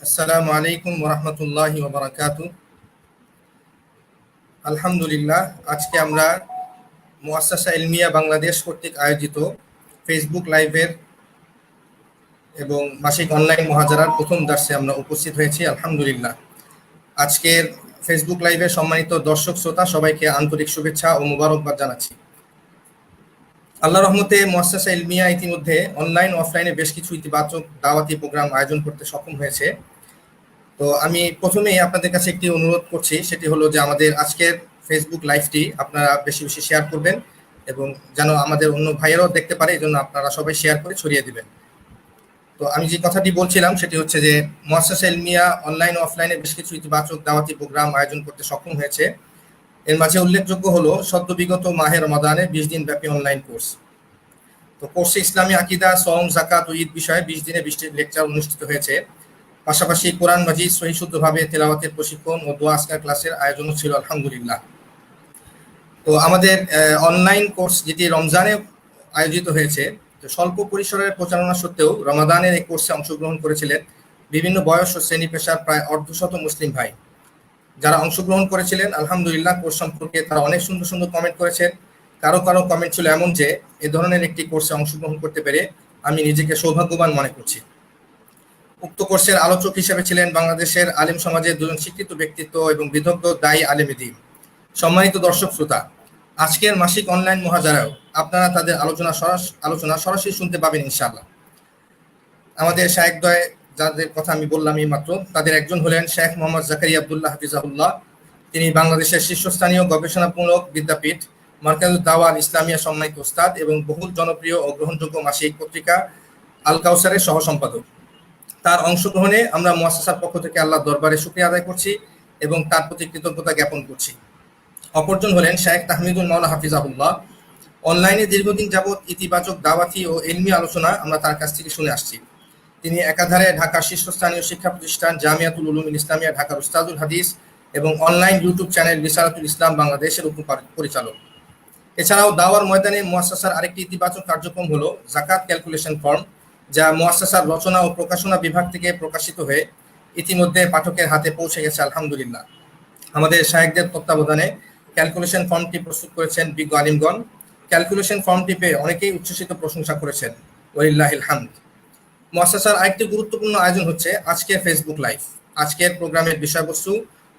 আসসালামু আলাইকুম ওয়া রাহমাতুল্লাহি ওয়া বারাকাতুহু। আলহামদুলিল্লাহ, আজকে আমরা মুআসসাসা ইলমিয়া বাংলাদেশ কর্তৃক আয়োজিত ফেসবুক লাইভের এবং মাসিক অনলাইন মুহাজারার প্রথম দার্সে আমরা উপস্থিত হয়েছি। আলহামদুলিল্লাহ, আজকের ফেসবুক লাইভের সম্মানিত দর্শক শ্রোতা সবাইকে আন্তরিক শুভেচ্ছা ও মোবারকবাদ জানাচ্ছি। আল্লাহর রহমতে মুআসসাসা ইলমিয়া ইতিমধ্যে অনলাইন অফলাইনে বেশ কিছু ইতিবাচক দাওয়াতি প্রোগ্রাম আয়োজন করতে সক্ষম হয়েছে। তো আমি প্রথমেই আপনাদের কাছে একটি অনুরোধ করছি, সেটি হলো যে আমাদের আজকের ফেসবুক লাইভটি আপনারা বেশি বেশি শেয়ার করবেন এবং যেন আমাদের অন্য ভাইয়েরাও দেখতে পারে, এই জন্য আপনারা সবাই শেয়ার করে ছড়িয়ে দিবেন। তো আমি যে কথাটি বলছিলাম সেটি হচ্ছে যে মুআসসাসা ইলমিয়া অনলাইন ও অফলাইনে বেশ কিছু ইতিবাচক দাওয়াতি প্রোগ্রাম আয়োজন করতে সক্ষম হয়েছে। এর মাঝে উল্লেখযোগ্য হলো সদ্য বিগত মাহে রমাদানে 20 দিন ব্যাপী অনলাইন কোর্স। তো কোর্সে ইসলামী আকীদা, সওম, যাকাত ও ঈদ বিষয়ে 20 দিনে 20টি লেকচার অনুষ্ঠিত হয়েছে। পাশাপাশি কোরআন মাজিদ সহিহ শুদ্ধভাবে তেলাওয়াতের প্রশিক্ষণ ও দোয়া আজকার ক্লাসের আয়োজনও ছিল। আলহামদুলিল্লাহ। তো আমাদের অনলাইন কোর্স যেটি রমজানে আয়োজিত হয়েছে, তো স্বল্প পরিসরের প্রচারণা সত্ত্বেও রমাদানের এই কোর্সে অংশগ্রহণ করেছিলেন বিভিন্ন বয়স ও শ্রেণী পেশার প্রায় অর্ধশত মুসলিম ভাই। যারা অংশগ্রহণ করেছিলেন আলহামদুলিল্লাহ, কোর্স সম্পর্কে তারা অনেক সুন্দর সুন্দর কমেন্ট করেছেন। কারো কারো কমেন্ট ছিল এমন যে এ ধরনের একটি কোর্সে অংশগ্রহণ করতে পেরে আমি নিজেকে সৌভাগ্যবান মনে করছি। উক্ত কোর্সের আলোচক হিসেবে ছিলেন বাংলাদেশের আলেম সমাজের দুজন স্বীকৃত ব্যক্তিত্ব এবং বিদগ্ধ দায়ী আলেমে দ্বীন। সম্মানিত দর্শক শ্রোতা, আজকের মাসিক অনলাইন মুহাজারাও আপনারা তাদের আলোচনা সরাসরি শুনতে পাবেন ইনশাআল্লাহ। আমাদের শায়েখদ্বয় যাদের কথা আমি বললাম এই মাত্র, তাদের একজন হলেন শেখ মোহাম্মদ জাকারিয়া আব্দুল্লাহ হাফিজাহুল্লাহ। তিনি বাংলাদেশের শীর্ষস্থানীয় গবেষণামূলক বিদ্যাপীঠ মারকাজুদ দাওয়া আল ইসলামিয়া সম্মানিত ওস্তাদ এবং বহুল জনপ্রিয় ও গ্রহণযোগ্য মাসিক পত্রিকা আল কাউসারের সহ সম্পাদক। তার অংশগ্রহণে আমরা মুআসসাসার পক্ষ থেকে আল্লাহর দরবারে শুকরিয়া আদায় করছি এবং তার প্রতি কৃতজ্ঞতা জ্ঞাপন করছি। অপরজন হলেন শেখ তাহমিদুল মাওলা হাফিজাহুল্লাহ। অনলাইনে দীর্ঘদিন যাবৎ ইতিবাচক দাওয়াতি ও ইলমি আলোচনা আমরা তার কাছ থেকে শুনে আসছি। তিনি একাধারে ঢাকার শীর্ষস্থানীয় শিক্ষা প্রতিষ্ঠান জামিয়াতুল উলুম ইসলামিয়া ঢাকার উস্তাদুল হাদিস এবং অনলাইন ইউটিউব চ্যানেল রিসালাতুল ইসলাম বাংলাদেশের উপপরিচালক। এছাড়াও দাওয়ার ময়দানে মুআসসাসার আরেকটি ইতিবাচক কার্যক্রম হলো যাকাত ক্যালকুলেশন ফর্ম, যা মুআসসাসার রচনা ও প্রকাশনা বিভাগ থেকে প্রকাশিত হয়ে ইতিমধ্যে পাঠকের হাতে পৌঁছে গেছে। আলহামদুলিল্লাহ, আমাদের শায়েখদের তত্ত্বাবধানে ক্যালকুলেশন ফর্মটি প্রস্তুত করেছেন বিজ্ঞ আলিমগণ। ক্যালকুলেশন ফর্মটি পেয়ে অনেকেই উচ্ছ্বসিত প্রশংসা করেছেন, ওয়ালিল্লাহিল হামদ। মুআসসাসার আরেকটি গুরুত্বপূর্ণ আয়োজন হচ্ছে আজকের ফেসবুক লাইভ। আজকের প্রোগ্রামের বিষয়বস্তু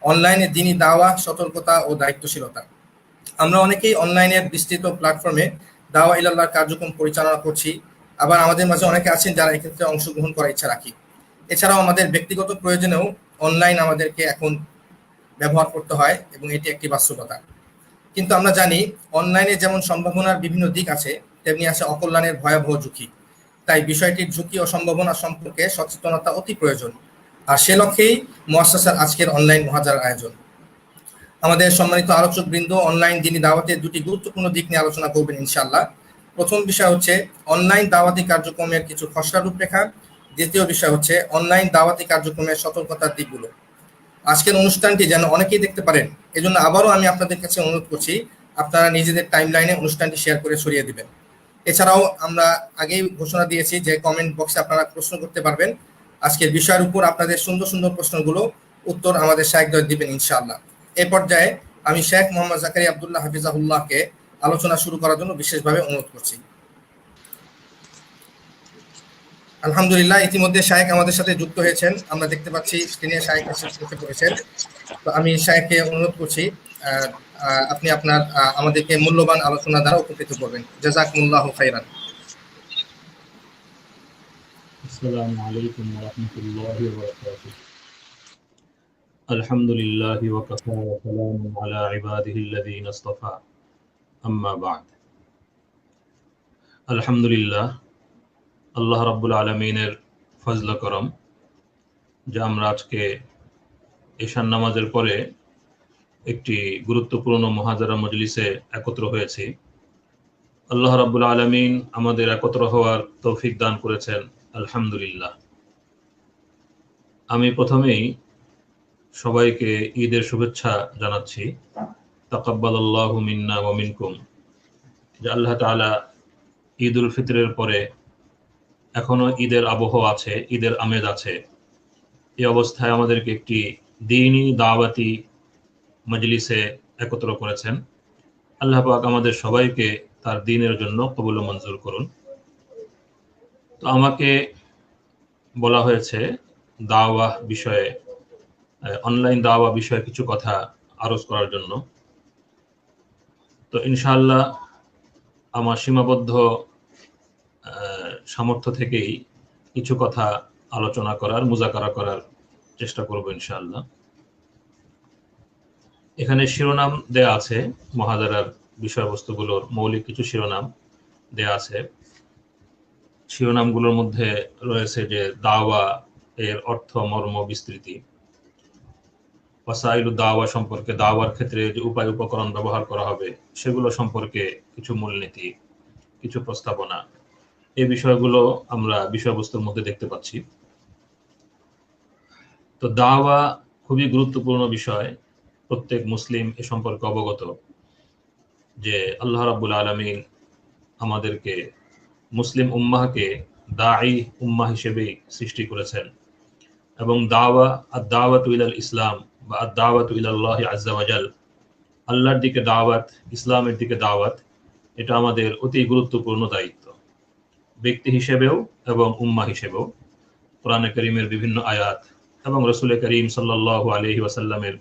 অনলাইনে দ্বীনি দাওয়া, সতর্কতা ও দায়িত্বশীলতা। আমরা অনেকেই অনলাইনের বিস্তৃত প্ল্যাটফর্মে দাওয়া ইলাল্লাহর কার্যক্রম পরিচালনা করছি, আবার আমাদের মাঝে অনেকে আছেন যারা এক্ষেত্রে অংশগ্রহণ করার ইচ্ছা রাখি। এছাড়াও আমাদের ব্যক্তিগত প্রয়োজনেও অনলাইন আমাদেরকে এখন ব্যবহার করতে হয় এবং এটি একটি বাস্তবতা। কিন্তু আমরা জানি অনলাইনে যেমন সম্ভাবনার বিভিন্ন দিক আছে, তেমনি আছে অকল্যাণের ভয়াবহ ঝুঁকি। তাই বিষয়টির ঝুঁকি ও সম্ভাবনা সম্পর্কে সচেতনতা অতি প্রয়োজন। আর সে লক্ষ্যেই মুআসসাসার আজকের অনলাইন মুহাজারার আয়োজন। আমাদের সম্মানিত আলোচক বৃন্দ অনলাইন দ্বীনি দাওয়াতের দুটি গুরুত্বপূর্ণ দিক নিয়ে আলোচনা করবেন ইনশাআল্লাহ। প্রথম বিষয় হচ্ছে অনলাইন দাওয়াতি কার্যক্রমের কিছু খসড়া রূপরেখা। দ্বিতীয় বিষয় হচ্ছে অনলাইন দাওয়াতি কার্যক্রমের সতর্কতার দিকগুলো। আজকের অনুষ্ঠানটি যেন অনেকেই দেখতে পারেন, এজন্য আবারও আমি আপনাদের কাছে অনুরোধ করছি আপনারা নিজেদের টাইমলাইনে অনুষ্ঠানটি শেয়ার করে ছড়িয়ে দিবেন। এছাড়াও আমরা আগেই ঘোষণা দিয়েছি যে কমেন্ট বক্সে আপনারা প্রশ্ন করতে পারবেন। আজকের বিষয়ের উপর আপনাদের সুন্দর সুন্দর প্রশ্নগুলো উত্তর আমাদের শায়েখদ্বয় দিবেন ইনশাআল্লাহ। এ পর্যায়ে আমি শেখ মোহাম্মদ জাকারিয়া আব্দুল্লাহ হাফিজাহুল্লাহকে আলোচনা শুরু করার জন্য বিশেষভাবে অনুরোধ করছি। আলহামদুলিল্লাহ, ইতিমধ্যে শায়েখ আমাদের সাথে যুক্ত হয়েছেন। আমরা দেখতে পাচ্ছি স্ক্রিনে শায়েখ এসে পড়েছেন। তো আমি শায়েখকে অনুরোধ করছি আপনি আপনার আমাদেরকে মূল্যবান আলোচনা দ্বারা উপকৃত করবেন। জাযাকুমুল্লাহু খাইরান। আসসালামু আলাইকুম ওয়া রাহমাতুল্লাহি ওয়া বারাকাতুহু। আলহামদুলিল্লাহি ওয়া কাফা ওয়া সালামুন আলা ইবাদিহিল্লাযীনা ইসতাফা, আম্মা বা'দ। আলহামদুলিল্লাহ, আল্লাহ রাব্বুল আলামিনের ফজল করম যে আমরা আজকে ঈশার নামাজের পরে একটি গুরুত্বপূর্ণ মুহাজারা মজলিসে একত্র হয়েছি। আল্লাহ রাব্বুল আলামিন আমাদের একত্র হওয়ার তৌফিক দান করেছেন, আলহামদুলিল্লাহ। আমি প্রথমেই সবাইকে ঈদের শুভেচ্ছা জানাচ্ছি। তাকাব্বালাল্লাহু মিন্না ওয়া মিনকুম। যে আল্লাহ তাআলা ঈদ উল ফিতরের পরে এখনো ঈদের আবহ আছে, ঈদের আমেজ আছে। এই অবস্থায় আমাদেরকে একটি দ্বীনি দাওয়াতি মজলিসে একত্র করেছেন। আল্লাহ পাক আমাদের সবাইকে তার দ্বীনের জন্য কবুল ও মঞ্জুর করুন। তো আমাকে বলা হয়েছে দাওয়া বিষয়ে, অনলাইন দাওয়া বিষয়ে কিছু কথা আরজ করার জন্য। তো ইনশাআল্লাহ আমার সীমাবদ্ধ সামর্থ্য থেকেই কিছু কথা আলোচনা করার, মুজাকারা করার চেষ্টা করব ইনশাআল্লাহ। এখানে শিরোনাম দেয়া আছে, মুহাদারার বিষয়বস্তুগুলোর মৌলিক কিছু শিরোনাম দেয়া আছে। শিরোনামগুলোর মধ্যে রয়েছে যে দাওয়া এর অর্থ, মর্ম, বিস্তৃতি, ওয়াসাইলু দাওয়া সম্পর্কে, দাওয়ার ক্ষেত্রে যে উপায় উপকরণ ব্যবহার করা হবে সেগুলো সম্পর্কে কিছু মূলনীতি, কিছু প্রস্তাবনা, এই বিষয়গুলো আমরা বিষয়বস্তুর মধ্যে দেখতে পাচ্ছি। তো দাওয়া খুবই গুরুত্বপূর্ণ বিষয়। প্রত্যেক মুসলিম এ সম্পর্কে অবগত যে আল্লাহ রাব্বুল আলামিন আমাদেরকে, মুসলিম উম্মাহকে দাঈ উম্মাহ হিসেবে সৃষ্টি করেছেন এবং দাওয়া, আদ-দাওয়াতু ইলাল ইসলাম বা আদ-দাওয়াতু ইলাল্লাহি আযজা ওয়া জাল, আল্লাহর দিকে দাওয়াত, ইসলামের দিকে দাওয়াত, এটা আমাদের অতি গুরুত্বপূর্ণ দায়িত্ব, ব্যক্তি হিসেবেও এবং উম্মাহ হিসেবেও। কোরআনে কারীমের বিভিন্ন আয়াত এবং রাসূল করিম সাল্লাল্লাহু আলাইহি ওয়াসাল্লামের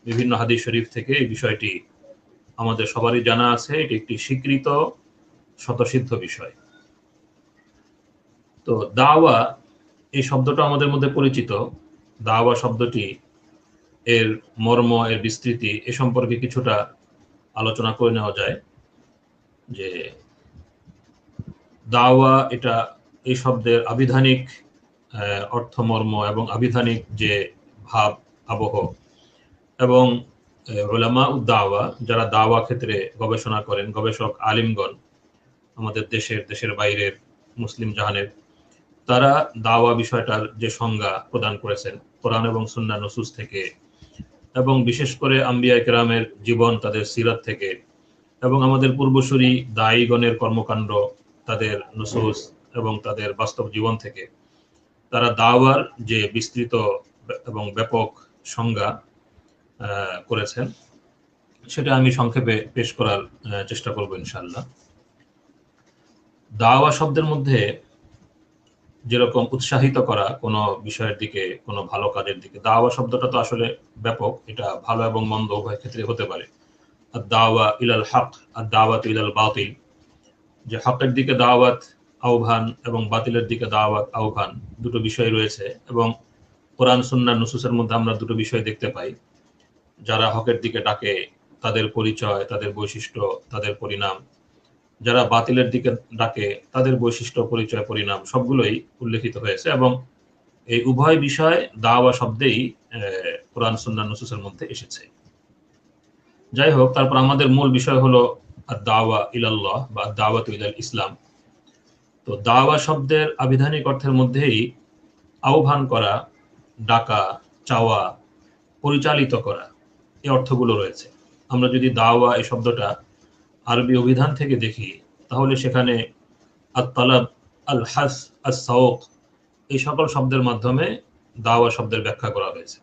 বিভিন্ন হাদিস শরীফ থেকে এই বিষয়টি আমাদের সবারই জানা আছে। এটি একটি স্বীকৃত স্বতঃসিদ্ধ বিষয়। তো দাওয়া, এই শব্দটা আমাদের মধ্যে পরিচিত। দাওয়া শব্দটি, এর মর্ম, এর বিস্তৃতি এ সম্পর্কে কিছুটা আলোচনা করে নেওয়া যায়। যে দাওয়া, এটা এই শব্দের আবিধানিক অর্থ, মর্ম এবং আবিধানিক যে ভাব, আবহ, এবং উলামা উদ দাওয়া, যারা দাওয়া ক্ষেত্রে গবেষণা করেন, গবেষক আলিমগণ আমাদের দেশের বাইরের, মুসলিম জাহানের, তারা দাওয়া বিষয়টার যে সংজ্ঞা প্রদান করেছেন কোরআন এবং সুন্নাহ নসুস থেকে, এবং বিশেষ করে আম্বিয়া কেরামের জীবন, তাদের সিরাত থেকে, এবং আমাদের পূর্বসূরি দায়ীগণের কর্মকাণ্ড, তাদের নসুস এবং তাদের বাস্তব জীবন থেকে তারা দাওয়ার যে বিস্তৃত এবং ব্যাপক সংজ্ঞা করেছেন, সেটা আমি সংক্ষেপে পেশ করার চেষ্টা করব ইনশাআল্লাহ। দাওয়া শব্দের মধ্যে যেরকম উৎসাহিত করা কোনো বিষয়ের দিকে, কোনো ভালো কাজের দিকে, দাওয়া শব্দটা তো আসলে ব্যাপক, এটা ভালো এবং মন্দ উভয় ক্ষেত্রে হতে পারে। আদ-দাওয়া ইলাল হক, আদ-দাওয়াতু ইলাল বাতিল, যে হকের দিকে দাওয়াত, আহ্বান, এবং বাতিলের দিকে দাওয়াত, আহ্বান, দুটো বিষয় রয়েছে। এবং কোরআন সুন্নাহ নুসুসের মধ্যে আমরা দুটো বিষয় দেখতে পাই। যারা হকের দিকে ডাকে তাদের পরিচয়, তাদের বৈশিষ্ট্য, তাদের পরিণাম, যারা বাতিলের দিকে ডাকে তাদের বৈশিষ্ট্য, পরিচয়, পরিণাম সবগুলোই উল্লেখিত হয়েছে। এবং এই উভয় বিষয় দাওয়া শব্দেই কোরআন সুন্নাহ নুসুসের মধ্যে এসেছে। যাই হোক, তারপর আমাদের মূল বিষয় হলো আদ-দাওয়া ইলাল্লাহ বা আদ-দাওয়াতু ইলাল ইসলাম। তো দাওয়া শব্দের আবিধানিক অর্থের মধ্যেই আহ্বান করা, ডাকা, চাওয়া, পরিচালিত করা, এই অর্থগুলো রয়েছে। আমরা যদি দাওয়া এই শব্দটা আরবি অভিধান থেকে দেখি, তাহলে সেখানে আত-তালাব, আল-হাস, আস-সাওক, এই সকল শব্দের মাধ্যমে দাওয়া শব্দের ব্যাখ্যা করা হয়েছে।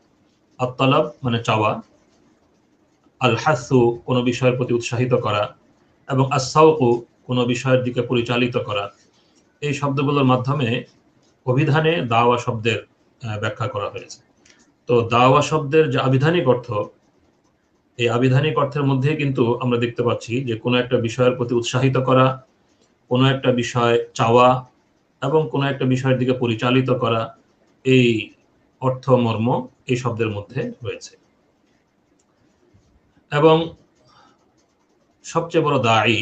আত-তালাব মানে চাওয়া, আল-হাসু কোনো বিষয়ের প্রতি উৎসাহিত করা, এবং আস-সাওকু কোনো বিষয়ের দিকে পরিচালিত করা, এই শব্দগুলোর মাধ্যমে অভিধানে দাওয়া শব্দের ব্যাখ্যা করা হয়েছে। তো দাওয়া শব্দের যে আবিধানিক অর্থ, এই আবিধানিক অর্থের মধ্যে কিন্তু আমরা দেখতে পাচ্ছি যে কোনো একটা বিষয়ের প্রতি উৎসাহিত করা, কোনো একটা বিষয় চাওয়া, এবং কোনো একটা বিষয়ের দিকে পরিচালিত করা, এই অর্থ, মর্ম এই শব্দের মধ্যে রয়েছে। এবং সবচেয়ে বড় দায়ী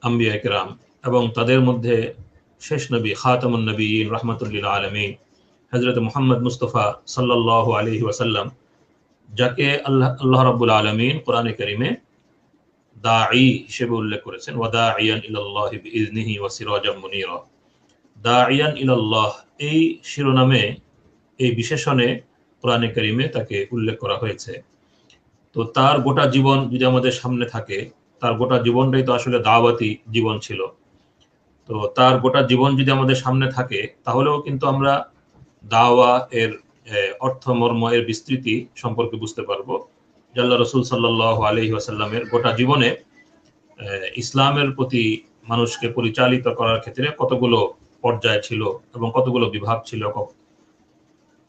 আম্বিয়া কেরাম, এবং তাদের মধ্যে শেষ নবী, খাতামুন নবীয়িন, রাহমাতুল লিল আলামিন, হযরত মুহাম্মদ মুস্তাফা সাল্লাল্লাহু আলাইহি ওয়াসাল্লাম, যাকে আল্লাহ রাব্বুল আলামিন কোরআনে কারীমে দাঈ হিসেবে উল্লেখ করেছেন, ওয়া দাঈয়ান ইলাল্লাহি বিইজনিহি ওয়া সিরাজাম মুনীরা। দাঈয়ান ইলাল্লাহ, এই শিরোনামে, এই বিশেষণে কোরআনে কারীমে তাকে উল্লেখ করা হয়েছে। তো তার গোটা জীবন যদি আমাদের সামনে থাকে, তার গোটা জীবনটাই তো আসলে দাওয়াতি জীবন ছিল। তো তার গোটা জীবন যদি আমাদের সামনে থাকে, তাহলেও কিন্তু আমরা দাওয়া এর অর্থ মর্ম এর বিস্তৃতি সম্পর্কে বুঝতে পারবো। আল্লাহ রাসূল সাল্লাল্লাহু আলাইহি ওয়াসাল্লামের গোটা জীবনে ইসলামের প্রতি মানুষকে পরিচালিত করার ক্ষেত্রে কতগুলো পর্যায় ছিল এবং কতগুলো বিভাগ ছিল,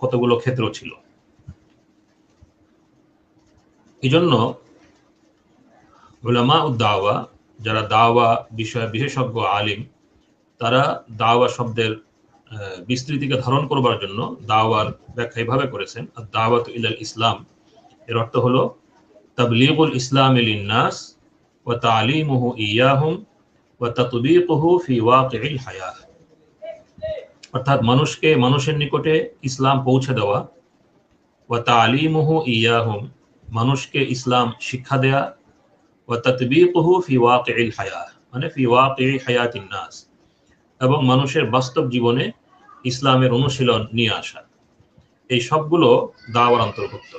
কতগুলো ক্ষেত্র ছিল। এই জন্য উলামা উদ-দাওয়া, যারা দাওয়া বিষয়ে বিশেষজ্ঞ আলিম, তারা দাওয়া শব্দের বিস্তৃতিকে ধারণ করবার জন্য দাওয়ার ব্যাখ্যা এভাবে করেছেন, দাওয়াতু ইলাল ইসলাম এর অর্থ হলো তাবলীগুল ইসলামি লিন-নাস ওয়া তা'লিমুহু ইয়াহুম ওয়া তাতবীকুহু ফি ওয়াকি'ল হায়াত। অর্থাৎ মানুষকে মানুষের নিকটে ইসলাম পৌঁছে দেওয়া, ওয়া তা'লিমুহু ইয়াহুম মানুষকে ইসলাম শিক্ষা দেয়া, ওয়া তাতবীকুহু ফি ওয়াকি'ল হায়াত মানে ফি ওয়াকি'i হায়াতিন নাস এবং মানুষের বাস্তব জীবনে ইসলামের অনুশীলন নিয়ে আসা। এই সবগুলো দাওয়ার অন্তর্ভুক্ত।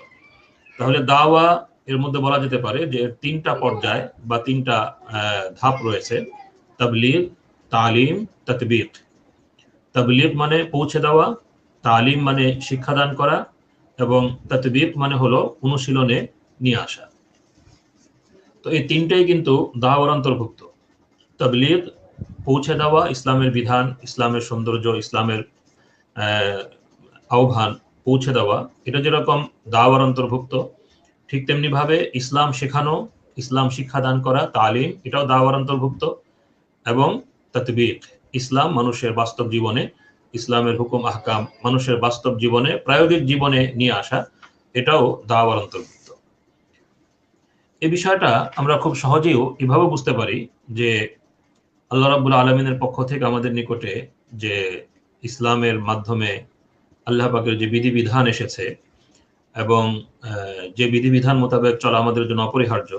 তাহলে দাওয়া এর মধ্যে বলা যেতে পারে যে তিনটা পর্যায় বা তিনটা ধাপ রয়েছে, তাবলীগ, তালিম, তাতবীক। তাবলীগ মানে পৌঁছে দেওয়া, তালিম মানে শিক্ষাদান করা এবং তাতবীক মানে হলো অনুশীলনে নিয়ে আসা। তো এই তিনটাই কিন্তু দাওয়ার অন্তর্ভুক্ত। তাবলীগ পৌঁছে দেওয়া ইসলামের বিধান, ইসলামের সৌন্দর্য, ইসলামের আহ্বান পৌঁছে দেওয়া, এটা যেরকম দাওয়ার অন্তর্ভুক্ত, ঠিক তেমনি ভাবে ইসলাম শেখানো, ইসলাম শিক্ষাদান করা, তালিম, এটাও দাওয়ার অন্তর্ভুক্ত। এবং তাতবীক, ইসলাম মানুষের বাস্তব জীবনে, ইসলামের হুকুম আহকাম মানুষের বাস্তব জীবনে, প্রায়োগিক জীবনে নিয়ে আসা, এটাও দাওয়ার অন্তর্ভুক্ত। এই বিষয়টা আমরা খুব সহজেও এভাবে বুঝতে পারি যে আল্লাহ রাব্বুল আলামিনের পক্ষ থেকে আমাদের নিকটে যে ইসলামের মাধ্যমে আল্লাহ পাকের যে বিধিবিধান এসেছে এবং যে বিধিবিধান মোতাবেক চলা আমাদের জন্য অপরিহার্য,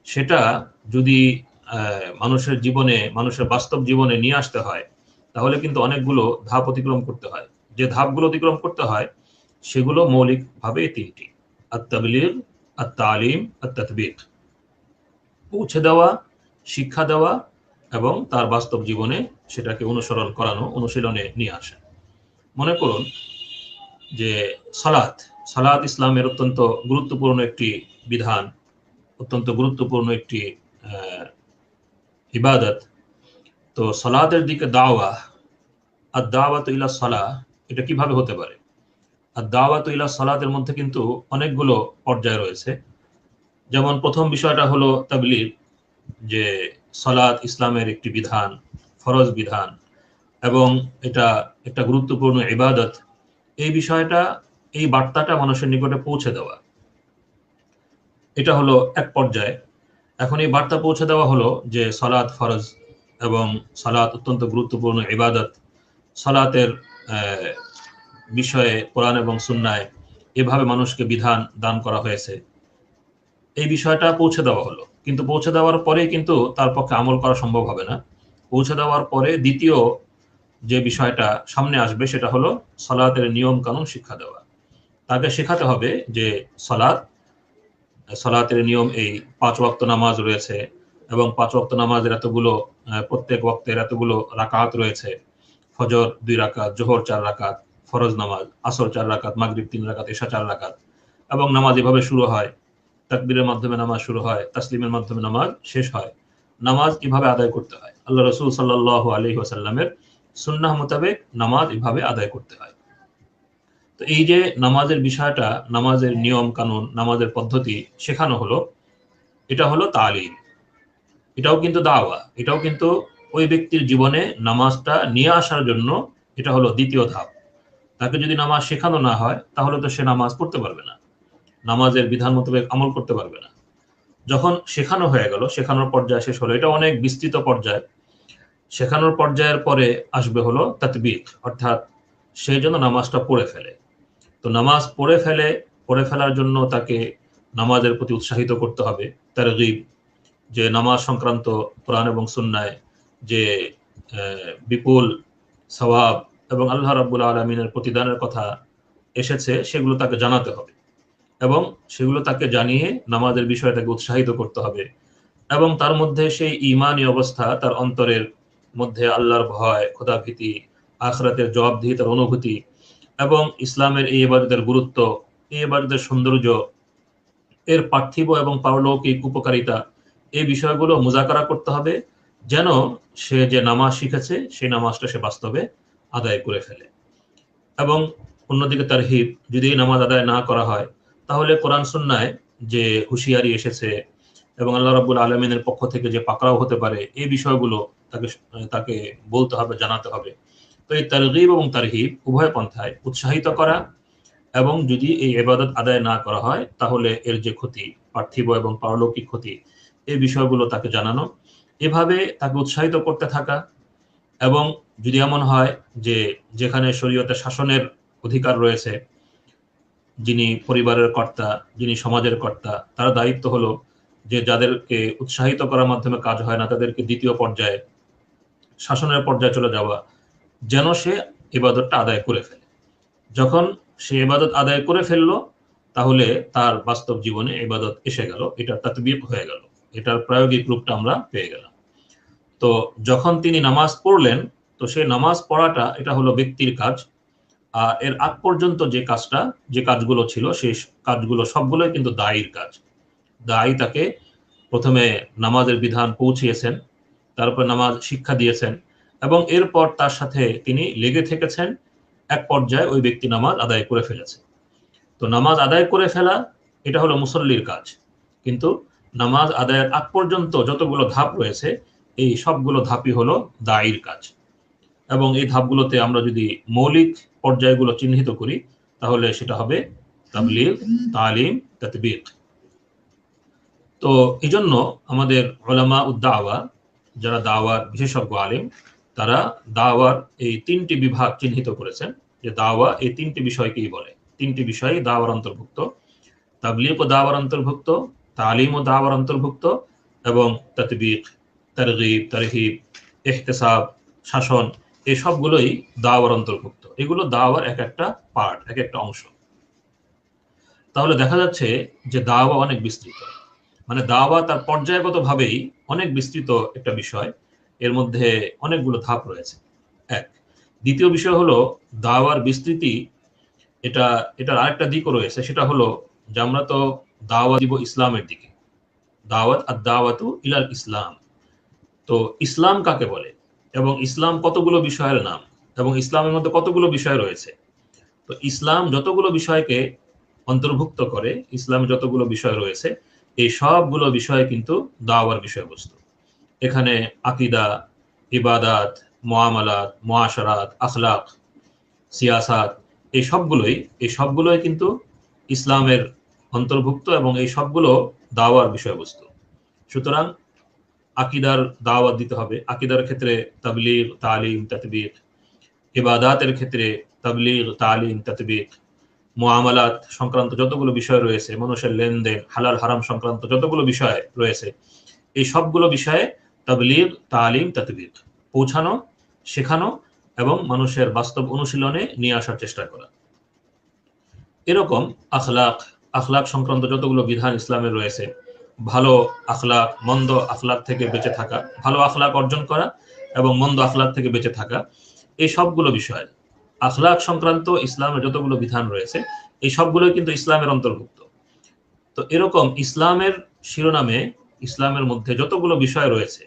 সেটা যদি মানুষের জীবনে, মানুষের বাস্তব জীবনে নিয়ে আসতে হয়, তাহলে কিন্তু অনেকগুলো ধাপ অতিক্রম করতে হয়। যে ধাপগুলো অতিক্রম করতে হয় সেগুলো মৌলিকভাবে তিনটি: আত-তাবলীগ, আত-তালিম, আত-তাতবীক। পৌঁছে দেওয়া, শিক্ষা দেওয়া এবং তার বাস্তব জীবনে সেটাকে অনুসরণ করানো, অনুশীলনে নিয়ে আসা। মনে করুন যে সালাত ইসলামের অত্যন্ত গুরুত্বপূর্ণ একটি বিধান, অত্যন্ত গুরুত্বপূর্ণ একটি ইবাদত। তো সালাতের দিকে দাওয়া, আদ-দাওয়াতু ইলা সালাহ, এটা কিভাবে হতে পারে? আদ-দাওয়াতু ইলা সালাতের মধ্যে কিন্তু অনেকগুলো পর্যায় রয়েছে। যেমন প্রথম বিষয়টা হলো তাবলীগ, যে সালাত ইসলামের একটি বিধান, ফরজ বিধান এবং এটা একটা গুরুত্বপূর্ণ ইবাদত। এই বিষয়টা, এই বার্তাটা মানুষের নিকটে পৌঁছে দেওয়া, এটা হলো এক পর্যায়ে। এখন এই বার্তা পৌঁছে দেওয়া হলো যে সালাত ফরজ এবং সালাত অত্যন্ত গুরুত্বপূর্ণ ইবাদত। সালাতের বিষয়ে কোরআন এবং সুন্নায় এভাবে মানুষকে বিধান দান করা হয়েছে, এই বিষয়টা পৌঁছে দেওয়া হলো। কিন্তু পৌঁছে দেওয়ার পরে কিন্তু তার পক্ষে আমল করা সম্ভব হবে না। পৌঁছে দেওয়ার পরে দ্বিতীয় যে বিষয়টা সামনে আসবে সেটা হলো সালাতের নিয়ম কানুন শিক্ষা দেওয়া। তাকে শেখাতে হবে যে সালাতের নিয়ম, এই 5 ওয়াক্ত নামাজ রয়েছে এবং 5 ওয়াক্ত নামাজের এতগুলো, প্রত্যেক ওয়াক্তের এতগুলো রাকাত রয়েছে। ফজর 2 রাকাত, জোহর 4 রাকাত, ফরজ নামাজ, আসর 4 রাকাত, মাগরিব 3 রাকাত, ইশা 4 রাকাত। এবং নামাজ এভাবে শুরু হয়, তাকবীরের মাধ্যমে নামাজ শুরু হয়, তাসলিমের মাধ্যমে নামাজ শেষ হয়। নামাজ কিভাবে আদায় করতে হয়, আল্লাহ রাসূল সাল্লাল্লাহু আলাইহি ওয়াসাল্লামের সুন্নাহ মোতাবেক নামাজ এভাবে আদায় করতে হয়। তো এই যে নামাজের বিষয়টা, নামাজের নিয়ম কানুন, নামাজের পদ্ধতি শেখানো হলো, এটা হলো তালিম। এটাও কিন্তু দাওয়া, এটাও কিন্তু ওই ব্যক্তির জীবনে নামাজটা নিয়ে আসার জন্য এটা হলো দ্বিতীয় ধাপ। তাকে যদি নামাজ শেখানো না হয় তাহলে তো সে নামাজ পড়তে পারবে না, নামাজের বিধান মোতাবেক আমল করতে পারবে না। যখন শেখানো হয়ে গেল, শেখানোর পর্যায়ে শেষ হলো, এটা অনেক বিস্তৃত পর্যায়। শেখানোর পর্যায়ের পরে আসবে হলো তাতবীক, অর্থাৎ সেই জন্য নামাজটা পড়ে ফেলে। তো নামাজ পড়ে ফেলার জন্য তাকে নামাজের প্রতি উৎসাহিত করতে হবে, তারগীব, যে নামাজ সংক্রান্ত কোরআন এবং সুন্নায় যে বিপুল সওয়াব এবং আল্লাহ রাব্বুল আলামিনের প্রতিদানের কথা এসেছে সেগুলো তাকে জানাতে হবে এবং সেগুলো তাকে জানিয়ে নামাজের বিষয়ে তাকে উৎসাহিত করতে হবে। এবং তার মধ্যে সেই ঈমানী অবস্থা, তার অন্তরের মধ্যে আল্লাহর ভয়, খোদা ভীতি, আখিরাতের জবাবদিহিতার অনুভূতি, এবং ইসলামের এই ইবাদতের গুরুত্ব, এই ইবাদতের সৌন্দর্য, এর পার্থিব এবং পারলৌকিক উপকারিতা, এই বিষয়গুলো মুজাকারা করতে হবে, যেন সে যে নামাজ শিখেছে সেই নামাজটা সে বাস্তবে আদায় করে ফেলে। এবং অন্যদিকে তারহিব, যদি এই নামাজ আদায় না করা হয় তাহলে কোরআন সুন্নায় যে হুঁশিয়ারি এসেছে এবং আল্লাহ রাব্বুল আলামিনের পক্ষ থেকে যে পাকড়াও হতে পারে, এই বিষয়গুলো তাকে তাকে বলতে হবে, জানাতে হবে। তো এই তারগীব এবং তারহিব উভয় পন্থায় উৎসাহিত করা, এবং যদি এই ইবাদত আদায় না করা হয় তাহলে এর যে ক্ষতি, পার্থিব এবং পারলৌকিক ক্ষতি, এই বিষয়গুলো তাকে জানানো, এভাবে তাকে উৎসাহিত করতে থাকা। এবং যদি এমন হয় যে যেখানে শরীয়তে শাসনের অধিকার রয়েছে, যিনি পরিবারের কর্তা, যিনি সমাজের কর্তা, তার দায়িত্ব হলো যে যাদেরকে উৎসাহিত করার মাধ্যমে কাজ হয় না তাদেরকে দ্বিতীয় পর্যায়ে, শাসনের পর্যায়ে চলে যাওয়া, যেন সে ইবাদতটা আদায় করে ফেলে। যখন সে ইবাদত আদায় করে ফেললো তাহলে তার বাস্তব জীবনে ইবাদত এসে গেল, এটা তাতবীক হয়ে গেল, এটার প্রায়োগিক রূপটা আমরা পেয়ে গেলাম। তো যখন তিনি নামাজ পড়লেন, তো সেই নামাজ পড়াটা এটা হলো ব্যক্তির কাজ, আর এর আগ পর্যন্ত যে কাজটা, যে কাজগুলো ছিল, সেই কাজগুলো সবগুলোই কিন্তু দায়ীর কাজ। দায়ী তাকে প্রথমে নামাজের বিধান পৌঁছিয়েছেন, তারপর নামাজ শিক্ষা দিয়েছেন, এবং এরপর তার সাথে তিনি লেগে থেকেছেন। এক পর্যায়ে ওই ব্যক্তি নামাজ আদায় করে ফেলেছে। তো নামাজ আদায় করে ফেলা এটা হলো মুসল্লির কাজ, কিন্তু নামাজ আদায়ের আগ পর্যন্ত যতগুলো ধাপ রয়েছে এই সবগুলো ধাপই হলো দায়ীর কাজ। এবং এই ধাপগুলোতে আমরা যদি মৌলিক পর্যায়গুলো চিহ্নিত করি তাহলে সেটা হবে তাবলীগ, তালিম, তাতবীক। তো এই জন্য আমাদের উলামা উদ-দাওয়া, যারা দাওয়ার বিশেষজ্ঞ আলেম, তারা দাওয়ার এই তিনটি বিভাগ চিহ্নিত করেছেন, যে দাওয়া এই তিনটি বিষয়কেই বলে। তিনটি বিষয় দাওয়ার অন্তর্ভুক্ত, তাবলীগ ও দাওয়ার অন্তর্ভুক্ত, তালিম ও দাওয়ার অন্তর্ভুক্ত, এবং তাতবীক, তারগীব, তারহিব, ইহতিসাব, শাসন, এই সবগুলোই দাওয়ার অন্তর্ভুক্ত। এগুলো দাওয়ার এক একটা পার্ট, এক একটা অংশ। তাহলে দেখা যাচ্ছে যে দাওয়া অনেক বিস্তৃত, মানে দাওয়া তার পর্যায়গতভাবেই অনেক বিস্তৃত একটা বিষয়, এর মধ্যে অনেকগুলো ধাপ রয়েছে। এক। দ্বিতীয় বিষয় হলো দাওয়ার বিস্তৃতি, এটার আরেকটা দিকও রয়েছে, সেটা হলো যে আমরা তো দাওয়া দিব ইসলামের দিকে, দাওয়াত আর দাওয়াতু ইলাল ইসলাম। তো ইসলাম কাকে বলে, এবং ইসলাম কতগুলো বিষয়ের নাম, এবং ইসলামের মধ্যে কতগুলো বিষয় রয়েছে। তো ইসলাম যতগুলো বিষয়কে অন্তর্ভুক্ত করে, ইসলামে যতগুলো বিষয় রয়েছে, এই সবগুলো বিষয় কিন্তু দাওয়ার বিষয়বস্তু। এখানে আকীদা, ইবাদাত, মুআমালাত, মুআশারাত, আখলাক, সিয়াসাত, এই সবগুলোই কিন্তু ইসলামের অন্তর্ভুক্ত, এবং এই সবগুলো দাওয়ার বিষয়বস্তু। সুতরাং আকীদার দাওয়াত দিতে হবে, আকীদার ক্ষেত্রে তাবলীগ, তালিম, তাতবীক। ইবাদাতের ক্ষেত্রে তাবলীগ, তালিম, তাতবীক। মুআমালাত সংক্রান্ত যতগুলো বিষয় রয়েছে, মানুষের লেনদেন, হালাল হারাম সংক্রান্ত যতগুলো বিষয় রয়েছে, এই সবগুলো বিষয়ে তাবলীগ, তালিম, তাতবীক, পৌঁছানো, শেখানো এবং মানুষের বাস্তব অনুশীলনে নিয়ে আসার চেষ্টা করা। এরকম আখলাক সংক্রান্ত যতগুলো বিধান ইসলামের রয়েছে, ভালো আখলাক, মন্দ আখলাক থেকে বেঁচে থাকা, ভালো আখলাক অর্জন করা এবং মন্দ আখলাক থেকে বেঁচে থাকা, এই সবগুলো বিষয়, আখলাক সংক্রান্ত ইসলামের যতগুলো বিধান রয়েছে, এই সবগুলোই কিন্তু ইসলামের অন্তর্ভুক্ত। তো এরকম ইসলামের শিরোনামে, ইসলামের মধ্যে যতগুলো বিষয় রয়েছে,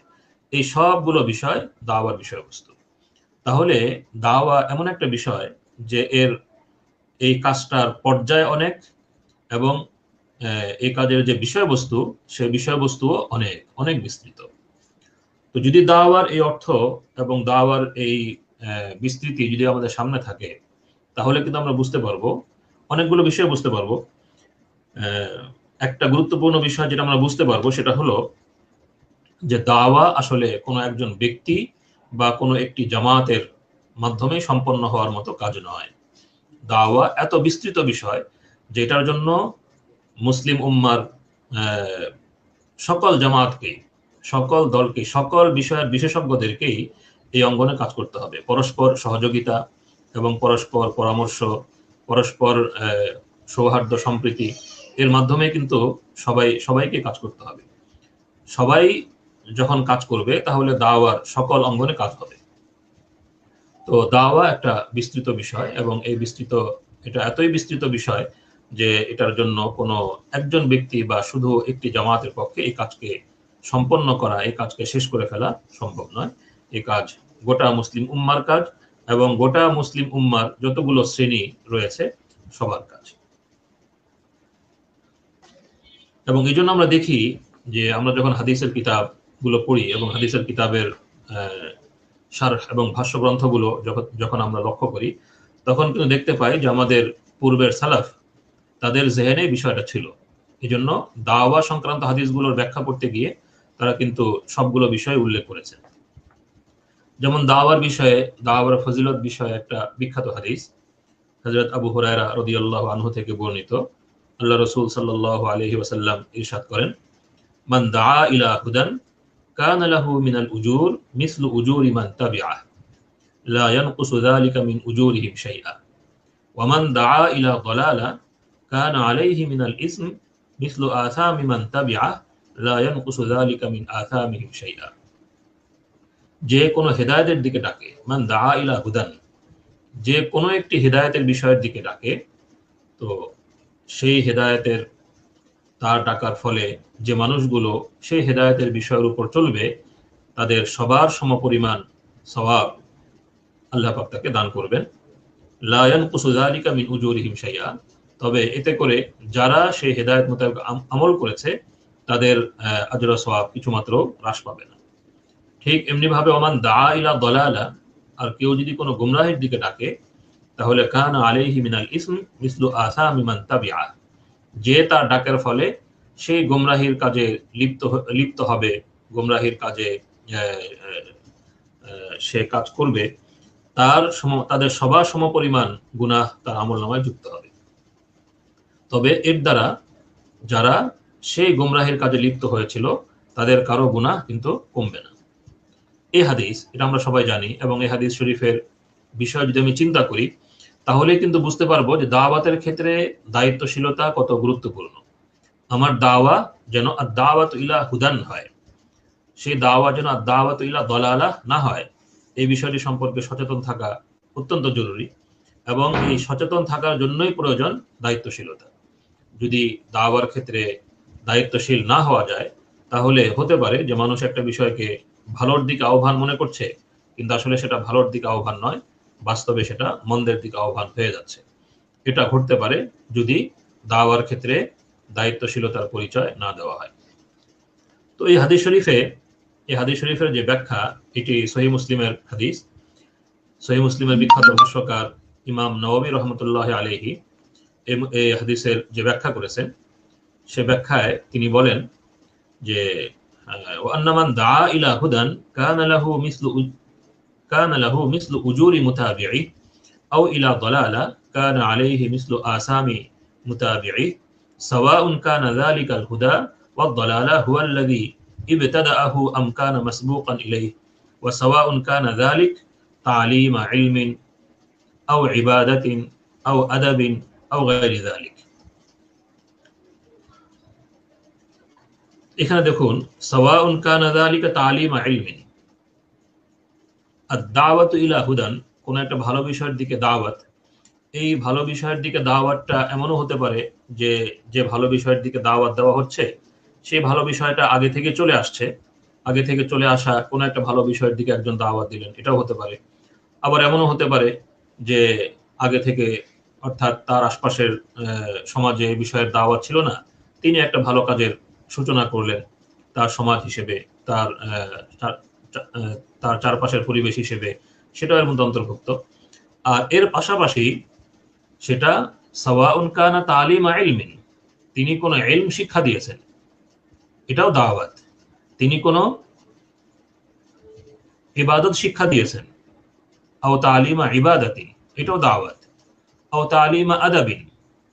এই সবগুলো বিষয় দাওয়ার বিষয়বস্তু। তাহলে দাওয়া এমন একটা বিষয় যে এই কাজটার পর্যায় অনেক, এবং এই কাজের যে বিষয়বস্তু, সেই বিষয়বস্তুও অনেক অনেক বিস্তৃত। তো যদি দাওয়ার এই অর্থ এবং দাওয়ার এই বিস্তৃতি যদি আমাদের সামনে থাকে, তাহলে কিন্তু আমরা বুঝতে পারবো, অনেকগুলো বিষয় বুঝতে পারবো। একটা গুরুত্বপূর্ণ বিষয় যেটা আমরা বুঝতে পারবো সেটা হলো যে দাওয়া আসলে কোনো একজন ব্যক্তি বা কোনো একটি জামাতের মাধ্যমে সম্পন্ন হওয়ার মতো কাজ নয়। দাওয়া এত বিস্তৃত বিষয় যেটার জন্য মুসলিম উম্মার সকল জামাতকে, সকল দলকে, সকল বিষয়ের বিশেষজ্ঞদেরকেই এই অঙ্গনে কাজ করতে হবে। পরস্পর সহযোগিতা এবং পরস্পর পরামর্শ, পরস্পর সৌহার্দ্য সম্প্রীতি, এর মাধ্যমে কিন্তু সবাইকে কাজ করতে হবে। সবাই যখন কাজ করবে তাহলে দাওয়ার সকল অঙ্গনে কাজ হবে। তো দাওয়া একটা বিস্তৃত বিষয়, এবং এটা এতই বিস্তৃত বিষয় যে এটার জন্য কোনো একজন ব্যক্তি বা শুধু একটি জামাতের পক্ষে এই কাজকে সম্পন্ন করা, এই কাজকে শেষ করে ফেলা সম্ভব নয়। এই কাজ গোটা মুসলিম উম্মার কাজ, এবং গোটা মুসলিম উম্মার যতগুলো শ্রেণী রয়েছে সবার কাজ। এবং এই জন্য আমরা দেখি যে আমরা যখন হাদিসের কিতাবগুলো পড়ি এবং হাদিসের কিতাবের শারহ এবং ভাষ্য গ্রন্থগুলো যখন আমরা লক্ষ্য করি, তখন কিন্তু দেখতে পাই যে আমাদের পূর্বের সালাফ, তাদের জেহেনে বিষয়টা ছিল। এই জন্য দাওয়া সংক্রান্ত হাদিসগুলোর ব্যাখ্যা করতে গিয়ে তারা কিন্তু সবগুলো বিষয় উল্লেখ করেছে। যেমন দাওয়ার ফজিলত বিষয়ে একটা বিখ্যাত হাদিস হযরত আবু হুরায়রা রাদিয়াল্লাহু আনহু থেকে বর্ণিত। আল্লাহ রাসূল সাল্লাল্লাহু আলাইহি ওয়াসাল্লাম ইরশাদ করেন, মান দাআ ইলা হুদান কানা লাহু মিনাল উজুর মিসলু উজুরি মান তাবিআহ লা ইয়ানকুসু যালিকা মিন উজুরিহিম শাইআ ওয়া মান দাআ ইলা দালালা কানা আলাইহি মিনাল ইসম মিসলু আসামি মান তাবিআহ লা ইয়ানকুসু যালিকা মিন আসামিহিম শাইআ। যে কোনো হেদায়েতের দিকে ডাকে, মান দাআ ইলা হুদান, যে কোনো একটি হেদায়েতের বিষয়ের দিকে ডাকে, তো সেই হেদায়েতের তার ডাকার ফলে যে মানুষগুলো সেই হেদায়েতের বিষয়ের উপর চলবে, তাদের সবার সমপরিমাণ সওয়াব আল্লাহ পাক তাকে দান করবেন। লা ইয়ানকুসু যালিকা মিন উজুরিহিম শাইআ, তবে এতে করে যারা সেই হেদায়েত মোতাবেক আমল করেছে তাদের আজর ও সওয়াব কিছুমাত্র হ্রাস পাবে না। ঠিক এমনি ভাবে ওমান দাআ ইলা দালালা, আর কেউ যদি কোনো গুমরাহির দিকে ডাকে, তাহলে কানা আলাইহি মিনাল ইসম মিসলু আসামি মান তাবিআহ, যে তার ডাকের ফলে সেই গুমরাহির কাজে লিপ্ত হবে, গুমরাহির কাজে সে কাজ করবে, তাদের সবার সমপরিমাণ গুনাহ তার আমলনামায় যুক্ত হবে। তবে এর দ্বারা যারা সেই গুমরাহির কাজে লিপ্ত হয়েছিল তাদের কারো গুনাহ কিন্তু কমবে না। এই হাদিস, এটা আমরা সবাই জানি, এবং এই হাদিস শরীফের বিষয় যদি আমি চিন্তা করি, তাহলে কিন্তু বুঝতে পারবো যে দাওয়াতের ক্ষেত্রে দায়িত্বশীলতা কত গুরুত্বপূর্ণ। আমার দাওয়া যেন আদ-দাওয়াতু ইলা হুদান হয়, সেই দাওয়া যেন আদ-দাওয়াতু ইলা দালালা না হয়, এই বিষয়টি সম্পর্কে সচেতন থাকা অত্যন্ত জরুরি। এবং এই সচেতন থাকার জন্যই প্রয়োজন দায়িত্বশীলতা। যদি দাওয়ার ক্ষেত্রে দায়িত্বশীল না হওয়া যায়, তাহলে হতে পারে যে মানুষ একটা বিষয়কে ভালোর দিকে আহ্বান মনে করছে, কিন্তু আসলে সেটা ভালোর দিকে আহ্বান নয়, বাস্তবে সেটা মন্দের দিকে আহ্বান হয়ে যাচ্ছে। এটা ঘটতে পারে যদি দাওয়ার ক্ষেত্রে দায়িত্বশীলতার পরিচয় না দেওয়া হয়। তো এই হাদিস শরীফের যে ব্যাখ্যা, এটি সহিহ মুসলিমের হাদিস। সহিহ মুসলিমের বিখ্যাত ভাষ্যকার ইমাম নওয়াবী রহমতুল্লাহ আলাইহি এই হাদিসের যে ব্যাখ্যা করেছেন, সে ব্যাখ্যায় তিনি বলেন যে ওয়ান্না মান দাআ ইলা হুদান কানা লাহু মিসলু উজুরি মুতাবিঈ আও ইলা দালালা কানা আলাইহি মিসলু আসামি মুতাবিঈ সাওয়াউন কানা যালিকাল হুদা ওয়াদ দালালা হুয়া আল্লাযী ইবতাদাআহু আম কানা মাসবুকান ইলাইহি ওয়া সাওয়াউন কানা যালিক তা'লিমা ইলমিন আও ইবাদাতিন আও আদাবিন আও গায়রি যালিক। এখানে দেখুন, সাওয়াউন কানা যালিকা তা'লিমা ইলমিন, আদ-দাওয়াতু ইলা হুদান, কোন একটা ভালো বিষয়ের দিকে দাওয়াত। এই ভালো বিষয়ের দিকে দাওয়াতটা এমনও হতে পারে যে ভালো বিষয়ের দিকে দাওয়াত দেওয়া হচ্ছে সেই ভালো বিষয়টা আগে থেকে চলে আসা কোন একটা ভালো বিষয়ের দিকে একজন দাওয়াত দিলেন, এটাও হতে পারে। আবার এমনও হতে পারে যে আগে থেকে, অর্থাৎ তার আশপাশের সমাজে এই বিষয়ের দাওয়াত ছিল না, তিনি একটা ভালো কাজের সূচনা করলেন তার সমাজ হিসেবে, তার চারপাশের পরিবেশ হিসেবে, সেটাও এর মধ্যে অন্তর্ভুক্ত। আর এর পাশাপাশি সেটা সাওয়াউন কানা তা'লিমা ইলমিন, তিনি কোনো ইলম শিক্ষা দিয়েছেন, এটাও দাওয়াত। তিনি কোনো ইবাদত শিক্ষা দিয়েছেন, আও তা'লিমা ইবাদাতিন, এটাও দাওয়াত। আও তা'লিমা আদাবিন,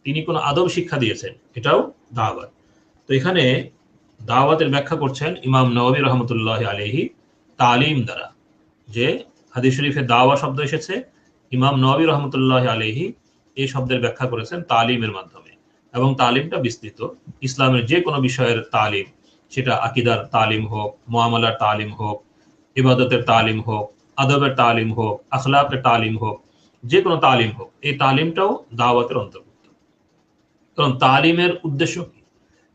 তিনি কোনো আদব শিক্ষা দিয়েছেন, এটাও দাওয়াত। তো এখানে দাওয়াতের ব্যাখ্যা করছেন ইমাম নওয়াবী রহমতুল্লাহ আলাইহি তালিম দ্বারা। যে হাদিস শরীফে দাওয়া শব্দ এসেছে, ইমাম নওয়াবী রহমতুল্লাহ আলাইহি এই শব্দের ব্যাখ্যা করেছেন তালিমের মাধ্যমে। এবং তালিমটা বিস্তৃত, ইসলামের যে কোনো বিষয়ের তালিম, সেটা আকীদার তালিম হোক, মুআমালার তালিম হোক, ইবাদতের তালিম হোক, আদবের তালিম হোক, আখলাকের তালিম হোক, যে কোনো তালিম হোক, এই তালিমটাও দাওয়াতের অন্তর্ভুক্ত। কারণ তালিমের উদ্দেশ্য কি?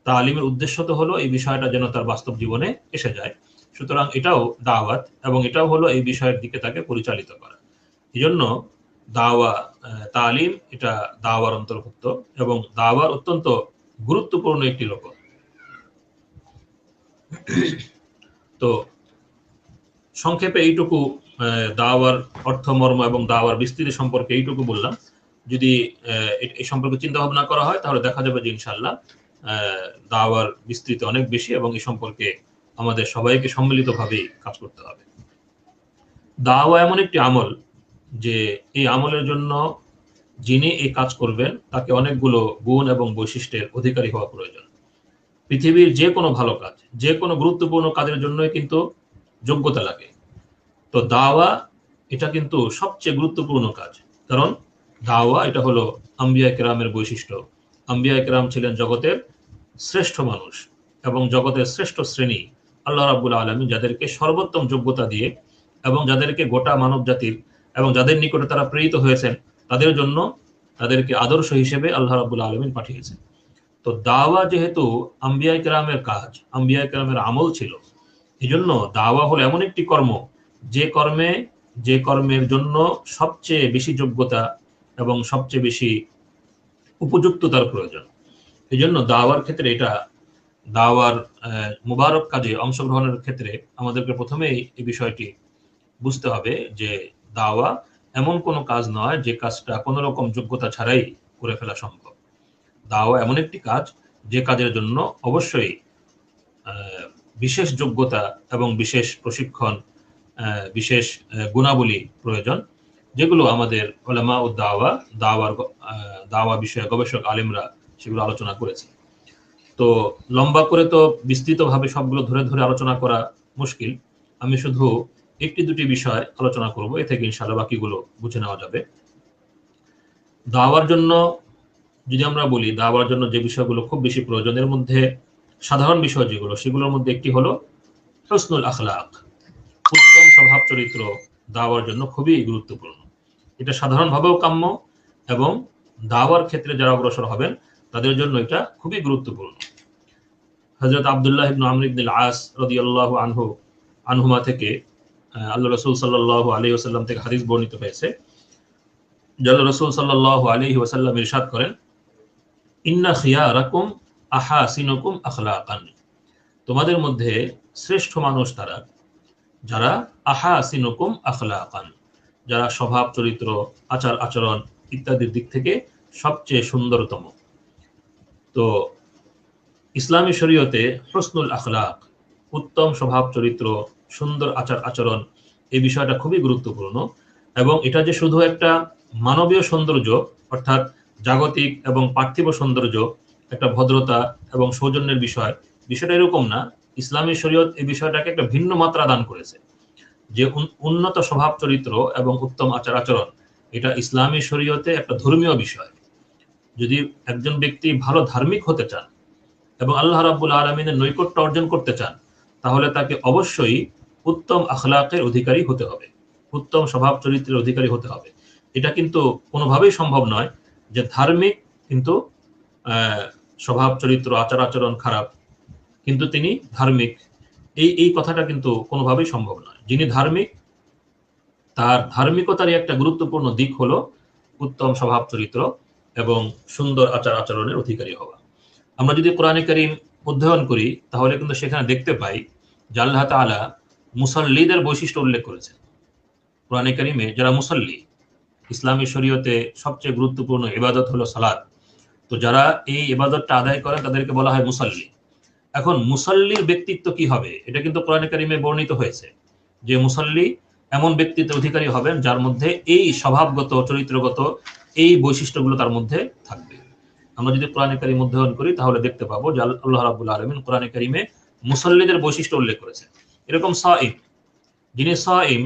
তালিমের উদ্দেশ্য তো হলো এই বিষয়টা যেন তার বাস্তব জীবনে এসে যায়। সুতরাং এটাও দাওয়াত, এবং এটাও হলো এই বিষয়ের দিকে তাকে পরিচালিত করা। এই জন্য দাওয়া, তালিম, এটা দাওয়ার অন্তর্ভুক্ত এবং দাওয়ার অত্যন্ত গুরুত্বপূর্ণ একটি লক্ষ্য। তো সংক্ষেপে এইটুকু দাওয়ার অর্থ, মর্ম এবং দাওয়ার বিস্তৃতি সম্পর্কে এইটুকু বললাম। যদি এই সম্পর্কে চিন্তা ভাবনা করা হয় তাহলে দেখা যাবে যে ইনশাআল্লাহ দাওয়ার বিস্তৃতি অনেক বেশি, এবং এই সম্পর্কে আমাদের সবাইকে সম্মিলিতভাবেই কাজ করতে হবে। দাওয়া এমন একটি আমল যে এই আমলের জন্য যিনি এই কাজ করবেন তাকে অনেকগুলো গুণ এবং বৈশিষ্ট্যের অধিকারী হওয়া প্রয়োজন। পৃথিবীর যে কোনো ভালো কাজ, যে কোনো গুরুত্বপূর্ণ কাজের জন্যই কিন্তু যোগ্যতা লাগে। তো দাওয়া এটা কিন্তু সবচেয়ে গুরুত্বপূর্ণ কাজ, কারণ দাওয়া এটা হলো আম্বিয়া কেরামের বৈশিষ্ট্য। আম্বিয়া কেরাম ছিলেন জগতের শ্রেষ্ঠ মানুষ এবং জগতের শ্রেষ্ঠ শ্রেণী। আল্লাহ রাব্বুল আলামিন যাদেরকে সর্বোত্তম যোগ্যতা দিয়ে এবং যাদেরকে গোটা মানব জাতির এবং যাদের নিকটে তারা প্রেরিত হয়েছেন তাদের জন্য তাদেরকে আদর্শ হিসেবে আল্লাহ রাব্বুল আলামিন পাঠিয়েছেন। তো দাওয়া যেহেতু আম্বিয়া কেরামের কাজ, আম্বিয়া কেরামের আমল ছিল, এই জন্য দাওয়া হলো এমন একটি কর্ম যে কর্মের জন্য সবচেয়ে বেশি যোগ্যতা এবং সবচেয়ে বেশি উপযুক্ততার প্রয়োজন। এই জন্য দাওয়ার ক্ষেত্রে, এটা দাওয়ার মুবারক কাজে অংশগ্রহণের ক্ষেত্রে আমাদেরকে প্রথমেই এই বিষয়টি বুঝতে হবে যে দাওয়া এমন কোনো কাজ নয় যে কাজটা কোনো রকম যোগ্যতা ছাড়াই করে ফেলা সম্ভব। দাওয়া এমন একটি কাজ যে কাজের জন্য অবশ্যই বিশেষ যোগ্যতা এবং বিশেষ প্রশিক্ষণ, বিশেষ গুণাবলী প্রয়োজন, যেগুলো আমাদের উলামা ও দাওয়া বিষয়ে গবেষক আলেমরা সেগুলো আলোচনা করেছে। তো লম্বা করে তো বিস্তৃতভাবে সবগুলো ধরে ধরে আলোচনা করা মুশকিল। আমি শুধু একটি দুটি বিষয় আলোচনা করব, এ থেকে ইনশাআল্লাহ বাকিগুলো বুঝে নেওয়া যাবে। দাওয়ার জন্য যদি আমরা বলি, দাওয়ার জন্য যে বিষয়গুলো খুব বেশি প্রয়োজনের মধ্যে সাধারণ বিষয় যেগুলো, সেগুলোর মধ্যে একটি হলো হুসনুল আখলাক, উত্তম স্বভাব চরিত্র দাওয়ার জন্য খুবই গুরুত্বপূর্ণ। এটা সাধারণভাবেও কাম্য এবং দাওয়ার ক্ষেত্রে যারা অগ্রসর হবেন তাদের জন্য এটা খুবই গুরুত্বপূর্ণ। হযরত আব্দুল্লাহ ইবনে আমর ইবনে আল-আস রাদিয়াল্লাহু আনহুমা থেকে আল্লাহ রাসূল সাল্লাল্লাহু আলাইহি ওয়াসাল্লাম থেকে হাদিস বর্ণিত হয়েছে। আল্লাহ রাসূল সাল্লাল্লাহু আলাইহি ওয়াসাল্লাম ইরশাদ করেন, ইন্না খিয়ারাকুম আহাসিনুকুম আখলাকান, তোমাদের মধ্যে শ্রেষ্ঠ মানুষ তারা যারা আহাসিনুকুম আখলাকান, যারা স্বভাব চরিত্র, আচার আচরণ ইত্যাদির দিক থেকে সবচেয়ে সুন্দরতম। তো ইসলামী শরীয়তে হুসনুল আখলাক, উত্তম স্বভাব চরিত্র, সুন্দর আচার আচরণ, এই বিষয়টা খুবই গুরুত্বপূর্ণ। এবং এটা যে শুধু একটা মানবীয় সৌন্দর্য, অর্থাৎ জাগতিক এবং পার্থিব সৌন্দর্য, একটা ভদ্রতা এবং সৌজন্যের বিষয়টা এরকম না। ইসলামী শরীয়ত এই বিষয়টাকে একটা ভিন্ন মাত্রা দান করেছে, যে উন্নত স্বভাব চরিত্র এবং উত্তম আচার আচরণ এটা ইসলামী শরীয়তে একটা ধর্মীয় বিষয়। যদি একজন ব্যক্তি ভালো ধার্মিক হতে চান এবং আল্লাহ রাব্বুল আলামিনের নৈকট্য অর্জন করতে চান, তাহলে তাকে অবশ্যই উত্তম আখলাকের অধিকারী হতে হবে, উত্তম স্বভাব চরিত্রের অধিকারী হতে হবে। এটা কিন্তু কোনোভাবেই সম্ভব নয় যে ধার্মিক কিন্তু স্বভাব চরিত্র আচার আচরণ খারাপ কিন্তু তিনি ধার্মিক, এই কথাটা কিন্তু কোনোভাবেই সম্ভব নয়। যিনি ধার্মিক তার ধার্মিকতারই একটা গুরুত্বপূর্ণ দিক হলো উত্তম স্বভাব চরিত্র এবং সুন্দর আচার আচরণের অধিকারী হওয়া। আমরা যদি কোরআনে কারীম অধ্যয়ন করি তাহলে কিন্তু সেখানে দেখতে পাই যে আল্লাহ তাআলা মুসাল্লিদের বৈশিষ্ট্য উল্লেখ করেছেন। কোরআনে কারীমে যারা মুসাল্লি, ইসলামী শরীয়তে সবচেয়ে গুরুত্বপূর্ণ ইবাদত হলো সালাত। তো যারা এই ইবাদতটা আদায় করেন তাদেরকে বলা হয় মুসাল্লি। এখন মুসাল্লির ব্যক্তিত্ব কি হবে, এটা কিন্তু কোরআনে কারীমে বর্ণিত হয়েছে যে মুসাল্লি এমন ব্যক্তিত্বের অধিকারী হবেন যার মধ্যে এই স্বভাবগত চরিত্রগত এই বৈশিষ্ট্যগুলো তার মধ্যে থাকবে। আমরা যদি কোরআনে কারীম অধ্যয়ন করি তাহলে দেখতে পাবো যে আল্লাহ রাব্বুল আলামিন কোরআনে কারীমে মুসাল্লিদের বৈশিষ্ট্য উল্লেখ করেছেন। এরকম সাইম, যিনি সাইম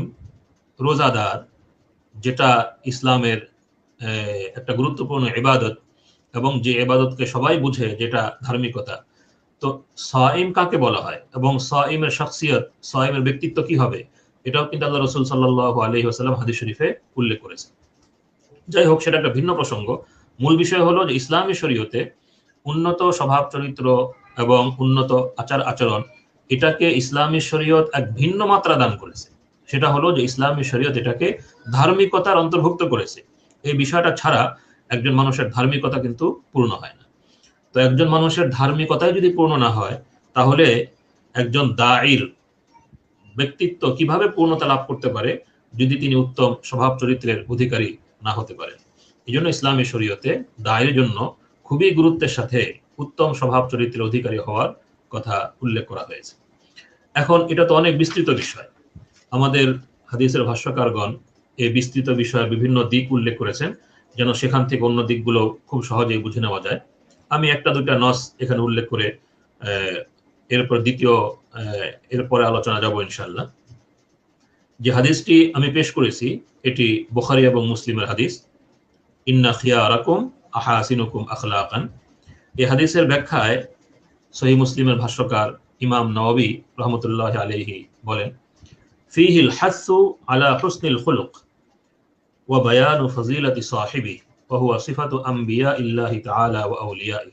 রোজাদার, যেটা ইসলামের একটা গুরুত্বপূর্ণ ইবাদত এবং যে ইবাদতকে সবাই বুঝে, যেটা ধার্মিকতা। তো সাইম কাকে বলা হয় এবং সাইমের শাখসিয়ত, সাইমের ব্যক্তিত্ব কি হবে, এটাও কিন্তু আল্লাহ রাসূল সাল্লাল্লাহু আলাইহি ওয়াসাল্লাম হাদিস শরীফে উল্লেখ করেছেন। যাই হোক, সেটা একটা ভিন্ন প্রসঙ্গ। মূল বিষয় হলো যে ইসলামী শরীয়তে উন্নত স্বভাব চরিত্র এবং উন্নত আচার আচরণ, এটাকে ইসলামী শরীয়ত এক ভিন্ন মাত্রা দান করেছে। সেটা হলো যে ইসলামী শরীয়ত এটাকে ধার্মিকতার অন্তর্ভুক্ত করেছে। এই বিষয়টা ছাড়া একজন মানুষের ধার্মিকতা কিন্তু পূর্ণ হয় না। তো একজন মানুষের ধার্মিকতাই যদি পূর্ণ না হয়, তাহলে একজন দাঈর ব্যক্তিত্ব কিভাবে পূর্ণতা লাভ করতে পারে যদি তিনি উত্তম স্বভাব চরিত্রের অধিকারী না হতে পারেন? এই জন্য ইসলামী শরীয়তে দায়ের জন্য খুবই গুরুত্বের সাথে উত্তম স্বভাব চরিত্রের অধিকারী হওয়ার কথা উল্লেখ করা হয়েছে। এখন এটা তো অনেক বিস্তৃত বিষয়। আমাদের হাদিসের ভাষ্যকারগণ এই বিস্তৃত বিষয়ে বিভিন্ন দিক উল্লেখ করেছেন, যেন সেখান থেকে অন্য দিকগুলো খুব সহজেই বুঝে নেওয়া যায়। আমি একটা দুইটা নস এখানে উল্লেখ করে এরপর এরপরে আলোচনা যাব ইনশাআল্লাহ। যে হাদিসটি আমি পেশ করেছি এটি বুখারী এবং মুসলিমের হাদিস, ইন্না খিয়ারাকুম আহাসিনুকুম আখলাকান। এই হাদিসের ব্যাখ্যায় সহিহ মুসলিমের ভাষ্যকার ইমাম নওয়াবী রাহমাতুল্লাহি আলাইহি বলেন, ফীহিল হাসসু আলা হুসনিল খুলুক ওয়া বায়ানু ফাযিলাতি সাহিবিহি ওয়া হুয়া সিফাতু আম্বিয়াইল্লাহি তাআলা ওয়া আউলিয়াই।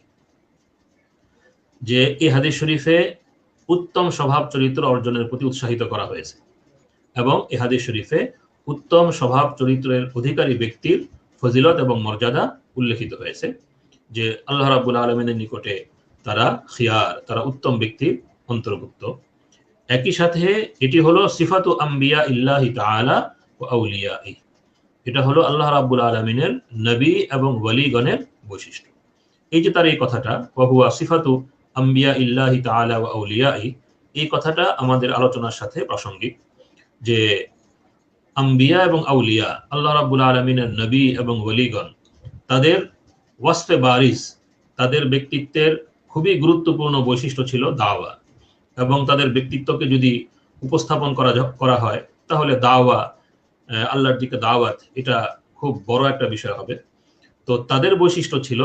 যে এই হাদিস শরীফে উত্তম স্বভাব চরিত্র অর্জনের প্রতি উৎসাহিত করা হয়েছে এবং এই হাদিস শরীফে উত্তম স্বভাব চরিত্রের অধিকারী ব্যক্তির ফজিলত এবং মর্যাদা উল্লেখিত হয়েছে, যে আল্লাহ রাব্বুল আলামিনের নিকটে তারা খিয়ার, তারা উত্তম ব্যক্তির অন্তর্ভুক্ত। একই সাথে এটি হলো সিফাতু আম্বিয়া ইল্লাহি তাআলা ওয়া আউলিয়াই, এটা হলো আল্লাহ রাব্বুল আলামিনের নবী এবং ওয়ালিগণের বৈশিষ্ট্য। এই যে তার এই কথাটা ওয়া হুয়া সিফাতু আম্বিয়া ইল্লাহি তাআলা ওয়া আউলিয়াই, এই কথাটা আমাদের আলোচনার সাথে প্রাসঙ্গিক। যে আম্বিয়া এবং আউলিয়া, আল্লাহ রাব্বুল আলামিনের নবী এবং ওয়ালিগণ, তাদের ওয়াসফে বারিস, তাদের ব্যক্তিত্বের খুবই গুরুত্বপূর্ণ বৈশিষ্ট্য ছিল দাওয়া, এবং তাদের ব্যক্তিত্বকে যদি উপস্থাপন করা হয় তাহলে দাওয়া, আল্লাহর দিকে দাওয়াত, এটা খুব বড় একটা বিষয় হবে। তো তাদের বৈশিষ্ট্য ছিল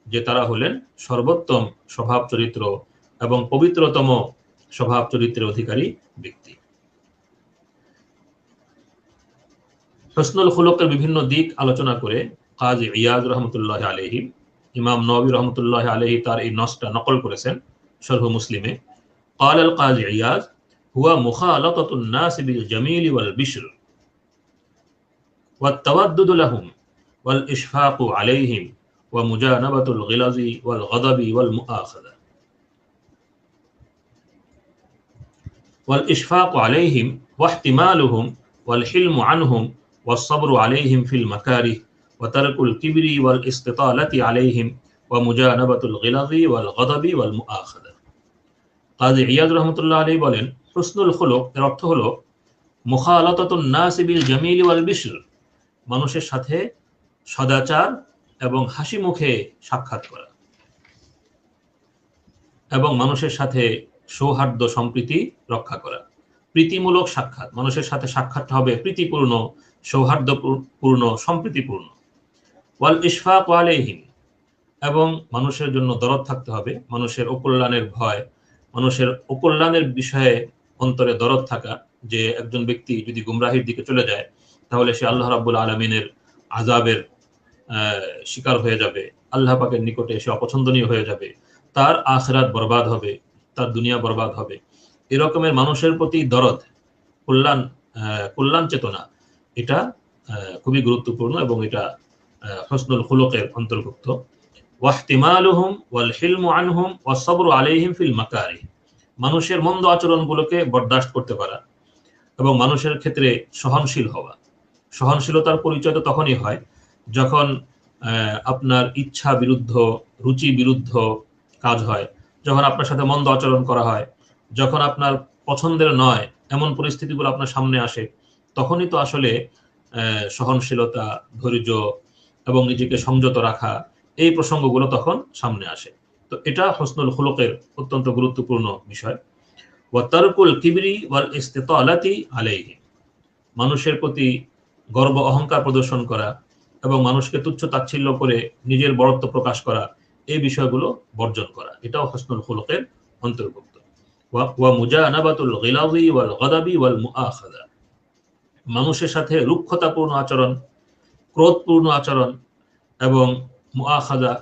যে তারা হলেন সর্বোত্তম স্বভাব চরিত্র এবং পবিত্রতম স্বভাব চরিত্রের অধিকারী ব্যক্তি। হুসনুল খুলুকের বিভিন্ন দিক আলোচনা করে কাজী ইয়াদ রহমতুল্লাহি আলাইহি, ইমাম নওয়াবী রহমতুল্লাহি আলাইহি তার এই নসটা নকল করেছেন শরহ মুসলিমে। قال القاضي عياض هو مخالطة الناس بالجميل والبشر والتودد لهم والإشفاق عليهم ومجانبة الغلظ والغضب والمؤاخذة والإشفاق عليهم واحتمالهم والحلم عنهم والصبر عليهم في المكاره وترك الكبر والاستطالة عليهم ومجانبة الغلظ والغضب والمؤاخذة। কাজী ইয়াদ রহমতুল্লাহ আলাইহি বলেন, হুসনুল খুলুক এর অর্থ হলো মুখালাতাতুন নাস বিল জামিল ওয়াল বিশর, মানুষের সাথে সদাচার এবং হাসি মুখে সাক্ষাৎ করা, এবং মানুষের সাথে সৌহার্দ্য সম্প্রীতি রক্ষা করা। প্রীতিমূলক সাক্ষাৎ, মানুষের সাথে সাক্ষাৎটা হবে প্রীতিপূর্ণ, সৌহার্দ্যপূর্ণ, সম্প্রীতিপূর্ণ। ওয়াল ইশফাক আলাইহিম, এবং মানুষের জন্য দরদ থাকতে হবে, মানুষের অকল্যাণের ভয়, মানুষের অকল্যাণের বিষয়ে অন্তরে দরদ থাকা, যে একজন ব্যক্তি যদি গুমরাহির দিকে চলে যায় তাহলে সে আল্লাহ রাব্বুল আলামিনের আযাবের শিকার হয়ে যাবে, আল্লাহ পাকের নিকটে সে অপছন্দনীয় হয়ে যাবে, তার আখিরাত বরবাদ হবে, তার দুনিয়া বরবাদ হবে। এরকমের মানুষের প্রতি দরদ, কল্যাণ চেতনা, এটা খুবই গুরুত্বপূর্ণ এবং এটা হুসনুল খুলুকের অন্তর্ভুক্ত। ওয়াহতিমালুহুম ওয়াল হিলমু আনহুম ওয়াস সাবরু আলাইহিম ফিল মাকারিহ, মানুষের মন্দ আচরণগুলোকে বরদাস্ত করতে পারা এবং মানুষের ক্ষেত্রে সহনশীল হওয়া। সহনশীলতার পরিচয় তো তখনই হয় যখন আপনার ইচ্ছা বিরুদ্ধ, রুচি বিরুদ্ধ কাজ হয়, যখন আপনার সাথে মন্দ আচরণ করা হয়, যখন আপনার পছন্দের নয় এমন পরিস্থিতিগুলো আপনার সামনে আসে, তখনই তো আসলে সহনশীলতা, ধৈর্য এবং নিজেকে সংযত রাখা, এই প্রসঙ্গগুলো তখন সামনে আসে। তো এটা হুসনুল খুলুকের অত্যন্ত গুরুত্বপূর্ণ বিষয়। ওয়া তারকুল কিবরি ওয়াল ইস্তিতালাতি আলাইহি, মানুষের প্রতি গর্ব অহংকার প্রদর্শন করা এবং মানুষকে তুচ্ছ তাচ্ছিল্য করে নিজের বড়ত্ব প্রকাশ করা, এই বিষয়গুলো বর্জন করা, এটাও হুসনুল খুলুকের অন্তর্ভুক্ত। ওয়া মুজানাবাতুল গিলাযি ওয়াল গাদাবি ওয়াল মুআখাযা, মানুষের সাথে রুক্ষতাপূর্ণ আচরণ, ক্রোধপূর্ণ আচরণ এবং মুআখাযা,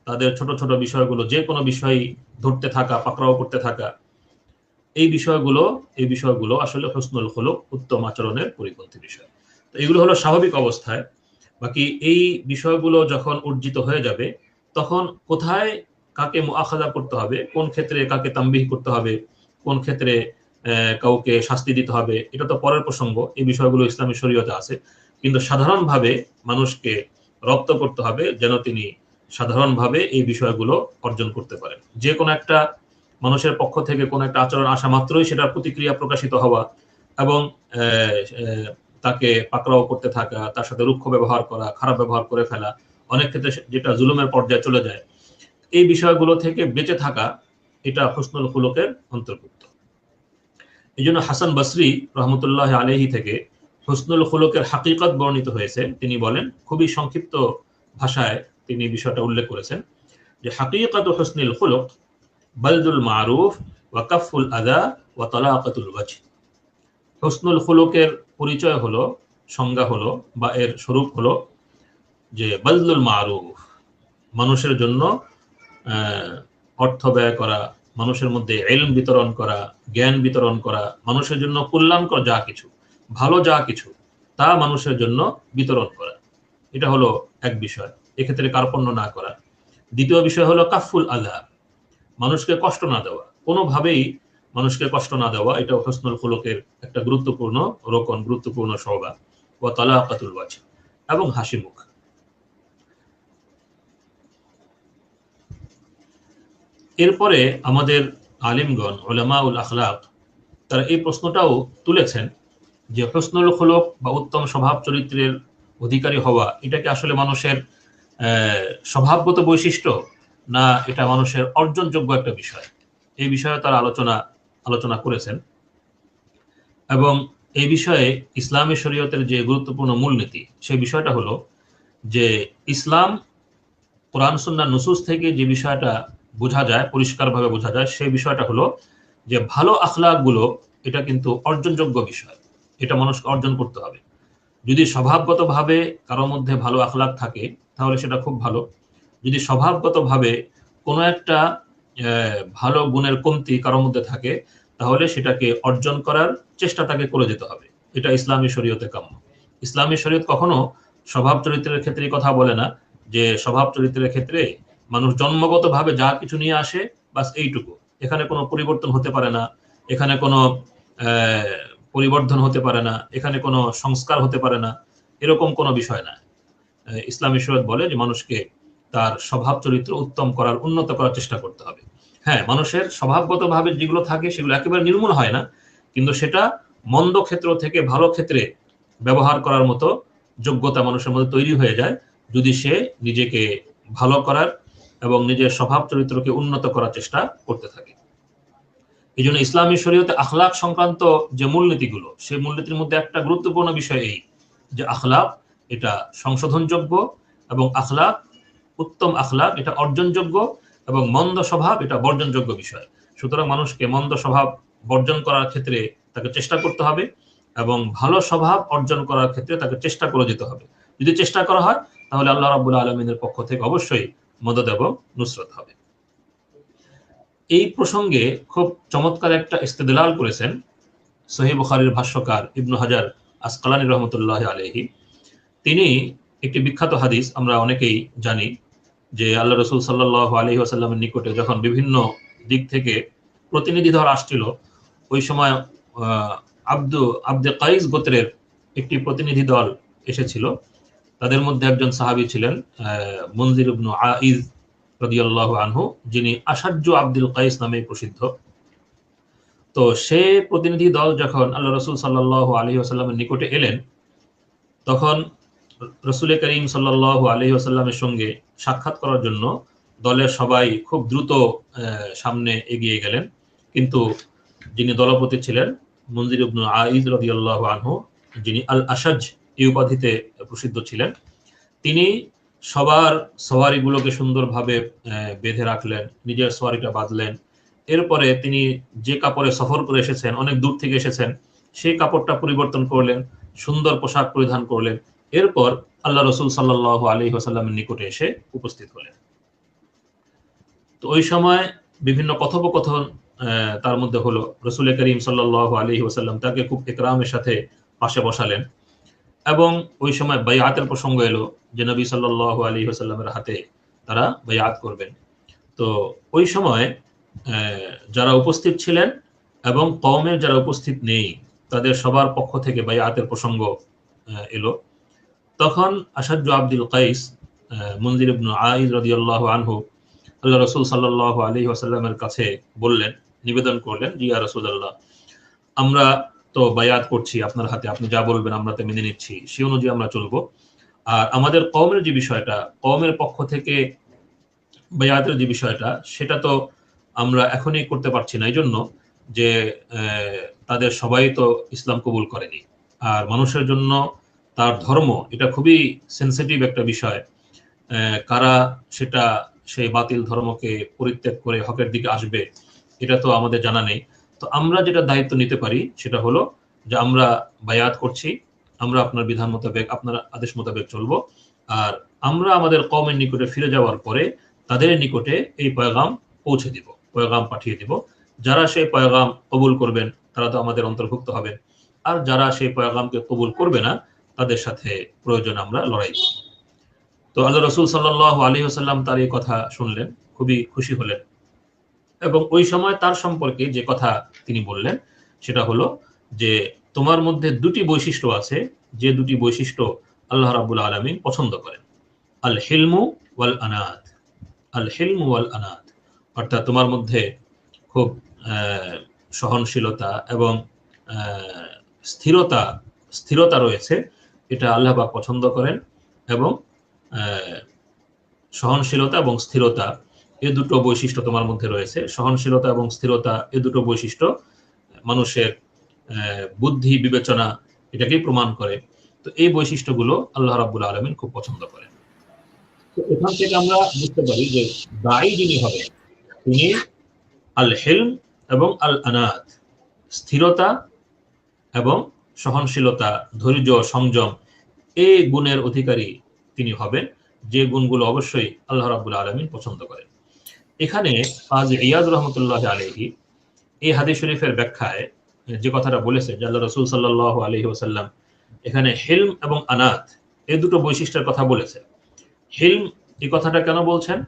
তাদের ছোট ছোট বিষয়গুলো, যে কোনো বিষয়ই ধরতে থাকা, পাকড়াও করতে থাকা, এই বিষয়গুলো আসলে হুসনুল খুলুক, উত্তম আচরণের পরিপন্থী বিষয়। তো এগুলো হলো স্বাভাবিক অবস্থায়। বাকি এই বিষয়গুলো যখন অর্জিত হয়ে যাবে, তখন কোথায় কাকে মুআখাযা করতে হবে, কোন ক্ষেত্রে কাকে তামবিহ করতে হবে, কোন ক্ষেত্রে কাউকে শাস্তি দিতে হবে, এটা তো পরের প্রসঙ্গ। এই বিষয়গুলো ইসলামী শরীয়তে আছে। কিন্তু সাধারণভাবে মানুষকে রপ্ত করতে হবে যেন তিনি সাধারণভাবে এই বিষয়গুলো অর্জন করতে পারেন। যে কোনো একটা মানুষের পক্ষ থেকে কোনো একটা আচরণ আসা মাত্রই সেটার প্রতিক্রিয়া প্রকাশিত হওয়া এবং তাকে পাকড়াও করতে থাকা, তার সাথে রুক্ষ ব্যবহার করা, খারাপ ব্যবহার করে ফেলা, অনেক ক্ষেত্রে যেটা জুলুমের পর্যায়ে চলে যায়, এই বিষয়গুলো থেকে বেঁচে থাকা, এটা হুসনুল খুলুকের অন্তর্ভুক্ত। এই জন্য হাসান বসরি রহমতুল্লাহ আলাইহি থেকে হুসনুল খুলুকের হাকিকত বর্ণিত হয়েছে। তিনি বলেন, খুবই সংক্ষিপ্ত ভাষায় তিনি বিষয়টা উল্লেখ করেছেন যে হাকিকাতু হুসনুল খুলুক বালদুল মারুফ ওয়া কাফুল আযা ওয়া তালাকাতুল ওয়াজহ। হুসনুল খুলুকের পরিচয় হলো, সংজ্ঞা হলো বা এর স্বরূপ হলো যে বালদুল মারুফ, মানুষের জন্য অর্থ ব্যয় করা, মানুষের মধ্যে ইলম বিতরণ করা, জ্ঞান বিতরণ করা, মানুষের জন্য কল্যাণকর যা কিছু, ভালো যা কিছু, তা মানুষের জন্য বিতরণ করা, এটা হলো এক বিষয়। এক্ষেত্রে কার্পণ্য না করা। দ্বিতীয় বিষয় হলো কাফুল আযা, মানুষকে কষ্ট না দেওয়া, কোনোভাবেই মানুষকে কষ্ট না দেওয়া, এটা হুসনুল খুলুকের একটা গুরুত্বপূর্ণ রোকন, গুরুত্বপূর্ণ স্বভাব। ওয়া তালাকাতুল ওয়াজহ, এবং হাসি মুখ। এরপরে আমাদের আলিমগণ, উলামাউল আখলাক, তারা এই প্রশ্নটাও তুলেছেন যে হুসনুল খুলুক বা উত্তম স্বভাব চরিত্রের অধিকারী হওয়া, এটা কি আসলে মানুষের স্বভাবগত বৈশিষ্ট্য, না এটা মানুষের অর্জনযোগ্য একটা বিষয়? এই বিষয়ে তারা আলোচনা করেছেন। এবং এই বিষয়ে ইসলামী শরীয়তের যে গুরুত্বপূর্ণ মূলনীতি, সেই বিষয়টা হলো যে ইসলাম, কোরআন সুন্নাহ নুসুস থেকে যে বিষয়টা বোঝা যায়, পরিষ্কারভাবে বোঝা যায়, সেই বিষয়টা হলো যে ভালো আখলাকগুলো এটা কিন্তু অর্জনযোগ্য বিষয়, এটা মানুষকে অর্জন করতে হবে। যদি স্বভাবগতভাবে কারোর মধ্যে ভালো আখলাক থাকে তাহলে সেটা খুব ভালো। যদি স্বভাবগতভাবে কোনো একটা ভালো গুণের কমতি কারোর মধ্যে থাকে, তাহলে সেটাকে অর্জন করার চেষ্টা তাকে করে যেতে হবে। এটা ইসলামী শরীয়তে কাম্য। ইসলামী শরীয়ত কখনো স্বভাব চরিত্রের ক্ষেত্রে কথা বলে না যে স্বভাব চরিত্রের ক্ষেত্রে মানুষ জন্মগতভাবে যা কিছু নিয়ে আসে বাস এইটুকু, এখানে কোনো পরিবর্তন হতে পারে না, এখানে কোনো পরিবর্ধন হতে পারে না, এখানে কোনো সংস্কার হতে পারে না, এরকম কোনো বিষয় না। ইসলামী শরীয়ত বলে যে মানুষকে তার স্বভাব চরিত্র উত্তম করার, উন্নত করার চেষ্টা করতে হবে। হ্যাঁ, মানুষের স্বভাবগতভাবে যেগুলো থাকে সেগুলো একেবারে নির্মূল হয় না, কিন্তু সেটা মন্দ ক্ষেত্র থেকে ভালো ক্ষেত্রে ব্যবহার করার মতো যোগ্যতা মানুষের মধ্যে তৈরি হয়ে যায় যদি সে নিজেকে ভালো করার এবং নিজের স্বভাব চরিত্রকে উন্নত করার চেষ্টা করতে থাকে। এই জন্য ইসলামী শরীয়তে আখলাক সংক্রান্ত যে মূলনীতিগুলো, সেই মূলনীতির মধ্যে একটা গুরুত্বপূর্ণ বিষয় এই যে আখলাক এটা সংশোধনযোগ্য, এবং আখলাক, উত্তম আখলাক এটা অর্জনযোগ্য, এবং মন্দ স্বভাব এটা বর্জনযোগ্য বিষয়। সুতরাং মানুষকে মন্দ স্বভাব বর্জন করার ক্ষেত্রে তাকে চেষ্টা করতে হবে, এবং ভালো স্বভাব অর্জন করার ক্ষেত্রে তাকে চেষ্টা করে যেতে হবে। যদি চেষ্টা করা হয় তাহলে আল্লাহ রাব্বুল আলামিনের পক্ষ থেকে অবশ্যই মদদ এবং নুসরত হবে। এই প্রসঙ্গে খুব চমৎকার একটা ইস্তেদলাল করেছেন সহিহ বুখারীর ভাষ্যকার ইবনু হাজার আসকালানী রহমতুল্লাহ আলাইহি। তিনি একটি বিখ্যাত হাদিস আমরা অনেকেই জানি যে আল্লাহ রাসূল সাল্লাল্লাহু আলাইহি ওয়াসাল্লামের নিকটে যখন বিভিন্ন দিক থেকে প্রতিনিধি দল আসছিল, ওই সময় আব্দে কাইস গোত্রের একটি প্রতিনিধি দল এসেছিল। তাদের মধ্যে একজন সাহাবী ছিলেন মুনজির ইবনু আইজ রাদিয়াল্লাহু আনহু, যিনি আশাজ্জু আব্দুল কাইস নামে প্রসিদ্ধ। তো সে প্রতিনিধি দল যখন আল্লাহ রাসূল সাল্লাল্লাহু আলাইহি ওয়াসাল্লামের নিকটে এলেন, তখন রাসূল করিম সাল্লাল্লাহু আলাইহি ওয়াসাল্লামের সঙ্গে সাক্ষাৎ করার জন্য দলের সবাই খুব দ্রুত সামনে এগিয়ে গেলেন। কিন্তু যিনি দলপতি ছিলেন মুনজির ইবনু আইজ রাদিয়াল্লাহু আনহু, যিনি আল আশাজ এই উপাধিতে প্রসিদ্ধ ছিলেন, তিনি সবার সওয়ারিগুলোকে সুন্দরভাবে বেঁধে রাখলেন, নিজের সওয়ারিটা বাঁধলেন। এরপরে তিনি যে কাপড়ে সফর করে এসেছেন, অনেক দূর থেকে এসেছেন, সেই কাপড়টা পরিবর্তন করলেন, সুন্দর পোশাক পরিধান করলেন, এরপর আল্লাহ রসুল সাল্লাল্লাহু আলাইহি ওয়াসাল্লামের নিকটে এসে উপস্থিত হলেন। তো ওই সময় বিভিন্ন কথোপকথন তার মধ্যে হলো। রসুল করিম সাল্লাল্লাহু আলাইহি ওয়াসাল্লাম তাকে খুব ইকরামের সাথে পাশে বসালেন এবং ওই সময় বাইআতের প্রসঙ্গ এলো যে নবী সাল্লাল্লাহু আলাইহি ওয়াসাল্লামের হাতে তারা বাইআত করবেন। তো ওই সময় যারা উপস্থিত ছিলেন এবং কওমের যারা উপস্থিত নেই তাদের সবার পক্ষ থেকে বাইআতের প্রসঙ্গ এলো। তখন আশাজ্জু আব্দুল কাইস মুনজির ইবনে আইদ রাদিয়াল্লাহু আনহু আল্লাহ রাসূল সাল্লাল্লাহু আলাইহি ওয়াসাল্লামের কাছে বললেন, নিবেদন করলেন যে ইয়া রাসূলুল্লাহ, আমরা তো বায়াত করছি আপনার হাতে, আপনি যা বলবেন আমরা তো মেনে নিচ্ছি, সেই অনুযায়ী আমরা চলবো। আর আমাদের কওমের যে বিষয়টা, কওমের পক্ষ থেকে বায়াতের যে বিষয়টা, সেটা তো আমরা এখনই করতে পারছি না, এই জন্য যে তাদের সবাই তো ইসলাম কবুল করেনি। আর মানুষের জন্য তার ধর্ম এটা খুবই সেন্সিটিভ একটা বিষয়। কারা সেটা সেই বাতিল ধর্মকে পরিত্যাগ করে হকের দিকে আসবে এটা তো আমাদের জানা নেই। তো আমরা যেটা দায়িত্ব নিতে পারি সেটা হলো যে আমরা বায়াত করছি, আমরা আপনার বিধান মোতাবেক, আপনার আদেশ মোতাবেক চলবো। আর আমরা আমাদের কওমের নিকটে ফিরে যাওয়ার পরে তাদের নিকটে এই পয়গাম পৌঁছে দিব, পয়গাম পাঠিয়ে দিব। যারা সেই পয়গাম কবুল করবেন তারা তো আমাদের অন্তর্ভুক্ত হবেন, আর যারা সেই পয়গামকে কবুল করবে না তাদের সাথে প্রয়োজন আমরা লড়াই করব। তো আল্লাহ রসুল সাল্লাল্লাহু আলাইহি ওয়াসাল্লাম তার এই কথা শুনলেন, খুবই খুশি হলেন এবং ওই সময় তার সম্পর্কে যে কথা তিনি বললেন সেটা হলো যে তোমার মধ্যে দুটি বৈশিষ্ট্য আছে, যে দুটি বৈশিষ্ট্য আল্লাহ রাব্বুল আলামিন পছন্দ করেন। আল হিলমু ওয়াল আনাত, আল হিলমু ওয়াল আনাত, অর্থাৎ তোমার মধ্যে খুব সহনশীলতা এবং স্থিরতা রয়েছে, এটা আল্লাহ পাক পছন্দ করেন। এবং সহনশীলতা এবং স্থিরতা এ দুটো বৈশিষ্ট্য তোমার মধ্যে রয়েছে। সহনশীলতা এবং স্থিরতা এ দুটো বৈশিষ্ট্য মানুষের বুদ্ধি বিবেচনা এটাকেই প্রমাণ করে। তো এই বৈশিষ্ট্যগুলো আল্লাহ রাব্বুল আলামিন খুব পছন্দ করেন। তো এখান থেকে আমরা বুঝতে পারি যে দায়ী যিনি হবেন তিনি আল হিলম এবং আল আনাত, স্থিরতা এবং সহনশীলতা, ধৈর্য, সংযম, এই গুণের অধিকারী তিনি হবেন, যে গুণগুলো অবশ্যই আল্লাহ রাব্বুল আলামিন পছন্দ করেন। এখানে কাজী ইয়াদ রাহমাতুল্লাহ আলাইহি এই হাদিস শরীফের ব্যাখ্যায় যে কথাটা বলেছেন যে আল্লাহ রাসূল সাল্লাল্লাহু আলাইহি ওয়াসাল্লাম এখানে হিলম এবং আনাত এই দুটো বৈশিষ্ট্যের কথা বলেছেন। হিলম এই কথাটা কেন বলছেন?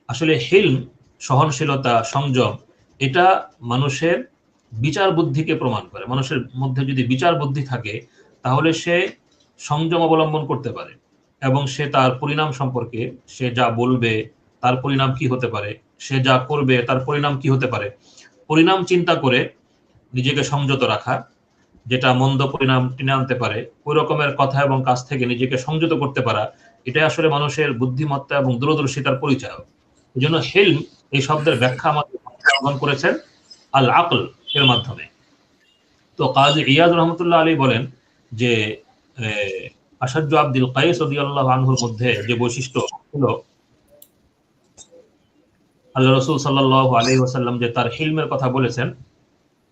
আসলে হিলম, সহনশীলতা, সংযম, এটা মানুষের বিচার বুদ্ধিকে প্রমাণ করে। মানুষের মধ্যে যদি বিচার বুদ্ধি থাকে তাহলে সে সংযম অবলম্বন করতে পারে এবং সে তার পরিণাম সম্পর্কে, সে যা বলবে তার পরিণাম কি হতে পারে, সে যা করবে তার পরিণাম কি হতে পারে, পরিণাম চিন্তা করে নিজেকে সংযত রাখা, যেটা মন্দ পরিণাম টেনে আনতে পারে ওই রকমের কথা এবং কাজ থেকে নিজেকে সংযত করতে পারা, এটাই আসলে মানুষের বুদ্ধিমত্তা এবং দূরদর্শিতার পরিচয়। এই জন্য হিলম এই শব্দের ব্যাখ্যা আমাদের গ্রহণ করেছেন আল আকল এর মাধ্যমে। তো কাজী ইয়াদ রহমতুল্লাহ আলী বলেন যে আশাজ্জু আব্দুল কাইস রাদিয়াল্লাহু আনহুর মধ্যে যে বৈশিষ্ট্য হলো আল্লাহ রাসূল সাল্লাল্লাহু আলাইহি ওয়াসাল্লাম যে তার হিলমের কথা বলেছেন।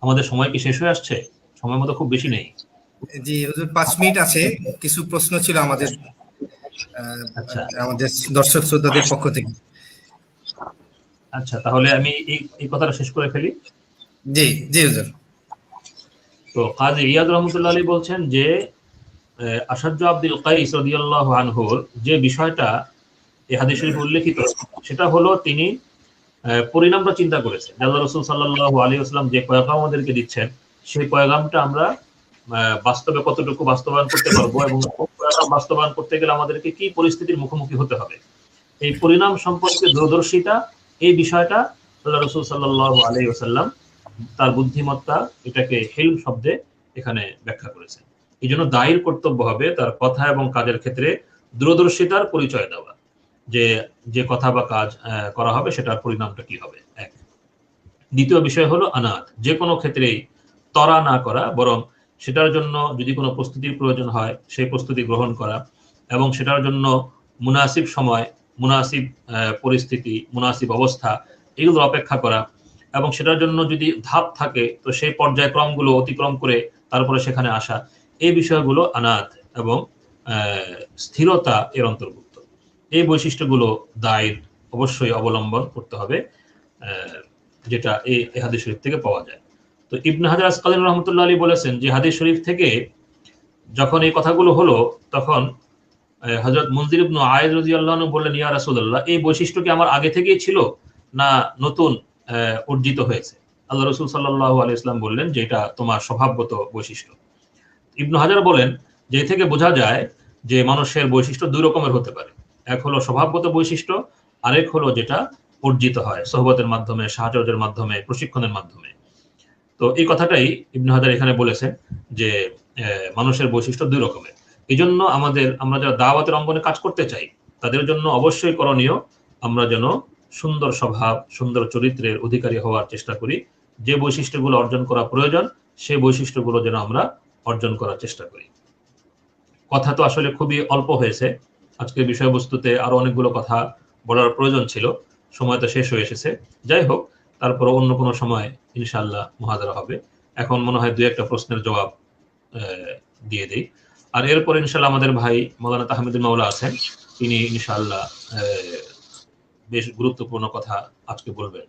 আমাদের সময় কি শেষ হয়ে আসছে? সময় মতো খুব বেশি নেই। জি হুজুর, 5 মিনিট আছে। কিছু প্রশ্ন ছিল আমাদের আচ্ছা আমাদের দর্শক শ্রোতাদের পক্ষ থেকে। আচ্ছা, তাহলে আমি এই কথাটা শেষ করে ফেলি। জি জি হুজুর। তো কাজী ইয়াদ রহমতুল্লাহ আলী বলছেন যে আশাজ্জু আব্দুল কাইস রাদিয়াল্লাহু আনহুর যে বিষয়টা এই হাদিস শরীফে উল্লেখিত সেটা হলো তিনি পরিণামটা চিন্তা করেছেন। আল্লাহ রাসূল সাল্লাল্লাহু আলাইহি ওয়াসাল্লাম যে পয়গাম আমাদেরকে দিচ্ছেন সেই পয়গামটা আমরা বাস্তবে কতটুকু বাস্তবায়ন করতে পারবো এবং পয়গাম বাস্তবায়ন করতে গেলে আমাদেরকে কি পরিস্থিতির মুখোমুখি হতে হবে, এই পরিণাম সম্পর্কে দূরদর্শিতা, এই বিষয়টা আল্লাহ রাসূল সাল্লাল্লাহু আলাইহি ওয়াসাল্লাম তার বুদ্ধিমত্তা এটাকে হিলম শব্দে এখানে ব্যাখ্যা করেছেন। এই জন্য দায়ীর কর্তব্য হবে তার কথা এবং কাজের ক্ষেত্রে দূরদর্শিতার পরিচয় দেওয়া, যে যে কথা বা কাজ করা হবে সেটার পরিণামটা কি হবে। এক। দ্বিতীয় বিষয় হলো আনাত, যে কোনো ক্ষেত্রেই তরা না করা, বরং সেটার জন্য যদি কোনো প্রস্তুতির প্রয়োজন হয় সেই প্রস্তুতি গ্রহণ করা এবং সেটার জন্য মুনাসিব সময়, মুনাসিব পরিস্থিতি, মুনাসিব অবস্থা এগুলো অপেক্ষা করা এবং সেটার জন্য যদি ধাপ থাকে তো সেই পর্যায়ক্রমগুলো অতিক্রম করে তারপরে সেখানে আসা। এই বিষয়গুলো আনাত এবং স্থিরতা এর অন্তর্ভুক্ত। এই বৈশিষ্ট্যগুলো দায়ের অবশ্যই অবলম্বন করতে হবে, যেটা এই হাদিস শরীফ থেকে পাওয়া যায়। তো ইবনে হাজার আসকালানী রহমতুল্লাহ আলাইহি বলেছেন যে হাদিস শরীফ থেকে যখন এই কথাগুলো হলো তখন হযরত মুনজির ইবনে আয়েদ রাদিয়াল্লাহু আনহু বললেন, ইয়া রাসূলুল্লাহ, এই বৈশিষ্ট্য কি আমার আগে থেকেই ছিল না নতুন অর্জিত হয়েছে? আল্লাহ রাসূল সাল্লাল্লাহু আলাইহি ওয়াসাল্লাম বললেন যে এটা তোমার স্বভাবগত বৈশিষ্ট্য। ইবনে হাজার বলেন যে এ থেকে বোঝা যায় যে মানুষের বৈশিষ্ট্য দুই রকমের হতে পারে। এক হলো স্বভাবগত বৈশিষ্ট্য, আরেক হলো যেটা অর্জিত হয় সোহবতের মাধ্যমে, সাহচর্যের মাধ্যমে, প্রশিক্ষণের মাধ্যমে। তো এই কথাটাই ইবনে হাজার এখানে বলেছেন যে মানুষের বৈশিষ্ট্য দুই রকমের। এই জন্য আমরা যারা দাওয়াতের অঙ্গনে কাজ করতে চাই তাদের জন্য অবশ্যই করণীয় আমরা যেন সুন্দর স্বভাব, সুন্দর চরিত্রের অধিকারী হওয়ার চেষ্টা করি। যে বৈশিষ্ট্যগুলো অর্জন করা প্রয়োজন সেই বৈশিষ্ট্যগুলো যেন আমরা অর্জন করার চেষ্টা করি। কথা তো আসলে খুবই অল্প হয়েছে, আজকের বিষয়বস্তুতে আরো অনেকগুলো কথা বলার প্রয়োজন ছিল, সময় তো শেষ হয়ে এসেছে। যাই হোক, তারপর অন্য কোনো সময় ইনশাআল্লাহ মুহাদারা হবে। এখন মনে হয় দুই একটা প্রশ্নের জবাব দিয়ে দেই, আর এরপর ইনশাআল্লাহ আমাদের ভাই মাওলানা তাহমিদুল মাওলা আছেন, তিনি ইনশাআল্লাহ বেশ গুরুত্বপূর্ণ কথা আজকে বলবেন।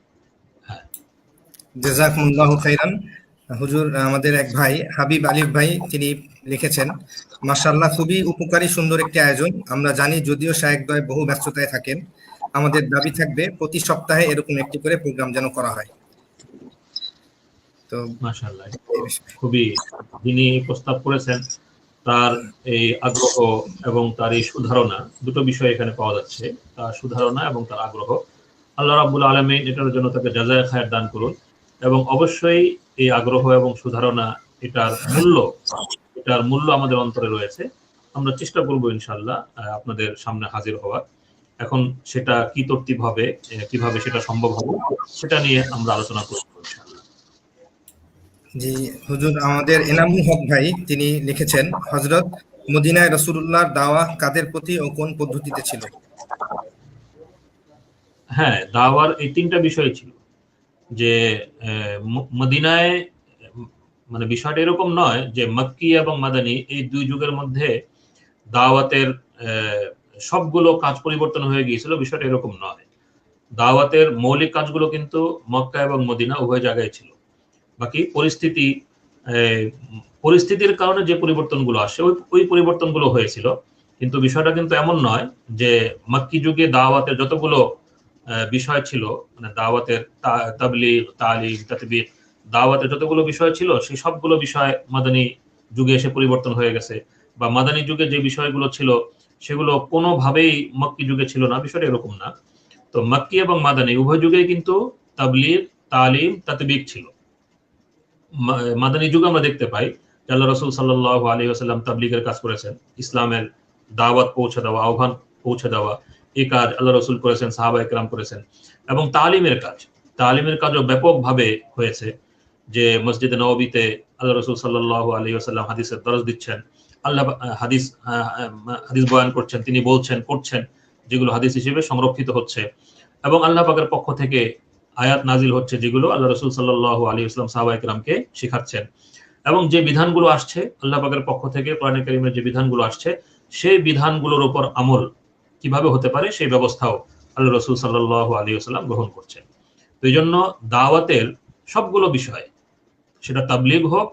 হ্যাঁ, জাযাকুমুল্লাহু খাইরান। হুজুর, আমাদের এক ভাই হাবিব আলিফ ভাই তিনি লিখেছেন, মাশাআল্লাহ, খুবই উপকারী সুন্দর একটি আয়োজন। আমরা জানি যদিও শায়েখদ্বয় বহু ব্যস্ততায় থাকেন, আমাদের দাবি থাকবে প্রতি সপ্তাহে এরকম একটি করে প্রোগ্রাম যেন করা হয়। তো মাশাআল্লাহ, খুবই যিনি প্রস্তাব করেছেন তার এই আগ্রহ এবং তার এই সুধারণা, দুটো বিষয় এখানে পাওয়া যাচ্ছে, তার সুধারণা এবং তার আগ্রহ। আল্লাহ রাব্বুল আলামিন এটার জন্য তাকে জাযায়ে খায়ের দান করুন, এবং অবশ্যই এই আগ্রহ এবং সুধারণা এটার মূল্য আমাদের অন্তরে রয়েছে। আমরা চেষ্টা করব ইনশাআল্লাহ আপনাদের সামনে হাজির হওয়ার। এখন সেটা কি তরতিব হবে, কিভাবে সেটা সম্ভব হবে, সেটা নিয়ে আমরা আলোচনা করব ইনশাআল্লাহ। জি হুজুর, আমাদের এনামুল হক ভাই তিনি লিখেছেন, হযরত মদিনায় রাসূলুল্লাহর দাওয়া কাদের প্রতি ও কোন পদ্ধতিতে ছিল? হ্যাঁ, দাওয়ার এই তিনটা বিষয় ছিল যে মদিনায়, মানে বিষয়টা এরকম নয় যে মক্কি এবং মাদানী এই দুই যুগের মধ্যে দাওয়াতের সবগুলো কাজ পরিবর্তন হয়ে গিয়েছিল, বিষয়টা এরকম নয়। দাওয়াতের মৌলিক কাজগুলো কিন্তু মক্কা এবং মদিনা উভয় জায়গায় ছিল। বাকি পরিস্থিতির কারণে যে পরিবর্তনগুলো আসে ওই পরিবর্তনগুলো হয়েছিল, কিন্তু বিষয়টা কিন্তু এমন নয় যে মক্কি যুগে দাওয়াতের যতগুলো বিষয় ছিল, মানে দাওয়াতের তাবলীগ, তালিম, তাতবীক, দাওয়াতের যতগুলো বিষয় ছিল সেই সবগুলো বিষয় মাদানী যুগে এসে পরিবর্তন হয়ে গেছে, বা মাদানী যুগে যে বিষয়গুলো ছিল সেগুলো কোনোভাবেই মক্কি যুগে ছিল না, বিষয়টা এরকম না। তো মক্কি এবং মাদানী উভয় যুগেই কিন্তু তাবলীগ, তালিম, তাতবীক ছিল। মাদানী যুগে আমরা দেখতে পাই যে আল্লাহ রাসূল সাল্লাল্লাহু আলাইহি ওয়াসাল্লাম তাবলীগের কাজ করেছেন, ইসলামের দাওয়াত পৌঁছে দেওয়া, আহ্বান পৌঁছে দেওয়া, এই কাজ আল্লাহ রাসূল করেছেন, সাহাবায়ে কেরাম করেছেন। এবং তালিমের কাজও ব্যাপকভাবে হয়েছে, যে মসজিদে নববীতে আল্লাহ রাসূল সাল্লাল্লাহু আলাইহি ওয়াসাল্লাম হাদিসের দরস দিচ্ছেন, আল্লাহ হাদিস বয়ান করছেন, তিনি বলছেন, করছেন, যেগুলো হাদিস হিসেবে সংরক্ষিত হচ্ছে, এবং আল্লাহ পাকের পক্ষ থেকে আয়াত নাজিল হচ্ছে যেগুলো আল্লাহ রাসূল সাল্লাল্লাহু আলাইহি ওয়াসাল্লাম সাহাবায়ে কেরামকে শিখাচ্ছেন। এবং যে বিধানগুলো আসছে আল্লাহ পাকের পক্ষ থেকে, কোরআনে কারীমের যে বিধানগুলো আসছে সেই বিধানগুলোর উপর আমল কিভাবে হতে পারে সেই ব্যবস্থাও আল্লাহ রাসূল সাল্লাল্লাহু আলাইহি ওয়াসাল্লাম গ্রহণ করছেন। তো এই জন্য দাওয়াতের সবগুলো বিষয়, সেটা তাবলীগ হোক,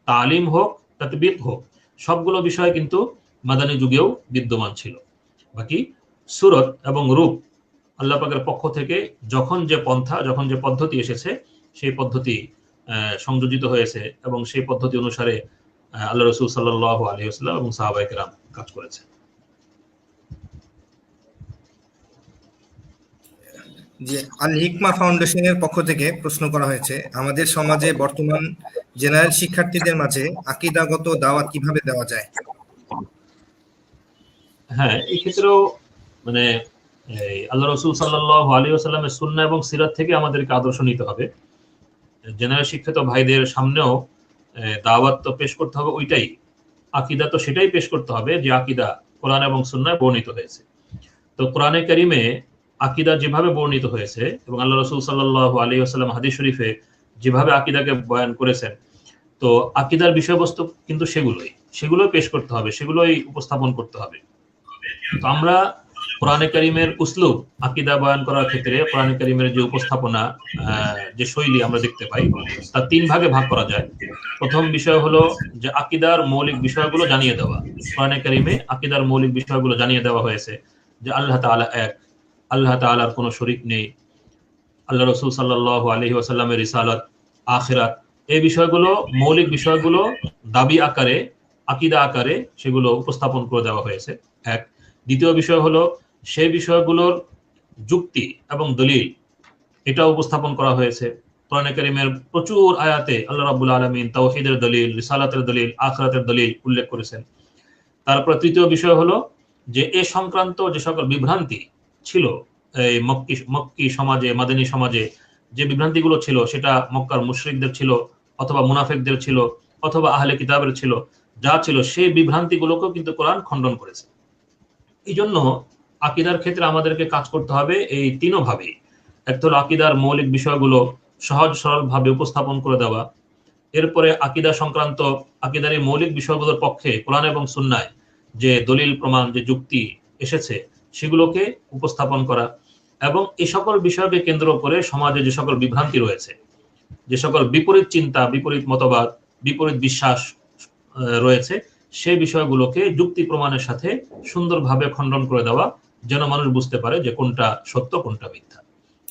তালিম হোক, তাতবীক হোক, সবগুলো বিষয় কিন্তু মাদানী যুগেও বিদ্যমান ছিল। বাকি সূরত এবং রূপ আল্লাহ পাকের পক্ষ থেকে যখন যে পন্থা, যখন যে পদ্ধতি এসেছে সেই পদ্ধতি সংযোজিত হয়েছে, এবং সেই পদ্ধতি অনুসারে আল্লাহ রাসূল সাল্লাল্লাহু আলাইহি ওয়াসাল্লাম এবং সাহাবায়ে কেরাম কাজ করেছে। যে আল হিকমা ফাউন্ডেশনের পক্ষ থেকে প্রশ্ন করা হয়েছে, আমাদের সমাজে বর্তমান জেনারেল শিক্ষার্থীদের মাঝে আকীদাগত দাওয়াত কিভাবে দেওয়া যায়? হ্যাঁ, এই ক্ষেত্রেও মানে আল্লাহ রাসূল সাল্লাল্লাহু আলাইহি ওয়াসাল্লামের সুন্নাহ এবং সিরাত থেকে আমাদেরকে আদর্শ নিতে হবে। জেনারেল শিক্ষিত ভাইদের সামনেও দাওয়াত তো পেশ করতে হবে, ওইটাই আকীদা, তো সেটাই পেশ করতে হবে যে আকীদা কোরআন এবং সুন্নাহয় বর্ণিত হয়েছে। তো কোরআনে কারীমে আকীদা যেভাবে বর্ণিত হয়েছে এবং আল্লাহ রাসূল সাল্লাল্লাহু আলাইহি ওয়াসাল্লাম হাদিস শরীফে যেভাবে আকীদাকে বয়ান করেছেন, তো আকীদার বিষয়বস্তু কিন্তু সেগুলোই পেশ করতে হবে, সেগুলোই উপস্থাপন করতে হবে। তো আমরা কোরআনে কারীমের উসলুব আকীদা বয়ান করার ক্ষেত্রে কোরআনে কারীমের যে উপস্থাপনা, যে শৈলী আমরা দেখতে পাই, তা 3 ভাগে ভাগ করা যায়। প্রথম বিষয় হলো যে আকীদার মৌলিক বিষয়গুলো জানিয়ে দেওয়া। কোরআনে কারীমে আকীদার মৌলিক বিষয়গুলো জানিয়ে দেওয়া হয়েছে যে আল্লাহ তাআলা এক, আল্লাহ তাআলার কোনো শরীক নেই, আল্লাহ রাসূল সাল্লাল্লাহু আলাইহি ওয়াসাল্লামের রিসালাত, আখিরাত, এই বিষয়গুলো, মৌলিক বিষয়গুলো দাবি আকারে, আকীদা আকারে সেগুলো উপস্থাপন করে দেওয়া হয়েছে, এক। দ্বিতীয় বিষয় হলো সেই বিষয়গুলোর যুক্তি এবং দলিল, এটা উপস্থাপন করা হয়েছে। কোরআনে কারীমের প্রচুর আয়াতে আল্লাহ রাব্বুল আলামিন তাওহীদের দলিল, রিসালাতের দলিল, আখিরাতের দলিল উল্লেখ করেছেন। তারপর তৃতীয় বিষয় হলো যে এ সংক্রান্ত যে সকল বিভ্রান্তি ছিল এই মক্কি সমাজে, মাদানী সমাজে যে বিভ্রান্তিগুলো ছিল, সেটা মক্কার মুশরিকদের ছিল, অথবা মুনাফিকদের ছিল, অথবা আহলে কিতাবের ছিল, যা ছিল সেই বিভ্রান্তিগুলোকেও কিন্তু কোরআন খণ্ডন করেছে। এই জন্য আকীদার ক্ষেত্রে আমাদেরকে কাজ করতে হবে এই তিনও ভাবেই। একটা হলো আকীদার মৌলিক বিষয়গুলো সহজ সরল ভাবে উপস্থাপন করে দেওয়া, এরপরে আকীদা সংক্রান্ত আকীদার এই মৌলিক বিষয়গুলোর পক্ষে কোরআন এবং সুন্নায় যে দলিল প্রমাণ, যে যুক্তি এসেছে সেগুলোকে উপস্থাপন করা, এবং এই সকল বিষয়কে কেন্দ্র করে সমাজে যে সকল বিভ্রান্তি রয়েছে, যে সকল বিপরীত চিন্তা, বিপরীত মতবাদ, বিপরীত বিশ্বাস রয়েছে, সেই বিষয়গুলোকে যুক্তি প্রমাণের সাথে সুন্দরভাবে খণ্ডন করে দেওয়া, যেন মানুষ বুঝতে পারে যে কোনটা সত্য কোনটা মিথ্যা।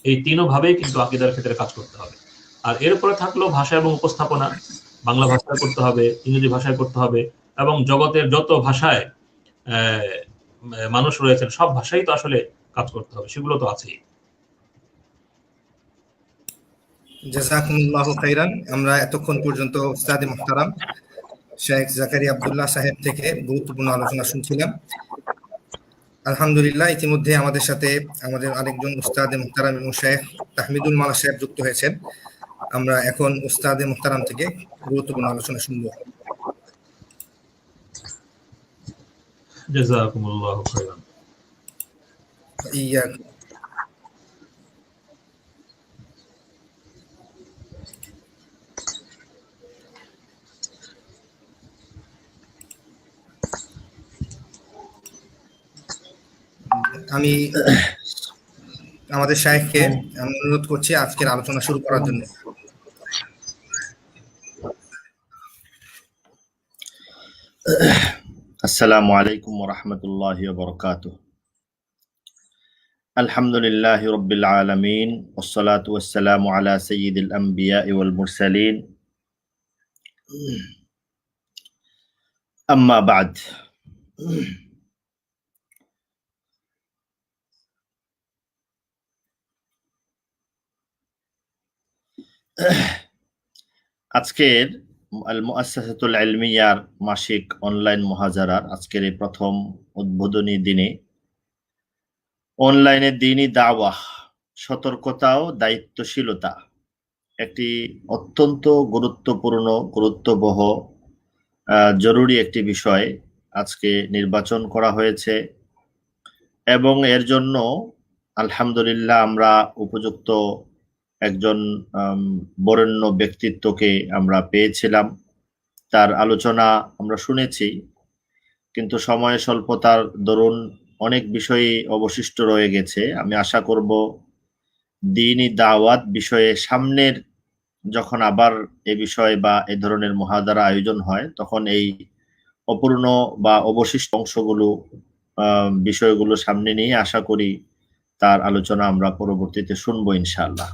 এই তিনও ভাবেই কিন্তু আকীদার ক্ষেত্রে কাজ করতে হবে। আর এরপরে থাকলো ভাষা এবং উপস্থাপনা। বাংলা ভাষায় করতে হবে, ইংরেজি ভাষায় করতে হবে, এবং জগতের যত ভাষায় মানুষ রয়েছেন সব ভাষাই তো আসলে কাজ করতে হবে, সেগুলো তো আছেই। জাযাকুমুল্লাহু খাইরান। আমরা এতক্ষণ পর্যন্ত উস্তাদে মুহতারাম শেখ জাকারিয়া আব্দুল্লাহ সাহেব থেকে গুরুত্বপূর্ণ আলোচনা শুনছিলাম। আলহামদুলিল্লাহ, ইতিমধ্যে আমাদের সাথে আমাদের আরেকজন উস্তাদে মুহতারাম এবং শেখ তাহমিদুল মালা সাহেব যুক্ত হয়েছেন। আমরা এখন উস্তাদে মুহতারাম থেকে গুরুত্বপূর্ণ আলোচনা শুনব। জাযাকুমুল্লাহু খাইরান। ইয়াকুম। আমি আমাদের শাইখকে আমি অনুরোধ করছি আজকের আলোচনা শুরু করার জন্য। আসসালামু আলাইকুম ওয়া রাহমাতুল্লাহি ওয়া বারাকাতুহু। আলহামদুলিল্লাহি রাব্বিল আলামিন ওয়াস সালাতু ওয়াস সালামু আলা সাইয়্যিদিল আমবিয়া'i ওয়াল মুরসালিন। আম্মা বা'দ। আজকের আল মুআসসাসাতুল ইলমিয়ার মাসিক অনলাইন মুহাজারার আজকের এই প্রথম উদ্বোধনী দিনে অনলাইনে দ্বীনি দাওয়াহ, সতর্কতা ও দায়িত্বশীলতা, একটি অত্যন্ত গুরুত্ববহ জরুরি একটি বিষয় আজকে নির্বাচন করা হয়েছে, এবং এর জন্য আলহামদুলিল্লাহ আমরা উপযুক্ত একজন বরেণ্য ব্যক্তিত্বকে আমরা পেয়েছিলাম। তার আলোচনা আমরা শুনেছি, কিন্তু সময় স্বল্পতার দরুন অনেক বিষয়ই অবশিষ্ট রয়ে গেছে। আমি আশা করব দ্বীনি দাওয়াত বিষয়ে সামনের যখন আবার এ বিষয় বা এ ধরনের মুহাদারা আয়োজন হয়, তখন এই অপূর্ণ বা অবশিষ্ট অংশগুলো, বিষয়গুলো সামনে নিয়ে আশা করি তার আলোচনা আমরা পরবর্তীতে শুনবো ইনশাআল্লাহ।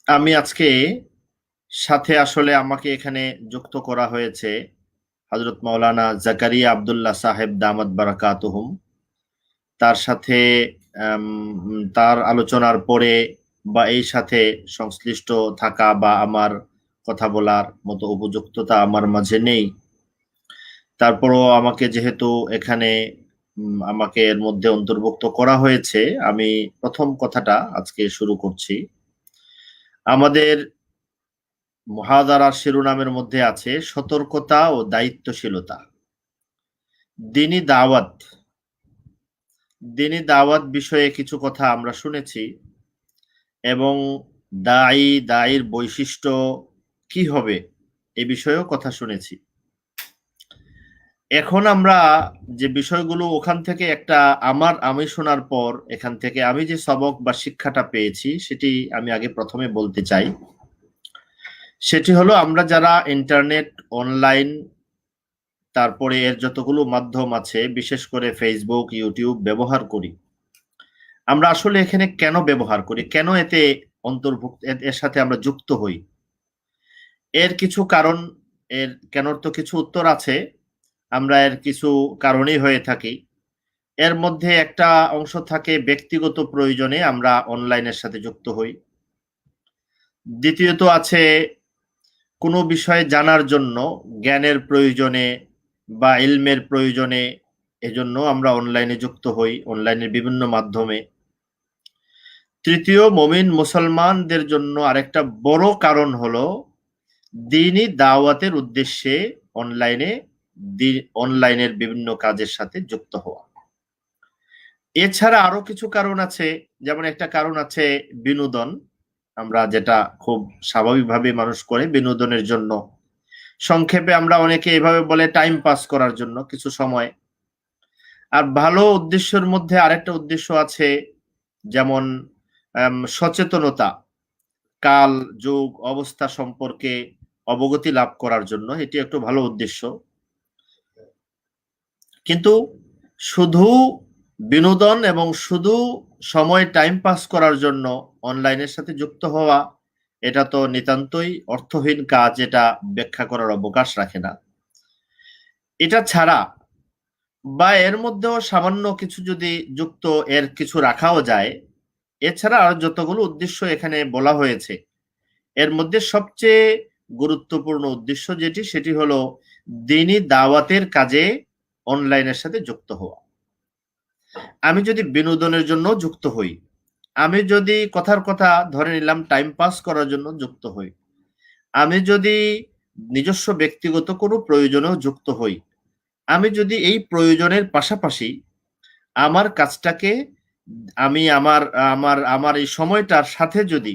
আমি আজকে সাথে আসলে আমাকে এখানে যুক্ত করা হয়েছে হযরত মাওলানা জাকারিয়া আব্দুল্লাহ সাহেব দামাত বারাকাতুহুম। তার সাথে তার আলোচনার পরে বা এই সাথে সংশ্লিষ্ট থাকা বা আমার কথা বলার মতো উপযুক্ততা আমার মাঝে নেই। তারপরও আমাকে যেহেতু এখানে আমাকে এর মধ্যে অন্তর্ভুক্ত করা হয়েছে, আমি প্রথম কথাটা আজকে শুরু করছি। আমাদের মুহাদারার শিরোনামের মধ্যে আছে সতর্কতা ও দায়িত্বশীলতা। দ্বীনি দাওয়াত বিষয়ে কিছু কথা আমরা শুনেছি, এবং দায়ীর বৈশিষ্ট্য কি হবে এ বিষয়েও কথা শুনেছি। এখন আমরা যে বিষয়গুলো ওখান থেকে আমি শোনার পর এখান থেকে আমি যে সবক বা শিক্ষাটা পেয়েছি সেটি আমি আগে প্রথমে বলতে চাই। সেটি হলো, আমরা যারা ইন্টারনেট, অনলাইন, তারপরে এর যতগুলো মাধ্যম আছে, বিশেষ করে ফেসবুক, ইউটিউব ব্যবহার করি, আমরা আসলে এখানে কেন ব্যবহার করি, কেন এতে অন্তর্ভুক্ত, এর সাথে আমরা যুক্ত হই? এর কিছু কারণ, কেনর তো কিছু উত্তর আছে। আমরা এর কিছু কারণেই হয়ে থাকি। এর মধ্যে একটা অংশ থাকে ব্যক্তিগত প্রয়োজনে আমরা অনলাইনের সাথে যুক্ত হই। দ্বিতীয়ত আছে কোনো বিষয়ে জানার জন্য, জ্ঞানের প্রয়োজনে বা ইলমের প্রয়োজনে, এজন্য আমরা অনলাইনে যুক্ত হই, অনলাইনের বিভিন্ন মাধ্যমে। তৃতীয়, মুমিন মুসলমানদের জন্য আরেকটা বড় কারণ হলো দ্বীনি দাওয়াতের উদ্দেশ্যে অনলাইনের বিভিন্ন কাজের সাথে যুক্ত হওয়া। এছাড়া আরো কিছু কারণ আছে, যেমন একটা কারণ আছে বিনোদন, আমরা যেটা খুব স্বাভাবিকভাবে মানুষ করে বিনোদনের জন্য। সংক্ষেপে আমরা অনেকে এভাবে বলে টাইম পাস করার জন্য কিছু সময়। আর ভালো উদ্দেশ্যের মধ্যে আরেকটা উদ্দেশ্য আছে, যেমন সচেতনতা, কাল, যুগ, অবস্থা সম্পর্কে অবগতি লাভ করার জন্য, এটি একটু ভালো উদ্দেশ্য। কিন্তু শুধু বিনোদন এবং শুধু সময় টাইম পাস করার জন্য অনলাইনের সাথে যুক্ত হওয়া, এটা তো নিতান্তই অর্থহীন কাজ, এটা ব্যাখ্যা করার অবকাশ রাখে না। এটা ছাড়া বা এর মধ্যেও সামান্য কিছু যদি যুক্ত, এর কিছু রাখাও যায়। এছাড়া আর যতগুলো উদ্দেশ্য এখানে বলা হয়েছে, এর মধ্যে সবচেয়ে গুরুত্বপূর্ণ উদ্দেশ্য সেটি হলো দ্বীনি দাওয়াতের কাজে অনলাইনের সাথে যুক্ত হওয়া। আমি যদি বিনোদনের জন্য যুক্ত হই, আমি যদি কথার কথা ধরে নিলাম টাইম পাস করার জন্য যুক্ত হই, আমি যদি নিজস্ব ব্যক্তিগত কোনো প্রয়োজনেও যুক্ত হই, আমি যদি এই প্রয়োজনের পাশাপাশি আমার কাজটাকে আমি আমার এই সময়টার সাথে যদি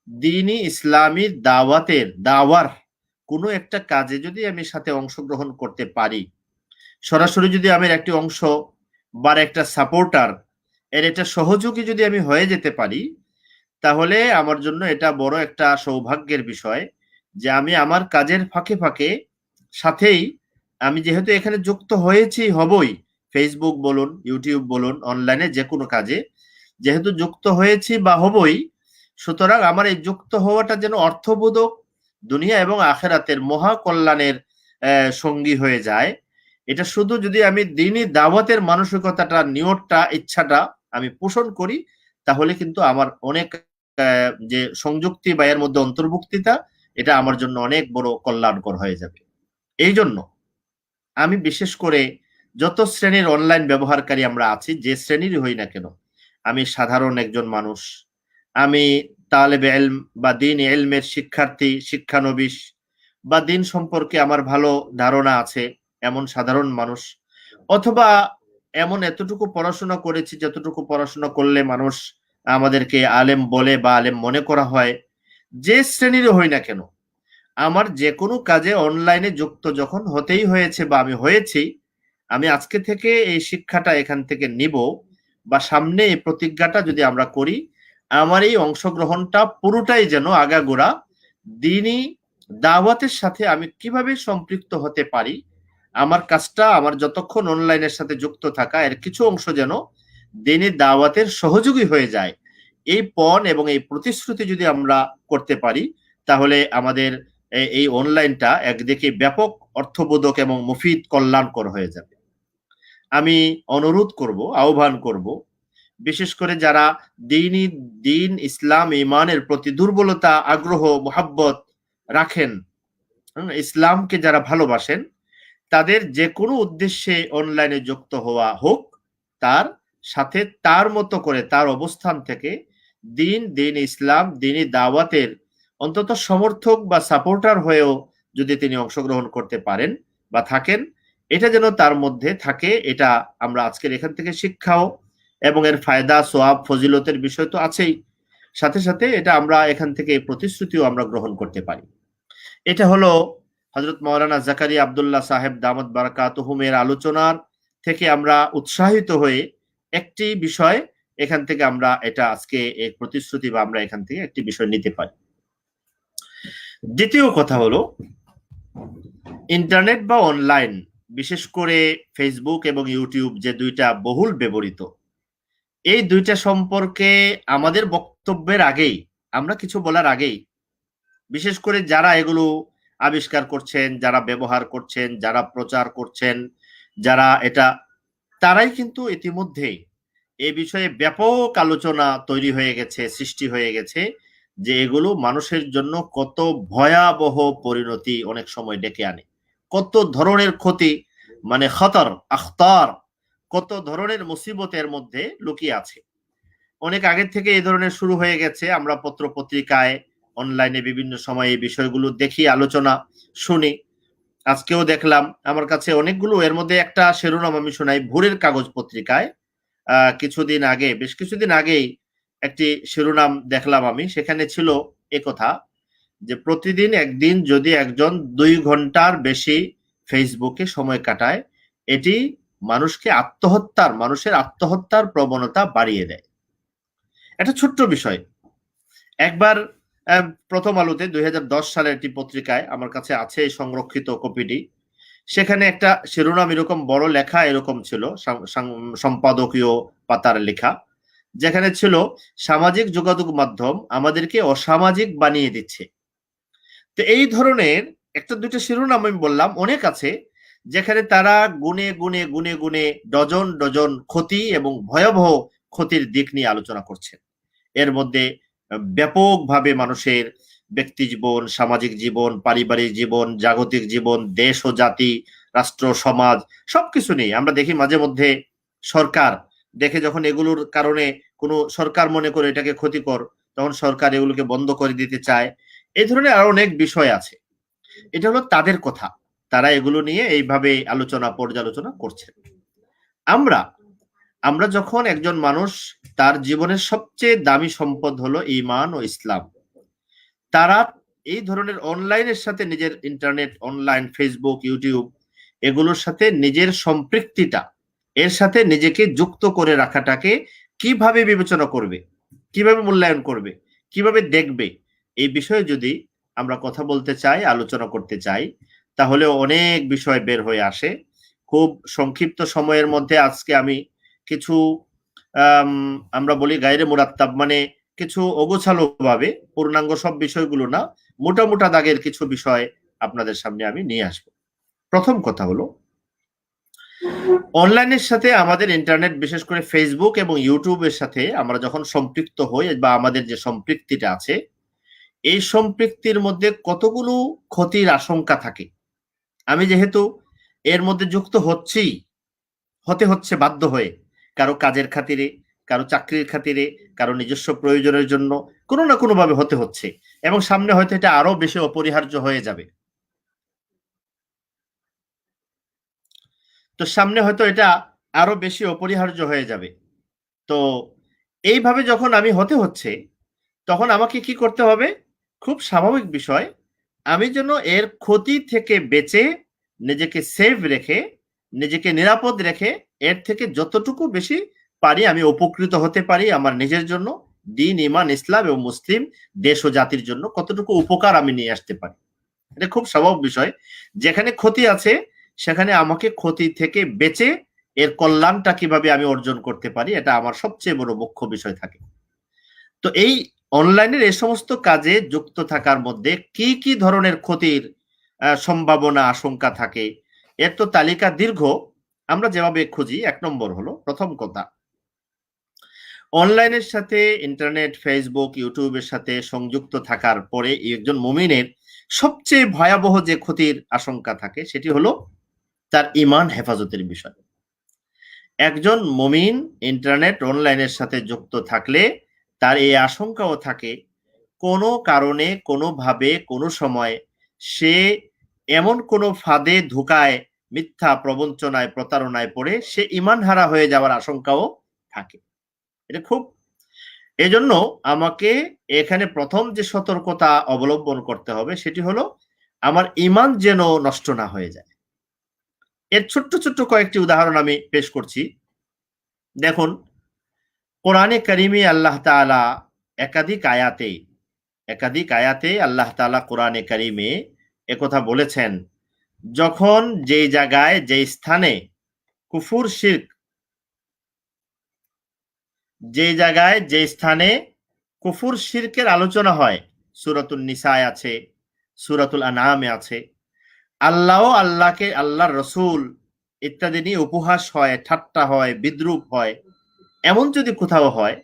দ্বীনি ইসলামী দাওয়ার কোনো একটা কাজে যদি আমি সাথে অংশগ্রহণ করতে পারি, সরাসরি যদি আমি একটি অংশ বা একটা সাপোর্টার, এটা সহযোগী যদি আমি হয়ে যেতে পারি, তাহলে আমার জন্য এটা বড় একটা সৌভাগ্যের বিষয় যে আমি আমার কাজের ফাঁকে ফাঁকে সাথেই, আমি যেহেতু এখানে যুক্ত হবই, ফেসবুক বলুন, ইউটিউব বলুন, অনলাইনে যে কোনো কাজে যেহেতু যুক্ত হয়েছি বা হবই, সুতরাং আমার এই যুক্ত হওয়াটা যেন অর্থবোধক, দুনিয়া এবং আখেরাতের মহা কল্যাণের সঙ্গী হয়ে যায়। এটা শুধু যদি আমি দ্বীনি দাওয়াতের মানসিকতাটা, নিয়তটা, ইচ্ছাটা আমি পোষণ করি, তাহলে কিন্তু আমার অনেক যে সংযুক্তি বা এর মধ্যে অন্তর্ভুক্তিতা, এটা আমার জন্য অনেক বড় কল্যাণকর হয়ে যাবে। এই জন্য আমি বিশেষ করে যত শ্রেণীর অনলাইন ব্যবহারকারী আমরা আছি, যে শ্রেণীরই হই না কেন, আমি সাধারণ একজন মানুষ, আমি তালেবে ইলম বা দ্বীন ইলমের শিক্ষার্থী, শিক্ষানবিশ, বা দ্বীন সম্পর্কে আমার ভালো ধারণা আছে এমন সাধারণ মানুষ, অথবা এমন এতটুকু পড়াশোনা করেছি যতটুকু পড়াশোনা করলে মানুষ আমাদেরকে আলেম বলে বা আলেম মনে করা হয়, যে শ্রেণীর হই না কেন, আমার যে কোনো কাজে অনলাইনে যুক্ত যখন হতেই হয়েছে বা আমি হয়েছি, আমি আজকে থেকে এই শিক্ষাটা এখান থেকে নিব, বা সামনে এই প্রতিজ্ঞাটা যদি আমরা করি, আমার এই অংশগ্রহণটা পুরোটাই যেন আগাগোড়া দ্বীনি দাওয়াতের সাথে আমি কিভাবে সম্পৃক্ত হতে পারি, আমার কাজটা, আমার যতক্ষণ অনলাইনের সাথে যুক্ত থাকা, এর কিছু অংশ যেন দ্বীনি দাওয়াতের সহযোগী হয়ে যায়। এই পণ এবং এই প্রতিশ্রুতি যদি আমরা করতে পারি, তাহলে আমাদের এই অনলাইনটা একদিকে ব্যাপক অর্থবোধক এবং মুফিদ, কল্যাণকর হয়ে যাবে। আমি অনুরোধ করব, আহ্বান করব, বিশেষ করে যারা দ্বীন ইসলাম ইমানের প্রতি দুর্বলতা, আগ্রহ, মোহাব্বত রাখেন, ইসলামকে যারা ভালোবাসেন, তাদের যে কোনো উদ্দেশ্যে অনলাইনে যুক্ত হওয়া হোক, তার সাথে তার মতো করে তার অবস্থান থেকে দ্বীন ইসলাম, দ্বীনি দাওয়াতের অন্তত সমর্থক বা সাপোর্টার হয়েও যদি তিনি অংশগ্রহণ করতে পারেন বা থাকেন, এটা যেন তার মধ্যে থাকে। এটা আমরা আজকের এখান থেকে শিক্ষাও এবং এর ফায়দা, সোয়াব, ফজিলতের বিষয় তো আছেই, সাথে সাথে এটা আমরা এখান থেকে প্রতিশ্রুতিও আমরা গ্রহণ করতে পারি। এটা হলো হযরত মাওলানা জাকারিয়া আব্দুল্লাহ সাহেব দামাত বারাকাতুহুমের আলোচনার থেকে আমরা উৎসাহিত হয়ে একটি বিষয় এখান থেকে আমরা এটা আজকে এই প্রতিশ্রুতি বা আমরা এখান থেকে একটি বিষয় নিতে পারি। দ্বিতীয় কথা হলো ইন্টারনেট বা অনলাইন, বিশেষ করে ফেসবুক এবং ইউটিউব যে দুইটা বহুল ব্যবহৃত, এই দুইটা সম্পর্কে আমাদের বক্তব্যের আগেই, আমরা কিছু বলার আগেই, বিশেষ করে যারা এগুলো আবিষ্কার করছেন, যারা ব্যবহার করছেন, যারা প্রচার করছেন, যারা এটা, তারাই কিন্তু ইতিমধ্যে এই বিষয়ে ব্যাপক আলোচনা তৈরি হয়ে গেছে, সৃষ্টি হয়ে গেছে, যে এগুলো মানুষের জন্য কত ভয়াবহ পরিণতি অনেক সময় ডেকে আনে, কত ধরনের ক্ষতি, মানে খতর আখতার, কত ধরনের মুসিবতের মধ্যে লুকিয়ে আছে। অনেক আগের থেকে এই ধরনের শুরু হয়ে গেছে। আমরা পত্র পত্রিকায়, অনলাইনে বিভিন্ন সময় এই বিষয়গুলো দেখি, আলোচনা শুনি। আজকেও দেখলাম, আমার কাছে অনেকগুলো, এর মধ্যে একটা শিরোনাম আমি শোনাই, ভোরের কাগজ পত্রিকায় কিছুদিন আগে, বেশ কিছুদিন আগেই একটি শিরোনাম দেখলাম আমি, সেখানে ছিল একথা যে প্রতিদিন একদিন যদি একজন 2 ঘন্টার বেশি ফেসবুকে সময় কাটায়, এটি মানুষের আত্মহত্যার প্রবণতা বাড়িয়ে দেয়। একটা ছোট্ট বিষয়, একবার প্রথম আলোতে 2010 সালের একটি পত্রিকায়, আমার কাছে আছে সংরক্ষিত কপিটি, সেখানে একটা শিরোনাম এরকম বড় লেখা এরকম ছিল, সম্পাদকীয় পাতার লেখা, যেখানে ছিল সামাজিক যোগাযোগ মাধ্যম আমাদেরকে অসামাজিক বানিয়ে দিচ্ছে। তো এই ধরনের একটা দুইটা শিরোনাম আমি বললাম, অনেক আছে যেখানে তারা গুনে গুনে গুনে গুনে ডজন ডজন ক্ষতি এবং ভয়াবহ ক্ষতির দিক নিয়ে আলোচনা করছেন। এর মধ্যে ব্যাপকভাবে মানুষের ব্যক্তি জীবন, সামাজিক জীবন, পারিবারিক জীবন, জাগতিক জীবন, দেশ ও জাতি, রাষ্ট্র, সমাজ, সবকিছু নিয়ে আমরা দেখি মাঝে মধ্যে সরকার দেখে, যখন এগুলোর কারণে কোনো সরকার মনে করে এটাকে ক্ষতিকর, তখন সরকার এগুলোকে বন্ধ করে দিতে চায়। এই ধরনের আরো অনেক বিষয় আছে। এটা হলো তাদের কথা, তারা এগুলো নিয়ে এইভাবে আলোচনা পর্যালোচনা করছেন। আমরা যখন একজন মানুষ, তার জীবনের সবচেয়ে দামি সম্পদ হলো ঈমান ও ইসলাম, তারা এই ধরনের অনলাইনের সাথে নিজের, ইন্টারনেট, অনলাইন, ফেসবুক, ইউটিউব, এগুলোর সাথে নিজের সম্পৃক্তিটা, এর সাথে নিজেকে যুক্ত করে রাখাটাকে কিভাবে বিবেচনা করবে, কিভাবে মূল্যায়ন করবে, কিভাবে দেখবে, এই বিষয়ে যদি আমরা কথা বলতে চাই, আলোচনা করতে চাই, তাহলে অনেক বিষয় বের হয়ে আসে। খুব সংক্ষিপ্ত সময়ের মধ্যে আজকে আমি কিছু আমরা বলি গায়রে মুরাত্তাব, মানে কিছু অগোছালো ভাবে, পূর্ণাঙ্গ সব বিষয়গুলো না, মোটা মোটা দাগের কিছু বিষয় আপনাদের সামনে আমি নিয়ে আসব। প্রথম কথা হলো, অনলাইনের সাথে আমাদের, ইন্টারনেট, বিশেষ করে ফেসবুক এবং ইউটিউবের সাথে আমরা যখন সম্পৃক্ত হই, বা আমাদের যে সম্পৃক্তিটা আছে, এই সম্পৃক্তির মধ্যে কতগুলো ক্ষতির আশঙ্কা থাকে। আমি যেহেতু এর মধ্যে যুক্ত হতে হচ্ছে বাধ্য হয়ে, কারো কাজের খাতিরে, কারো চাকরির খাতিরে, কারো নিজস্ব প্রয়োজনের জন্য, কোনো না কোনো ভাবে হতে হচ্ছে, এবং সামনে হয়তো এটা আরো বেশি অপরিহার্য হয়ে যাবে। তো সামনে হয়তো এটা আরো বেশি অপরিহার্য হয়ে যাবে। তো এইভাবে যখন আমি হতে হচ্ছে, তখন আমাকে কি করতে হবে? খুব স্বাভাবিক বিষয়, আমি যেন এর ক্ষতি থেকে বেঁচে, নিজেকে সেভ রেখে, নিজেকে নিরাপদ রেখে, এর থেকে যতটুকু বেশি পারি আমি উপকৃত হতে পারি, আমার নিজের জন্য, দিন, ঈমান, ইসলাম এবং মুসলিম দেশ ও জাতির জন্য কতটুকু উপকার আমি নিয়ে আসতে পারি। এটা খুব স্বাভাবিক বিষয়। যেখানে ক্ষতি আছে, সেখানে আমাকে ক্ষতি থেকে বেঁচে এর কল্যাণটা কিভাবে আমি অর্জন করতে পারি, এটা আমার সবচেয়ে বড় মুখ্য বিষয় থাকে। তো এই অনলাইনের এই সমস্ত কাজে যুক্ত থাকার মধ্যে কি কি ধরনের ক্ষতির সম্ভাবনা, আশঙ্কা থাকে, এর তো তালিকা দীর্ঘ। আমরা যেভাবে খুঁজি, 1 নম্বর হলো, প্রথম কথা, অনলাইনের সাথে, ইন্টারনেট, ফেসবুক, ইউটিউবের সাথে সংযুক্ত থাকার পরে একজন মুমিনের সবচেয়ে ভয়াবহ যে ক্ষতির আশঙ্কা থাকে, সেটি হলো তার ঈমান হেফাজতের বিষয়। একজন মুমিন ইন্টারনেট, অনলাইনের সাথে যুক্ত থাকলে তার এই আশঙ্কাও থাকে, কোনো কারণে, কোনোভাবে, কোনো সময় সে এমন কোনো ফাঁদে, ধোঁকায়, মিথ্যা প্রবঞ্চনায়, প্রতারণায় পড়ে সে ঈমান হারা হয়ে যাওয়ার আশঙ্কাও থাকে। এটা খুব এজন্য আমাকে এখানে প্রথম যে সতর্কতা অবলম্বন করতে হবে সেটি হলো আমার ঈমান যেন নষ্ট না হয়ে যায়। এর ছোট্ট ছোট্ট কয়েকটি উদাহরণ আমি পেশ করছি। দেখুন, কোরআনে কারিমে আল্লাহ তাআলা একাধিক আয়াতে আল্লাহ তাআলা কোরআনে কারিমে একথা বলেছেন, যখন যেই জায়গায় যেই স্থানে কুফুর শিরক, যে জায়গায় যে স্থানে কুফুর শিরকের আলোচনা হয়, সূরাতুন নিসায় আছে, সূরাতুল আনআমে আছে, আল্লাহকে আল্লাহর রসুল ইত্যাদি নিয়ে উপহাস হয়, ঠাট্টা হয়, বিদ্রূপ হয়, এমন যদি কোথাও হয়,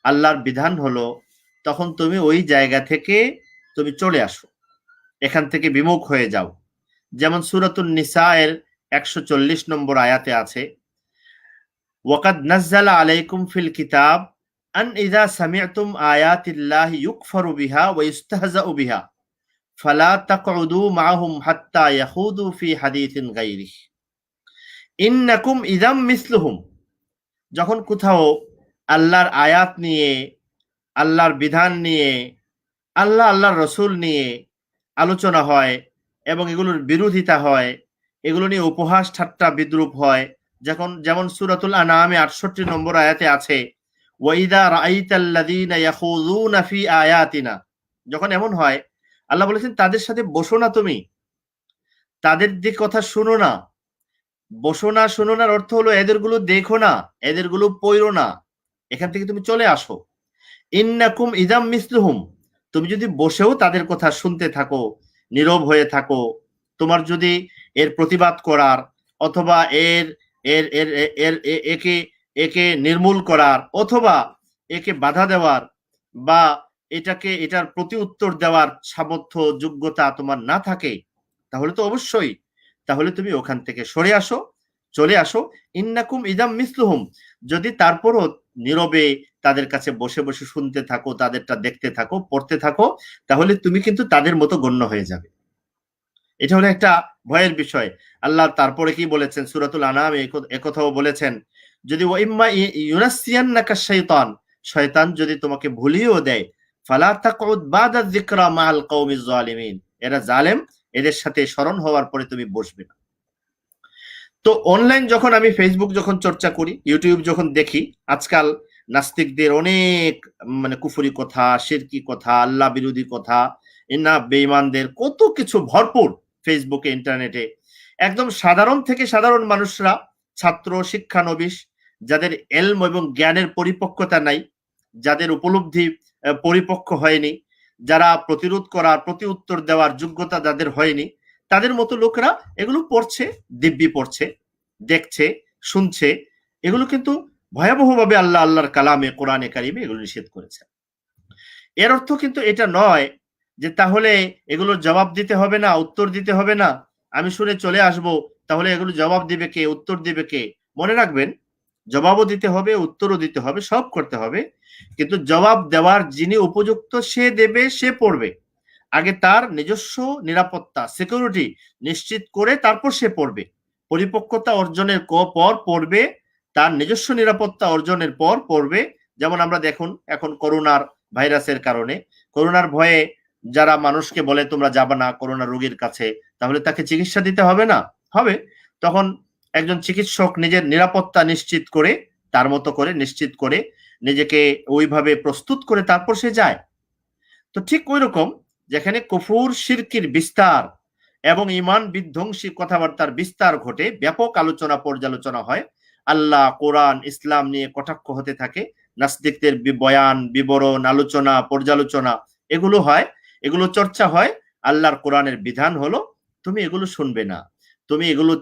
আল্লাহর বিধান হলো তখন তুমি ওই জায়গা থেকে তুমি চলে আসো, এখান থেকে বিমুখ হয়ে যাও। যেমন সূরাতুন নিসায়ের 140 নম্বর আয়াতে আছে, ওয়াকাদ নাজ্জালা আলাইকুম ফিল কিতাব আন ইযা সামি'তুম আয়াতিল্লাহি ইউকফারু বিহা ওয়া ইস্তাহজাউ বিহা ফালা তাকউদু মাআহুম হাত্তা ইয়াখুদু ফি হাদিসিন গায়রিহি ইন্নাকুম ইযাম মিসলুহুম। যখন কোথাও আল্লাহর আয়াত নিয়ে, আল্লাহর বিধান নিয়ে, আল্লাহর রসুল নিয়ে আলোচনা হয় এবং এগুলোর বিরোধিতা হয়, এগুলো নিয়ে উপহাস ঠাট্টা বিদ্রূপ হয়, যেমন সূরাতুল আনআমে 68 নম্বর আয়াতে আছে, ওয়াইদা রাআইতাল্লাযীনা ইয়াখুযুনা ফি আয়াতিনা। যখন এমন হয়, আল্লাহ বলেছেন তাদের সাথে বসো না, তুমি তাদের দিক কথা শুনো না। বসো না, শোনার অর্থ হলো এদেরগুলো দেখো না, এদেরগুলো পড়ো না, এখান থেকে তুমি চলে আসো। ইন্নাকুম ইযাম মিসলুহুম, তুমি যদি বসেও তাদের কথা শুনতে থাকো, নীরব হয়ে থাকো, তোমার যদি এর প্রতিবাদ করার অথবা এর এর এর এর একে একে নির্মূল করার অথবা একে বাধা দেওয়ার বা এটার প্রতি উত্তর দেওয়ার সামর্থ্য যোগ্যতা তোমার না থাকে, তাহলে তো অবশ্যই তাহলে তুমি ওখান থেকে সরে আসো, চলে আসো। ইন্নাকুম ইযাম মিসলুহুম, যদি তারপরও নীরবে তাদের কাছে বসে বসে শুনতে থাকো, তাদেরটা দেখতে থাকো, পড়তে থাকো, তাহলে তুমি কিন্তু তাদের মতো গণ্য হয়ে যাবে। এটা হলো একটা ভয়ের বিষয়। আল্লাহ তারপরে কি বলেছেন, সূরাতুল আনআমে একথাও বলেছেন, যদি ওয়াইম্মা ইউনাসিয়ান্নাকা শাইতান, শয়তান যদি তোমাকে ভুলিয়েও দেয়, ফালা তাকউদ বাদা যিকরা মাআল কওমিজ জালিমিন, এরা জালেম, এদের সাথে স্মরণ হওয়ার পরে তুমি বসবে না। তো অনলাইন যখন আমি ফেসবুক যখন চর্চা করি, ইউটিউব যখন দেখি, আজকাল নাস্তিকদের অনেক কুফরি কথা, শিরকি কথা, আল্লাহ বিরোধী কথা, বেঈমানদের কত কিছু ভরপুর ফেসবুকে, ইন্টারনেটে। একদম সাধারণ থেকে সাধারণ মানুষরা, ছাত্র, শিক্ষানবিশ, যাদের এলম এবং জ্ঞানের পরিপক্কতা নাই, যাদের উপলব্ধি পরিপক্ক হয়নি, যারা প্রতিরোধ করার, প্রতি উত্তর দেওয়ার যোগ্যতা যাদের হয়নি, তাদের মতো লোকরা এগুলো পড়ছে, দিব্যি পড়ছে, দেখছে, শুনছে। এগুলো কিন্তু ভয়াবহভাবে আল্লাহর কালামে, কোরআনে কারিমে এগুলো নিষেধ করেছে। এর অর্থ কিন্তু এটা নয় যে তাহলে এগুলোর জবাব দিতে হবে না, উত্তর দিতে হবে না, আমি শুনে চলে আসব, তাহলে এগুলো জবাব দিবে কে, উত্তর দিবে কে? মনে রাখবেন, জবাবও দিতে হবে, উত্তরও দিতে হবে, সব করতে হবে, কিন্তু জবাব দেওয়ার যিনি উপযুক্ত সে দেবে, সে পড়বে। আগে তার নিজস্ব নিরাপত্তা, সিকিউরিটি নিশ্চিত করে তারপর সে পড়বে। পরিপক্কতা অর্জনের পর পড়বে, তার নিজস্ব নিরাপত্তা অর্জনের পর পড়বে। যেমন আমরা দেখুন, এখন করোনার ভাইরাসের কারণে, করোনার ভয়ে যারা মানুষকে বলে তোমরা যাবা না করোনা রোগীর কাছে, তাহলে তাকে চিকিৎসা দিতে হবে না? হবে। তখন একজন চিকিৎসক নিজের নিরাপত্তা নিশ্চিত করে, তার মতো করে নিশ্চিত করে, নিজেকে ওইভাবে প্রস্তুত করে তারপর সে যায়। তো ঠিক ওই রকম, যেখানে কুফুর শিরকির বিস্তার এবং ঈমান বিধ্বংসী কথাবার্তার বিস্তার ঘটে, ব্যাপক আলোচনা পর্যালোচনা হয়, আল্লাহ, কোরআন, ইসলাম নিয়ে কটাক্ষ হতে থাকে, নাস্তিকদের বয়ান, বিবরণ, আলোচনা, পর্যালোচনা এগুলো হয়, এগুলো চর্চা হয়। আল্লাহর কোরআনের বিধান হলো তুমি এগুলো শুনবে না, তুমি এগুলো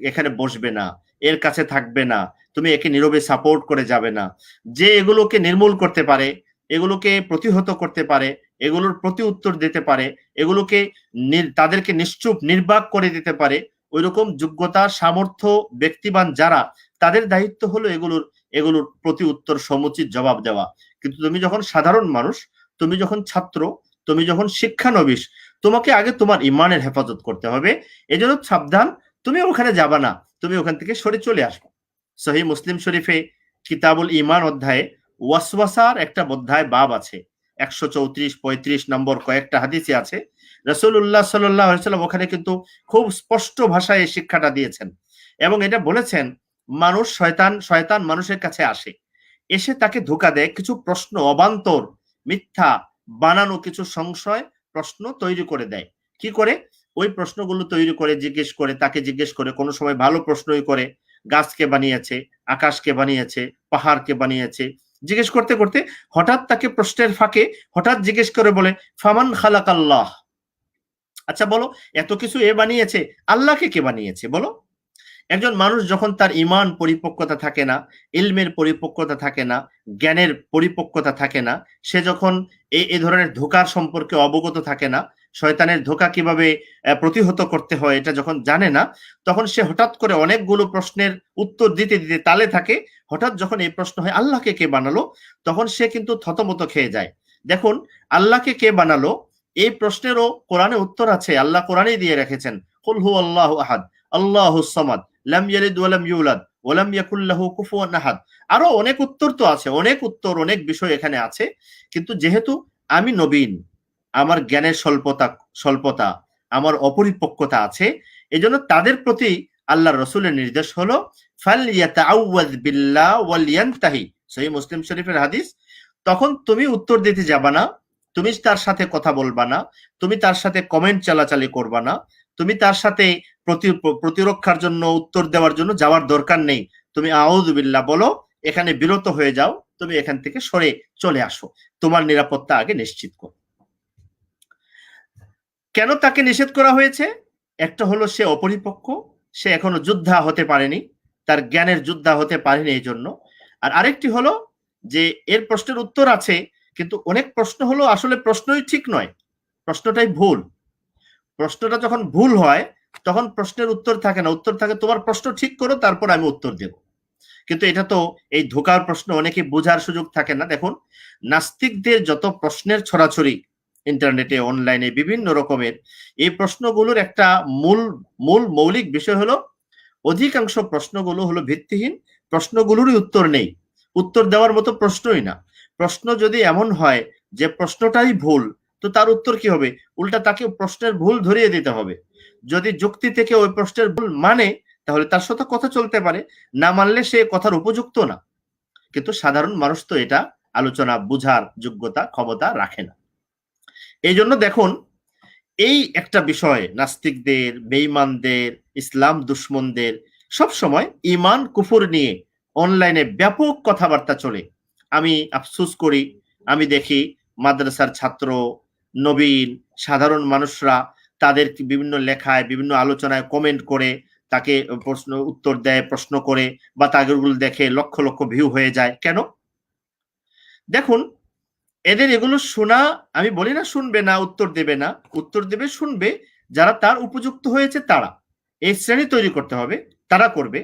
এখানে বসবে না, এর কাছে থাকবে না, তুমি একে নীরবে সাপোর্ট করে যাবে না। যে এগুলোকে নির্মূল করতে পারে, এগুলোকে প্রতিহত করতে পারে, এগুলোর প্রতি উত্তর দিতে পারে, এগুলোকে তাদেরকে নিশ্চুপ নির্বাক করে দিতে পারে, ওইরকম যোগ্যতা, সামর্থ্য ব্যক্তিবান যারা, তাদের দায়িত্ব হলো এগুলোর প্রতি উত্তর, সমুচিত জবাব দেওয়া। কিন্তু তুমি যখন সাধারণ মানুষ, তুমি যখন ছাত্র, তুমি যখন শিক্ষানবিশ, তোমাকে আগে তোমার ইমানের হেফাজত করতে হবে। এজন্য সাবধান, তুমি ওখানে যাবা না, তুমি ওখান থেকে সরে চলে আসবে। সহিহ মুসলিম শরীফে কিতাবুল ঈমান অধ্যায়ে ওয়াসওয়াসার একটা অধ্যায় বাব আছে, 134-35 নম্বর কয়েকটা হাদিসে আছে। রাসূলুল্লাহ সাল্লাল্লাহু আলাইহি ওয়াসাল্লাম ওখানে কিন্তু খুব স্পষ্ট ভাষায় এই শিক্ষাটা দিয়েছেন এবং এটা বলেছেন, শয়তান মানুষের কাছে আসে, এসে তাকে ধোঁকা দেয়, কিছু প্রশ্ন অবান্তর মিথ্যা বানানো কিছু সংশয় প্রশ্ন তৈরি করে দেয়। কি করে? ওই প্রশ্নগুলো তৈরি করে তাকে জিজ্ঞেস করে, কোনো সময় ভালো প্রশ্নই করে, গাছকে বানিয়েছে, আকাশকে বানিয়েছে, পাহাড়কে বানিয়েছে, জিজ্ঞেস করতে করতে হঠাৎ তাকে প্রশ্নের ফাঁকে হঠাৎ জিজ্ঞেস করে বলে, ফামান খালাকাল্লাহ, আচ্ছা বলো এত কিছু এ বানিয়েছে, আল্লাহকে কে বানিয়েছে বলো? একজন মানুষ যখন তার ঈমান পরিপক্কতা থাকে না, ইলমের পরিপক্কতা থাকে না, জ্ঞানের পরিপক্কতা থাকে না, সে যখন এই ধরনের ধোঁকার সম্পর্কে অবগত থাকে না, শয়তানের ধোঁকা কিভাবে প্রতিহত করতে হয় এটা যখন জানে না, তখন সে হঠাৎ করে অনেকগুলো প্রশ্নের উত্তর দিতে দিতে তালে থাকে। হঠাৎ যখন এই প্রশ্ন হয় আল্লাহকে কে বানালো, তখন সে কিন্তু থতমত খেয়ে যায়। দেখুন, আল্লাহকে কে বানালো এই প্রশ্নেরও কোরআনে উত্তর আছে, আল্লাহ কোরআনেই দিয়ে রেখেছেন, কুল হুয়াল্লাহু আহাদ আল্লাহুস সামাদ লাম ইয়ালিদ ওয়া লাম ইউলাদ ওয়া লাম ইয়াকুল লাহু কুফুয়ান আহাদ। আরো অনেক উত্তর তো আছে, অনেক বিষয় এখানে আছে, কিন্তু যেহেতু আমি নবীন, আমার জ্ঞানের স্বল্পতা, আমার অপরিপক্কতা আছে, এজন্য তাদের প্রতি আল্লাহর রাসূলের নির্দেশ হলো ফালইয়াতাআওয়ায বিল্লাহ ওয়াল ইয়ানতাহি, সহিহ মুসলিম শরীফের হাদিস। তখন তুমি উত্তর দিতে যাবা না, তুমি তার সাথে কথা বলবা না, তুমি তার সাথে কমেন্ট চালাচালি করবা না, তুমি তার সাথে প্রতিরক্ষার জন্য উত্তর দেওয়ার জন্য যাওয়ার দরকার নেই। তুমি আউযু বিল্লাহ বলো, এখানে বিরত হয়ে যাও, তুমি এখান থেকে সরে চলে আসো, তোমার নিরাপত্তা আগে নিশ্চিত করো। কেন তাকে নিষেধ করা হয়েছে? একটা হলো সে অপরিপক্ক, সে এখনো যোদ্ধা হতে পারেনি, তার জ্ঞানের যোদ্ধা হতে পারেনি এই জন্য। আর আরেকটি হলো যে এর প্রশ্নের উত্তর আছে, কিন্তু অনেক প্রশ্ন হলো আসলে প্রশ্নই ঠিক নয়, প্রশ্নটাই ভুল। প্রশ্নটা যখন ভুল হয় তখন প্রশ্নের উত্তর থাকে না, উত্তর থাকে তোমার প্রশ্ন ঠিক করো তারপর আমি উত্তর দেব। কিন্তু এটা তো এই ধোঁকার প্রশ্ন, অনেকে বোঝার সুযোগ থাকে না। দেখুন, নাস্তিকদের যত প্রশ্নের ছড়াছড়ি ইন্টারনেটে, অনলাইনে বিভিন্ন রকমের, এই প্রশ্নগুলোর একটা মৌলিক বিষয় হলো অধিকাংশ প্রশ্নগুলো হলো ভিত্তিহীন, প্রশ্নগুলোরই উত্তর নেই, উত্তর দেওয়ার মতো প্রশ্নই না। প্রশ্ন যদি এমন হয় যে প্রশ্নটাই ভুল, তো তার উত্তর কি হবে? উল্টা তাকে প্রশ্নের ভুল ধরিয়ে দিতে হবে। যদি যুক্তি থেকে ওই প্রশ্নের ভুল মানে, তাহলে তার সাথে কথা চলতে পারে, না মানলে সে কথার উপযুক্ত না। কিন্তু সাধারণ মানুষ তো এটা আলোচনা বুঝার যোগ্যতা ক্ষমতা রাখে না। এই জন্য দেখুন, এই একটা বিষয় নাস্তিকদের, বেঈমানদের, ইসলাম দুশ্মনদের সব সময় ঈমান কুফর নিয়ে অনলাইনে ব্যাপক কথাবার্তা চলে। আমি আফসোস করি, আমি দেখি মাদ্রাসার ছাত্র, নবীন, সাধারণ মানুষরা তাদের বিভিন্ন লেখায়, বিভিন্ন আলোচনায় কমেন্ট করে, তাকে প্রশ্ন উত্তর দেয়, প্রশ্ন করে, বা তাদেরগুলো দেখে লক্ষ লক্ষ ভিউ হয়ে যায়। কেন? দেখুন, এদের এগুলো শোনা, আমি বলি না শুনবে না, উত্তর দেবে না, উত্তর দেবে, শুনবে, যারা তার উপযুক্ত হয়েছে তারা, এই শ্রেণী তৈরি করতে হবে, তারা করবে।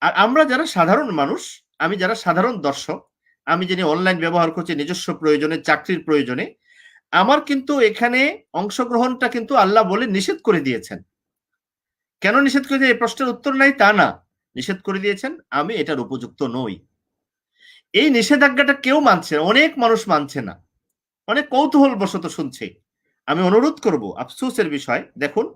আর আমরা যারা সাধারণ মানুষ, আমি যারা সাধারণ দর্শক, আমি যিনি অনলাইন ব্যবহার করছি নিজস্ব প্রয়োজনে, চাকরির প্রয়োজনে, আমার কিন্তু এখানে অংশগ্রহণটা কিন্তু আল্লাহ বলে নিষেধ করে দিয়েছেন। কেন নিষেধ করে দিয়ে এই প্রশ্নের উত্তর নাই তা না, নিষেধ করে দিয়েছেন আমি এটার উপযুক্ত নই। এই নিষেধাজ্ঞাটা কেউ মানছে না, অনেক মানুষ মানছে না, অনেক কৌতূহল বশত শুনছে। আমি অনুরোধ করব, আফসোসের বিষয়, দেখুন,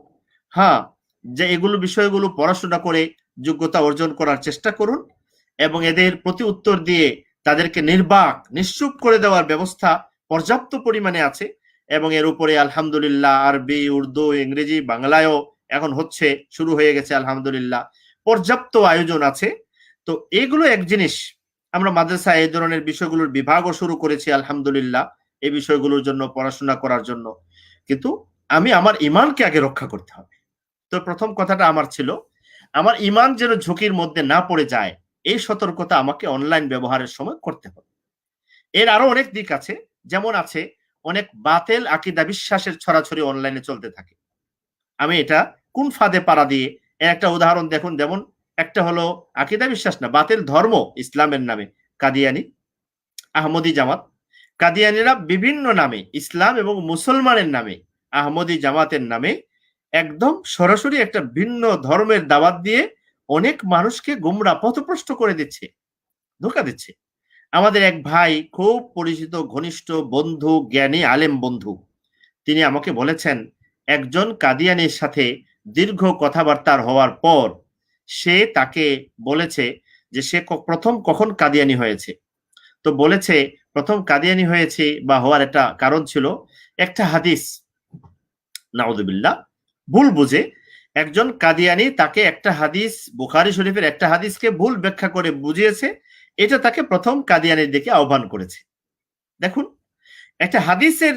হ্যাঁ, যে এগুলো বিষয়গুলো পড়াশোনা করে যোগ্যতা অর্জন করার চেষ্টা করুন এবং এদের প্রতি উত্তর দিয়ে তাদেরকে নিশ্চুপ করে দেওয়ার ব্যবস্থা পর্যাপ্ত পরিমাণে আছে। এবং এর উপরে আলহামদুলিল্লাহ আরবি, উর্দু, ইংরেজি, বাংলায়ও এখন হচ্ছে, শুরু হয়ে গেছে আলহামদুলিল্লাহ, পর্যাপ্ত আয়োজন আছে। তো এগুলো এক জিনিস, আমরা মাদ্রাসায় এই ধরনের বিষয়গুলোর বিভাগও শুরু করেছি আলহামদুলিল্লাহ, এই বিষয়গুলোর জন্য, পড়াশোনা করার জন্য। কিন্তু আমি আমার ঈমানকে আগে রক্ষা করতে হবে। তো প্রথম কথাটা আমার ছিল, আমার ঈমান যেন ঝুঁকির মধ্যে না পড়ে যায়, এই সতর্কতা আমাকে অনলাইন ব্যবহারের সময় করতে হবে। এর আরো অনেক দিক আছে, যেমন আছে অনেক বাতেল আকীদা বিশ্বাসের ছড়াছড়ি অনলাইনে চলতে থাকে। আমি এটা কোন ফাঁদে পাড়া দিয়ে, একটা উদাহরণ দেখুন। যেমন একটা হলো আকীদা বিশ্বাস না, বাতেল ধর্ম ইসলামের নামে, কাদিয়ানি, আহমদি জামাত। কাদিয়ানিরা বিভিন্ন নামে, ইসলাম এবং মুসলমানের নামে, আহমদি জামাতের নামে একদম সরাসরি একটা ভিন্ন ধর্মের দাওয়াত দিয়ে অনেক মানুষকে গোমরা পথভ্রষ্ট করে দিচ্ছে, ধোঁকা দিচ্ছে। আমাদের এক ভাই, খুব পরিচিত ঘনিষ্ঠ বন্ধু, জ্ঞানী আলেম বন্ধু, তিনি আমাকে বলেছেন একজন কাদিয়ানির সাথে দীর্ঘ কথাবার্তা হওয়ার পর সে তাকে বলেছে যে সে প্রথম কখন কাদিয়ানি হয়েছে। তো বলেছে প্রথম কাদিয়ানি হয়েছে বা হওয়ার একটা কারণ ছিল একটা হাদিস, নাউযুবিল্লাহ, ভুল বুঝে একজন কাদিয়ানি তাকে একটা হাদিস, বুখারী শরীফের একটা হাদিসকে ভুল ব্যাখ্যা করে বুঝিয়েছে, এটা তাকে প্রথম কাদিয়ানির দিকে আহ্বান করেছে। দেখুন, একটা হাদিসের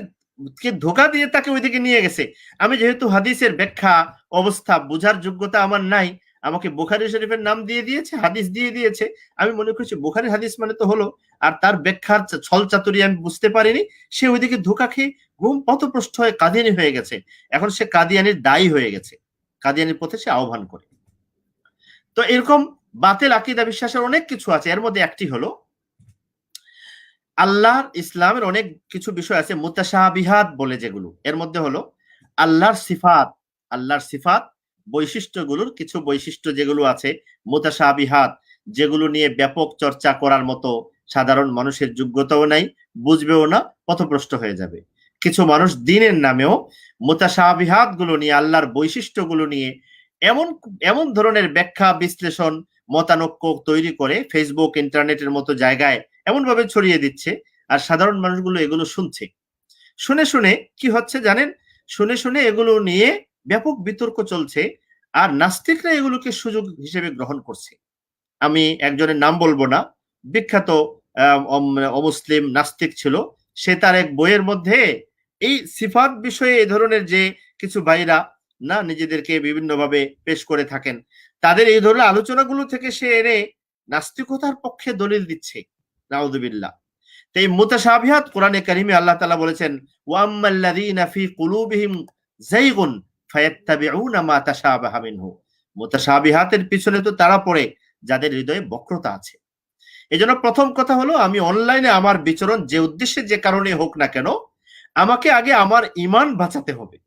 কে ধোকা দিয়ে তাকে ওইদিকে নিয়ে গেছে। আমি যেহেতু হাদিসের ব্যাখ্যা অবস্থা বুঝার যোগ্যতা আমার নাই, আমাকে বুখারী শরীফের নাম দিয়ে দিয়েছে, হাদিস দিয়ে দিয়েছে, আমি মনে করছি বুখারী হাদিস মানে তো হলো, আর তার ব্যাখ্যার ছল চাতুরি আমি বুঝতে পারিনি, সে ওইদিকে ধোকা খেয়ে ঘুম পথভ্রষ্ট হয়ে কাদিয়ানি হয়ে গেছে। এখন সে কাদিয়ানির দায়ী হয়ে গেছে, কাদিয়ানির পথে সে আহ্বান করে। তো এরকম বাতিল আকীদা বিশ্বাসের অনেক কিছু আছে, এর মধ্যে একটি হলো আল্লাহর, ইসলামের অনেক কিছু বিষয় আছে মুতাশাবিহাত বলে যেগুলো, এর মধ্যে হলো আল্লাহর সিফাত, আল্লাহর সিফাত বৈশিষ্ট্যগুলোর কিছু বৈশিষ্ট্য যেগুলো আছে মুতাশাবিহাত, যেগুলো নিয়ে ব্যাপক চর্চা করার মতো সাধারণ মানুষের যোগ্যতাও নাই, বুঝবেও না, পথভ্রষ্ট হয়ে যাবে। কিছু মানুষ দ্বীনের নামেও মুতাশাবিহাত গুলো নিয়ে, আল্লাহর বৈশিষ্ট্যগুলো নিয়ে এমন এমন ধরনের ব্যাখ্যা বিশ্লেষণ মতানৈক্য তৈরি করে ফেসবুক ইন্টারনেটের মতো জায়গায় এমন ভাবে ছড়িয়ে দিচ্ছে, আর সাধারণ মানুষগুলো এগুলো শুনছে। শুনে শুনে কি হচ্ছে জানেন, শুনে শুনে এগুলো নিয়ে ব্যাপক বিতর্ক চলছে, আর নাস্তিকরা এগুলোকে সুযোগ হিসেবে গ্রহণ করছে। আমি একজনের নাম বলবো না, বিখ্যাত অমুসলিম নাস্তিক ছিল, সে তার এক বইয়ের মধ্যে এই সিফাত বিষয়ে এই ধরনের যে কিছু ভাইরা না নিজেদেরকে বিভিন্নভাবে পেশ করে থাকেন, তাদের এই ধরনের আলোচনাগুলো থেকে সে এনে নাস্তিকতার পক্ষে দলিল দিচ্ছে, নাউযুবিল্লাহ। তো এই মুতাশাবিহাত কোরআনে কারিমে আল্লাহ তাআলা বলেছেন ওয়াম্মাল্লাযীনা ফি কুলুবিহিম যায়গুন ফায়াত্তাবিউনা মা তাশাবাহা মিনহু। মুতাশাবিহাতের পিছনে তো তারা পড়ে যাদের হৃদয়ে বক্রতা আছে। এজন্য প্রথম কথা হলো, আমি অনলাইনে আমার বিচরণ যে উদ্দেশ্যে যে কারণে হোক না কেন, আমাকে আগে আমার ঈমান বাঁচাতে হবে।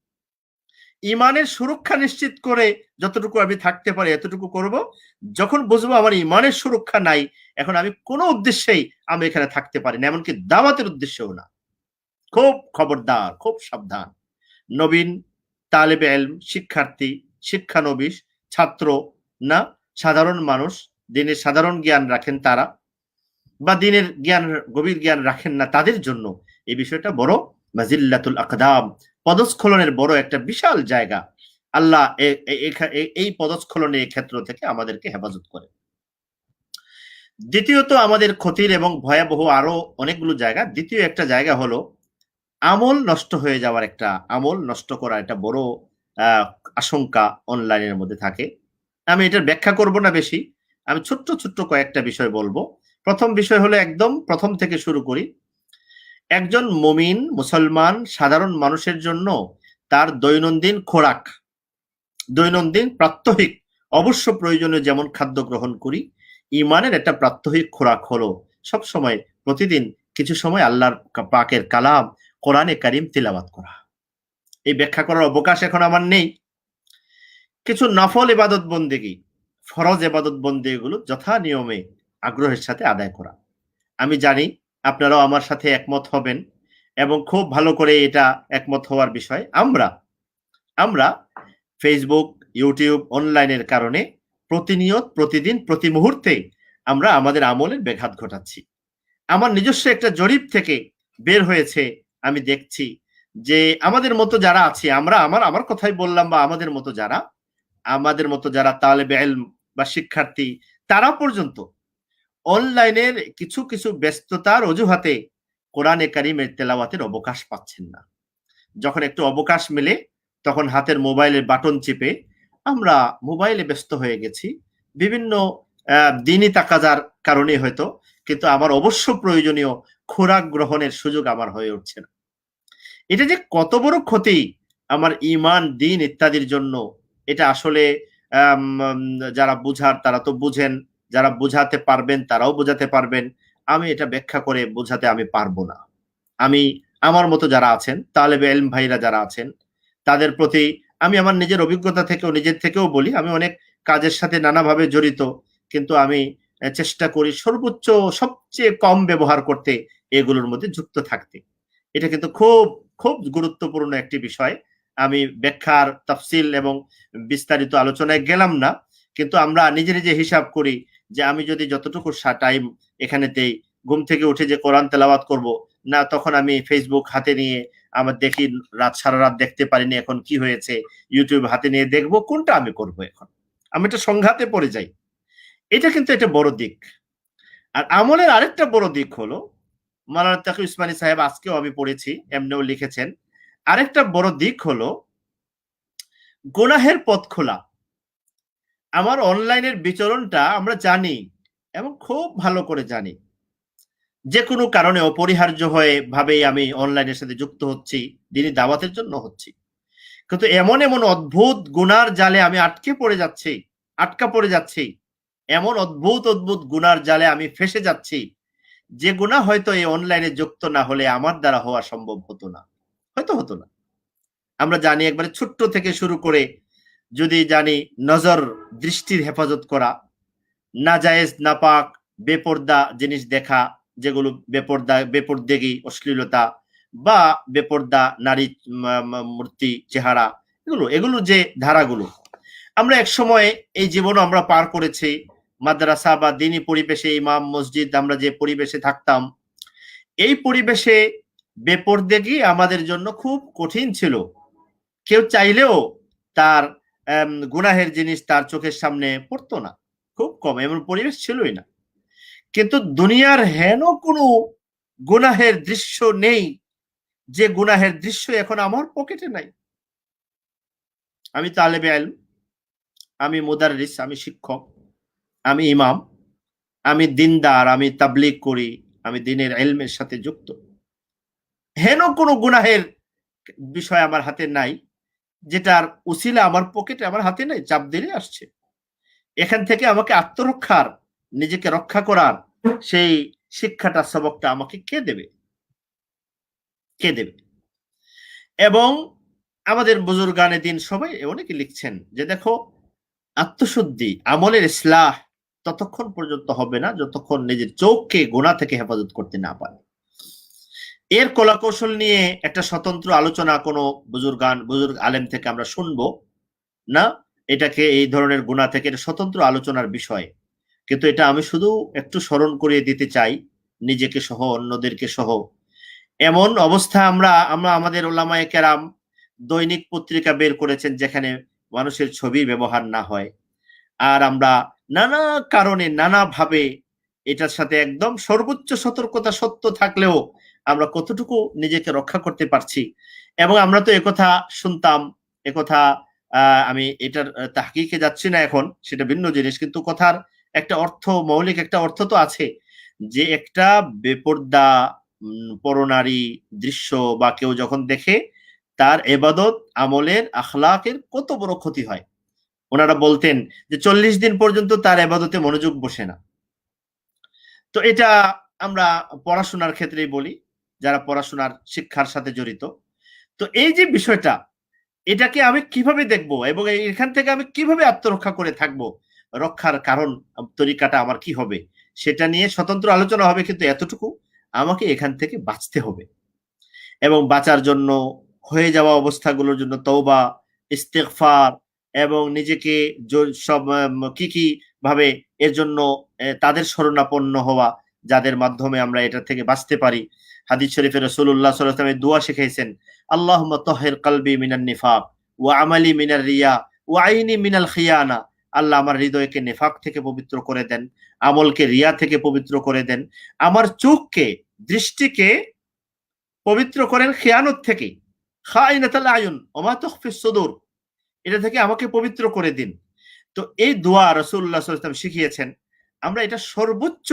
ঈমানের সুরক্ষা নিশ্চিত করে যতটুকু আমি থাকতে পারি এতটুকু করব। যখন বুঝবো আমার ঈমানের সুরক্ষা নাই, এখন আমি কোনো উদ্দেশ্যেই আমি এখানে থাকতে পারি না, এমনকি দাওয়াতের উদ্দেশ্যেও না। খুব খবরদার, খুব সাবধান। নবীন তালেবে ইলম, শিক্ষার্থী, শিক্ষানবিশ, ছাত্র না সাধারণ মানুষ, দিনের সাধারণ জ্ঞান রাখেন তারা, বা দিনের জ্ঞান, গভীর জ্ঞান রাখেন না, তাদের জন্য এই বিষয়টা বড় মাজিল্লাতুল আকদাম, পদস্খলনের বড় একটা বিশাল জায়গা। আল্লাহ এই পদস্খলনের ক্ষেত্র থেকে আমাদেরকে হেফাজত করে। দ্বিতীয়ত আমাদের ক্ষতির এবং ভয়াবহ আরো অনেকগুলো জায়গা, দ্বিতীয় একটা জায়গা হলো আমল নষ্ট হয়ে যাওয়ার, একটা আমল নষ্ট করার একটা বড় আশঙ্কা অনলাইনের মধ্যে থাকে। আমি এটার ব্যাখ্যা করব না বেশি, আমি ছোট্ট ছোট্ট কয়েকটা বিষয় বলবো। প্রথম বিষয় হলো, একদম প্রথম থেকে শুরু করি। একজন মুমিন মুসলমান সাধারণ মানুষের জন্য তার দৈনন্দিন খোরাক, দৈনন্দিন প্রাত্যহিক অবশ্য প্রয়োজনীয় যেমন খাদ্য গ্রহণ করি, ঈমানের একটা প্রাত্যহিক খোরাক হলো সব সময় প্রতিদিন কিছু সময় আল্লাহর পাকের কালাম কোরআনে কারীম তিলাওয়াত করা। এই ব্যাখ্যা করার অবকাশ এখন আমার নেই। কিছু নফল ইবাদত বন্দেগী, ফরজ ইবাদত বন্দেগীগুলো যথা নিয়মে আগ্রহের সাথে আদায় করা। আমি জানি আপনারাও আমার সাথে একমত হবেন, এবং খুব ভালো করে এটা একমত হওয়ার বিষয়। আমরা ফেসবুক, ইউটিউব, অনলাইনের কারণে প্রতিনিয়ত, প্রতিদিন, প্রতি মুহূর্তে আমরা আমাদের আমলের ব্যাঘাত ঘটাচ্ছি। আমার নিজস্ব একটা জরিপ থেকে বের হয়েছে, আমি দেখছি যে আমাদের মতো যারা আছি, আমার কথাই বললাম, বা আমাদের মতো যারা তালেবে ইলম বা শিক্ষার্থী, তারা পর্যন্ত অনলাইনের কিছু কিছু ব্যস্ততার অজুহাতে কোরআনে কারীমের তেলাওয়াতের অবকাশ পাচ্ছেন না। যখন একটু অবকাশ মেলে তখন হাতের মোবাইলের বাটন চেপে আমরা মোবাইলে ব্যস্ত হয়ে গেছি, বিভিন্ন দিনই তাকাজার কারণে হয়তো, কিন্তু আমার অবশ্য প্রয়োজনীয় খোরাক গ্রহণের সুযোগ আমার হয়ে উঠছে না। এটা যে কত বড় ক্ষতি আমার ঈমান, দিন ইত্যাদির জন্য, এটা আসলে যারা বুঝার তারা তো বুঝেন, যারা বুঝাতে পারবেন তারাও বুঝাতে পারবেন। আমি এটা ব্যাখ্যা করে বোঝাতে আমি পারবো না। আমি আমার মতো যারা আছেন, তালেবে ইলম ভাইরা যারা আছেন, তাদের প্রতি আমি আমার নিজের অভিজ্ঞতা থেকেও, নিজের থেকেও বলি, আমি অনেক কাজের সাথে নানাভাবে জড়িত, কিন্তু আমি চেষ্টা করি সর্বোচ্চ সবচেয়ে কম ব্যবহার করতে, এগুলোর মধ্যে যুক্ত থাকতে। এটা কিন্তু খুব খুব গুরুত্বপূর্ণ একটি বিষয়। আমি ব্যাখ্যার তাফসিল এবং বিস্তারিত আলোচনায় গেলাম না, কিন্তু আমরা নিজে নিজে হিসাব করি যে আমি যদি যতটুকু টাইম এখানেতেই ঘুম থেকে উঠে যে কোরআন তেলাওয়াত করব না, তখন আমি ফেসবুক হাতে নিয়ে আমার দেখি সারা রাত দেখতে পারিনি, এখন কি হয়েছে, ইউটিউব হাতে নিয়ে দেখবো, কোনটা আমি করব এখন? আমি একটা সংঘাতে পড়ে যাই। এটা কিন্তু একটা বড় দিক। আর আমলের আরেকটা বড় দিক হলো, মাওলানা তাকি উসমানী সাহেব আজকেও আমি পড়েছি, এমনিও লিখেছেন, আরেকটা বড় দিক হলো গুনাহের পথ খোলা। আমার অনলাইনের বিচরণটা আমরা জানি এবং খুব ভালো করে জানি, যে কোনো কারণে অপরিহার্য হয়ে ভাবেই আমি অনলাইনের সাথে যুক্ত হচ্ছি, দিনী দাওয়াতের জন্য হচ্ছি, কিন্তু এমন এমন অদ্ভুত গুনার জালে আমি আটকা পড়ে যাচ্ছি, এমন অদ্ভুত অদ্ভুত গুনার জালে আমি ফেসে যাচ্ছি, যে গুনাহ হয়তো এই অনলাইনে যুক্ত না হলে আমার দ্বারা হওয়া সম্ভব হতো না, হতো না। আমরা জানি একবারে ছোট্ট থেকে শুরু করে যদি জানি নজর, দৃষ্টির হেফাজত করা, নাজায়েজ নাপাক বেপর্দা জিনিস দেখা, যেগুলো বেপরদেগি অশ্লীলতা বা বেপর্দা নারী মূর্তি চেহারা, এগুলো যে ধারাগুলো আমরা এক সময় এই জীবন আমরা পার করেছি, মাদ্রাসা বা দিনী পরিবেশে, ইমাম মসজিদ, আমরা যে পরিবেশে থাকতাম, এই পরিবেশে বেপরদেগি আমাদের জন্য খুব কঠিন ছিল। কেউ চাইলেও তার গুনাহের জিনিস তার চোখের সামনে পড়তো না, খুব কম, এমন পরিবেশ ছিলই না। কিন্তু দুনিয়ার হেন কোনো গুনাহের দৃশ্য নেই যে গুনাহের দৃশ্য এখন আমার পকেটে নাই। আমি তালেবে ইলম, আমি মুদাররিস, আমি শিক্ষক, আমি ইমাম, আমি দিনদার, আমি তাবলীগ করি, আমি দ্বীনের ইলমের সাথে যুক্ত, হেন কোনো গুনাহের বিষয় আমার হাতে নাই যেটার উসিলা আমার পকেটে, আমার হাতে নাই, চাপ দিলে আসছে। এখান থেকে আমাকে আত্মরক্ষার, নিজেকে রক্ষা করার সেই শিক্ষাটা, সবকটা আমাকে কে দেবে? এবং আমাদের বুজুর্গানে দিন সবাই অনেকে লিখছেন যে দেখো, আত্মশুদ্ধি, আমলের ইসলাহ ততক্ষণ পর্যন্ত হবে না যতক্ষণ নিজের চোখকে গুনাহ থেকে হেফাজত করতে না পারে। এর কলাকৌশল নিয়ে একটা স্বতন্ত্র আলোচনা কোনো বুজুর্গ আলেম থেকে আমরা শুনবো না, এটাকে এই ধরনের গুনাহ থেকে এটা স্বতন্ত্র আলোচনার বিষয়। কিন্তু এটা আমি শুধু একটু স্মরণ করিয়ে দিতে চাই, নিজেকে সহ অন্যদেরকে সহ। এমন অবস্থা আমরা আমাদের ওলামায়ে কেরাম দৈনিক পত্রিকা বের করেছেন যেখানে মানুষের ছবি ব্যবহার না হয়, আর আমরা নানা কারণে নানাভাবে এটার সাথে একদম সর্বোচ্চ সতর্কতা সত্য থাকলেও আমরা কতটুকু নিজেকে রক্ষা করতে পারছি। এবং আমরা তো একথা শুনতাম, একথা আমি এটার তাহকিকে যাচ্ছি না এখন, সেটা ভিন্ন জিনিস, কিন্তু কথার একটা অর্থ, মৌলিক একটা অর্থ তো আছে, যে একটা বেপর্দা পরনারী দৃশ্য বা কেউ যখন দেখে, তার ইবাদত আমলের আখলাকের কত বড় ক্ষতি হয়। ওনারা বলতেন যে 40 দিন পর্যন্ত তার ইবাদতে মনোযোগ বসে না। তো এটা আমরা পড়াশোনার ক্ষেত্রেই বলি, যারা পড়াশোনার শিক্ষার সাথে জড়িত। তো এই যে বিষয়টা, এটাকে আমি কিভাবে দেখব এবং এখান থেকে আমি কিভাবে আত্মরক্ষা করে থাকব, রক্ষার কারণ তরিকাটা আমার কি হবে, সেটা নিয়ে স্বতন্ত্র আলোচনা হবে। কিন্তু এতটুকু, আমাকে এখান থেকে বাঁচতে হবে এবং বাঁচার জন্য হয়ে যাওয়া অবস্থাগুলোর জন্য তওবা, ইস্তেগফার এবং নিজেকে সব কি ভাবে এর জন্য তাদের শরণাপন্ন হওয়া, যাদের মাধ্যমে আমরা এটা থেকে বাঁচতে পারি। হাদিস শরীফে রাসূলুল্লাহ সাল্লাল্লাহু আলাইহি ওয়াসাল্লাম দোয়া শিখাইছেন, আল্লাহুম্মা তাহহির কলবি মিনান নিফাক ওয়া আমালি মিনার রিয়া ওয়া আইনি মিনাল খিয়ানা। আল্লাহ আমার হৃদয়কে নেফাক থেকে পবিত্র করে দেন, আমলকে রিয়া থেকে পবিত্র করে দেন, আমার চোখকে, দৃষ্টিকে পবিত্র করেন খেয়ানত থেকে, খাইনাতুল আয়ুন ওমা তুখফিস সুদূর, এটা থেকে আমাকে পবিত্র করে দিন। তো এই দোয়া রাসূলুল্লাহ সাল্লাল্লাহু আলাইহি ওয়াসাল্লাম শিখিয়েছেন, আমরা এটা সর্বোচ্চ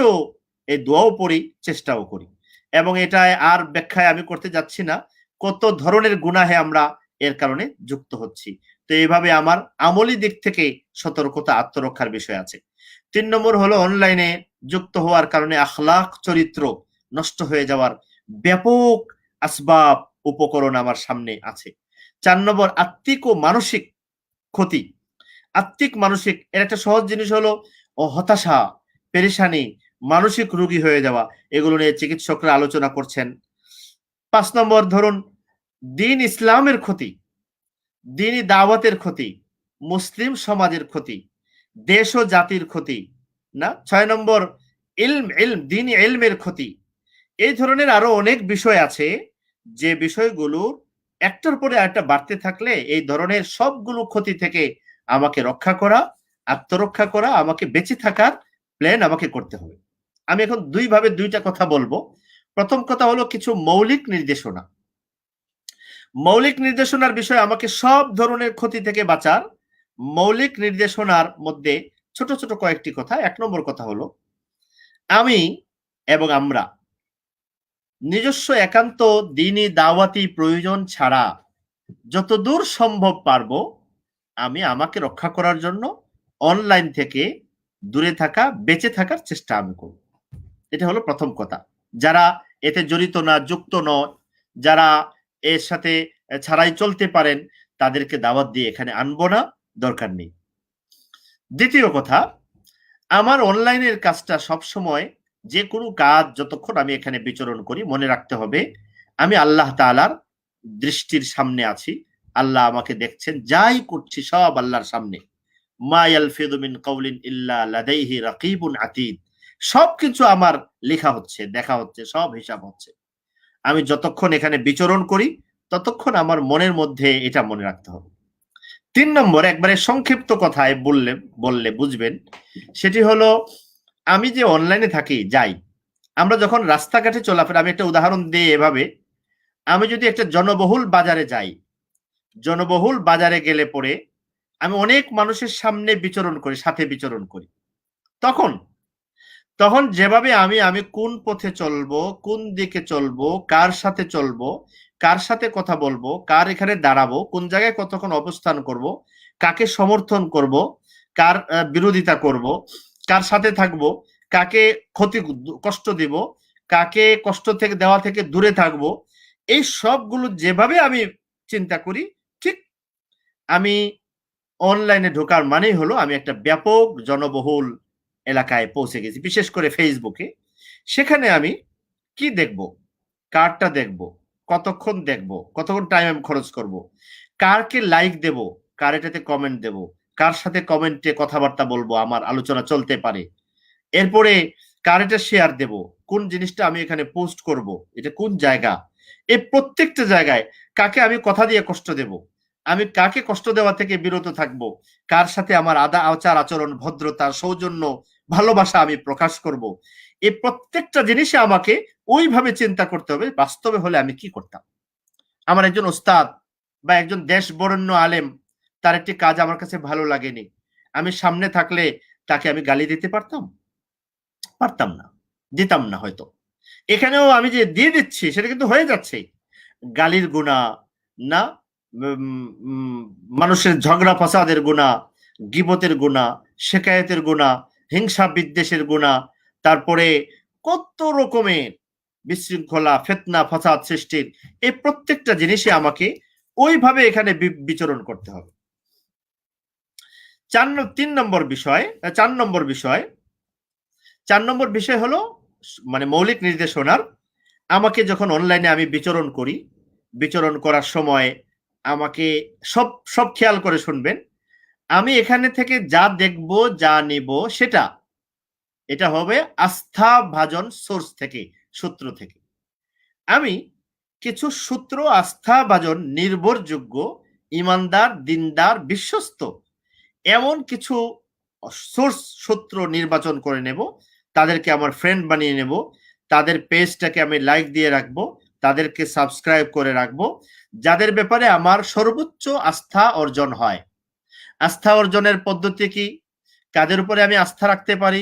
এই দোয়াও পড়ি, চেষ্টাও করি। এবং এটা আর ব্যাখ্যায় আমি করতে যাচ্ছি না, কত ধরনের গুনাহে আমরা এর কারণে যুক্ত হচ্ছি। তো এইভাবে আমার আমলি দিক থেকে সতর্কতা, আত্মরক্ষার বিষয় আছে। 3 নম্বর হলো অনলাইনে যুক্ত হওয়ার কারণে আখলাক, চরিত্র নষ্ট হয়ে যাওয়ার ব্যাপক আসবাব, উপকরণ আমার সামনে আছে। 4 নম্বর আত্মিক ও মানসিক ক্ষতি। আত্মিক মানসিক এর একটা সহজ জিনিস হলো হতাশা, পেরেশানি, মানসিক রোগী হয়ে যাওয়া, এগুলো নিয়ে চিকিৎসকরা আলোচনা করছেন। 5 নম্বর ধরুন দিন ইসলামের ক্ষতি, দিনই দাওয়াতের ক্ষতি, মুসলিম সমাজের ক্ষতি, দেশ ও জাতির ক্ষতি, না? 6 নম্বর দিন ইলমের ক্ষতি। এই ধরনের আরো অনেক বিষয় আছে, যে বিষয়গুলো একটার পরে একটা বাড়তে থাকলে এই ধরনের সবগুলো ক্ষতি থেকে আমাকে রক্ষা করা, আত্মরক্ষা করা, আমাকে বেঁচে থাকার প্ল্যান আমাকে করতে হবে। আমি এখন ভাবে দুইটা কথা বলবো। প্রথম কথা হলো কিছু মৌলিক নির্দেশনা। মৌলিক নির্দেশনার বিষয়ে আমাকে সব ধরনের ক্ষতি থেকে বাঁচার মৌলিক নির্দেশনার মধ্যে ছোট ছোট কয়েকটি কথা। 1 নম্বর কথা হলো, আমি এবং আমরা নিজস্ব একান্ত দ্বীনি দাওয়াতি প্রয়োজন ছাড়া যতদূর সম্ভব পারবো আমি আমাকে রক্ষা করার জন্য অনলাইন থেকে দূরে থাকা, বেঁচে থাকার চেষ্টা আমি করব। এটা হলো প্রথম কথা। যারা এতে জড়িত না, যুক্ত নয়, যারা এর সাথে ছাড়াই চলতে পারেন, তাদেরকে দাওয়াত দিয়ে এখানে আনবো না, দরকার নেই। দ্বিতীয় কথা, আমার অনলাইনের কাজটা সবসময়, যে কোনো কাজ যতক্ষণ আমি এখানে বিচরণ করি, মনে রাখতে হবে আমি আল্লাহ তাআলার দৃষ্টির সামনে আছি। আল্লাহ আমাকে দেখছেন, যাই করছি সব আল্লাহর সামনে। মা ইয়ালফিযু মিন কাওলিন ইল্লা লাদাইহি রাকিবুন আতীদ। সবকিছু আমার লেখা হচ্ছে, দেখা হচ্ছে, সব হিসাব হচ্ছে। আমি যতক্ষণ এখানে বিচরণ করি ততক্ষণ আমার মনের মধ্যে এটা মনে রাখতে হবে। 3 নম্বর, একবারে সংক্ষিপ্ত কথায় বললে বুঝবেন, সেটি হলো আমি যে অনলাইনে থাকি, যাই, আমরা যখন রাস্তাঘাটে চলাফেরা, আমি একটা উদাহরণ দিই এভাবে, আমি যদি একটা জনবহুল বাজারে যাই, জনবহুল বাজারে গেলে পরে আমি অনেক মানুষের সামনে বিচরণ করি, সাথে বিচরণ করি, তখন যেভাবে আমি কোন পথে চলবো, কোন দিকে চলবো, কার সাথে চলবো, কার সাথে কথা বলবো, কার এখানে দাঁড়াবো, কোন জায়গায় কতক্ষণ অবস্থান করব, কাকে সমর্থন করব, কার বিরোধিতা করব, কার সাথে থাকবো, কাকে কষ্ট দিব, কাকে কষ্ট থেকে দেওয়া থেকে দূরে থাকবো, এই সবগুলো যেভাবে আমি চিন্তা করি, ঠিক আমি অনলাইনে ঢোকার মানেই হলো আমি একটা ব্যাপক জনবহুল এলাকায় পৌঁছে গেছি, বিশেষ করে ফেসবুকে। সেখানে আমি কি দেখব, কারটা দেখব, কতক্ষণ দেখব, কতক্ষণ টাইম আমি খরচ করব, কারকে লাইক দেব, কার এটাতে কমেন্ট দেব, কার সাথে কমেন্টে কথাবার্তা বলবো, আমার আলোচনা চলতে পারে, এরপরে কার এটা শেয়ার দেব, কোন জিনিসটা আমি এখানে পোস্ট করব, এটা কোন জায়গা, এই প্রত্যেকটা জায়গায় কাকে আমি কথা দিয়ে কষ্ট দেব, আমি কাকে কষ্ট দেওয়া থেকে বিরত থাকব, কার সাথে আমার আচার আচরণ, ভদ্রতা, সৌজন্য, ভালোবাসা আমি প্রকাশ করব, এই প্রত্যেকটা জিনিসে আমাকে ওইভাবে চিন্তা করতে হবে। বাস্তবে হলে আমি কি করতাম? আমার একজন ওস্তাদ বা একজন দেশ বরেণ্য আলেম, তার একটি কাজ আমার কাছে ভালো লাগেনি, আমি সামনে থাকলে তাকে আমি গালি দিতে পারতাম? পারতাম না, দিতাম না হয়তো। এখানেও আমি যে দিয়ে দিচ্ছি সেটা কিন্তু হয়ে যাচ্ছে গালির গুনাহ, না মানুষের ঝগড়া ফাসাদের গুনাহ, গীবতের গুনাহ, শিকায়েতের গুনাহ, হিংসা বিদ্বেষের গুনাহ, তারপরে কত রকমের বিশৃঙ্খলা, ফিতনা, ফাসাদ সৃষ্টির এই প্রত্যেকটা জিনিসই আমাকে ওইভাবে এখানে বিচরণ করতে হবে। 4 নম্বর বিষয় হলো, মানে মৌলিক নির্দেশনার, আমাকে যখন অনলাইনে আমি বিচরণ করি, বিচরণ করার সময় আমাকে সব খেয়াল করে শুনবেন। আমি এখানে থেকে যা দেখব, যা নিব, এটা হবে আস্থাভাজন সোর্স থেকে, সূত্র থেকে। আমি কিছু সূত্র, আস্থাভাজন, নির্ভরযোগ্য, ইমানদার, দিনদার, বিশ্বস্ত এমন কিছু সূত্র নির্বাচন করে নেব, তাদেরকে আমার ফ্রেন্ড বানিয়ে নেব, তাদের পেজটাকে আমি লাইক দিয়ে রাখবো, তাদেরকে সাবস্ক্রাইব করে রাখবো, যাদের ব্যাপারে আমার সর্বোচ্চ আস্থা অর্জন হয়। আস্থা অর্জনের পদ্ধতি কি, কাদের উপরে আমি আস্থা রাখতে পারি,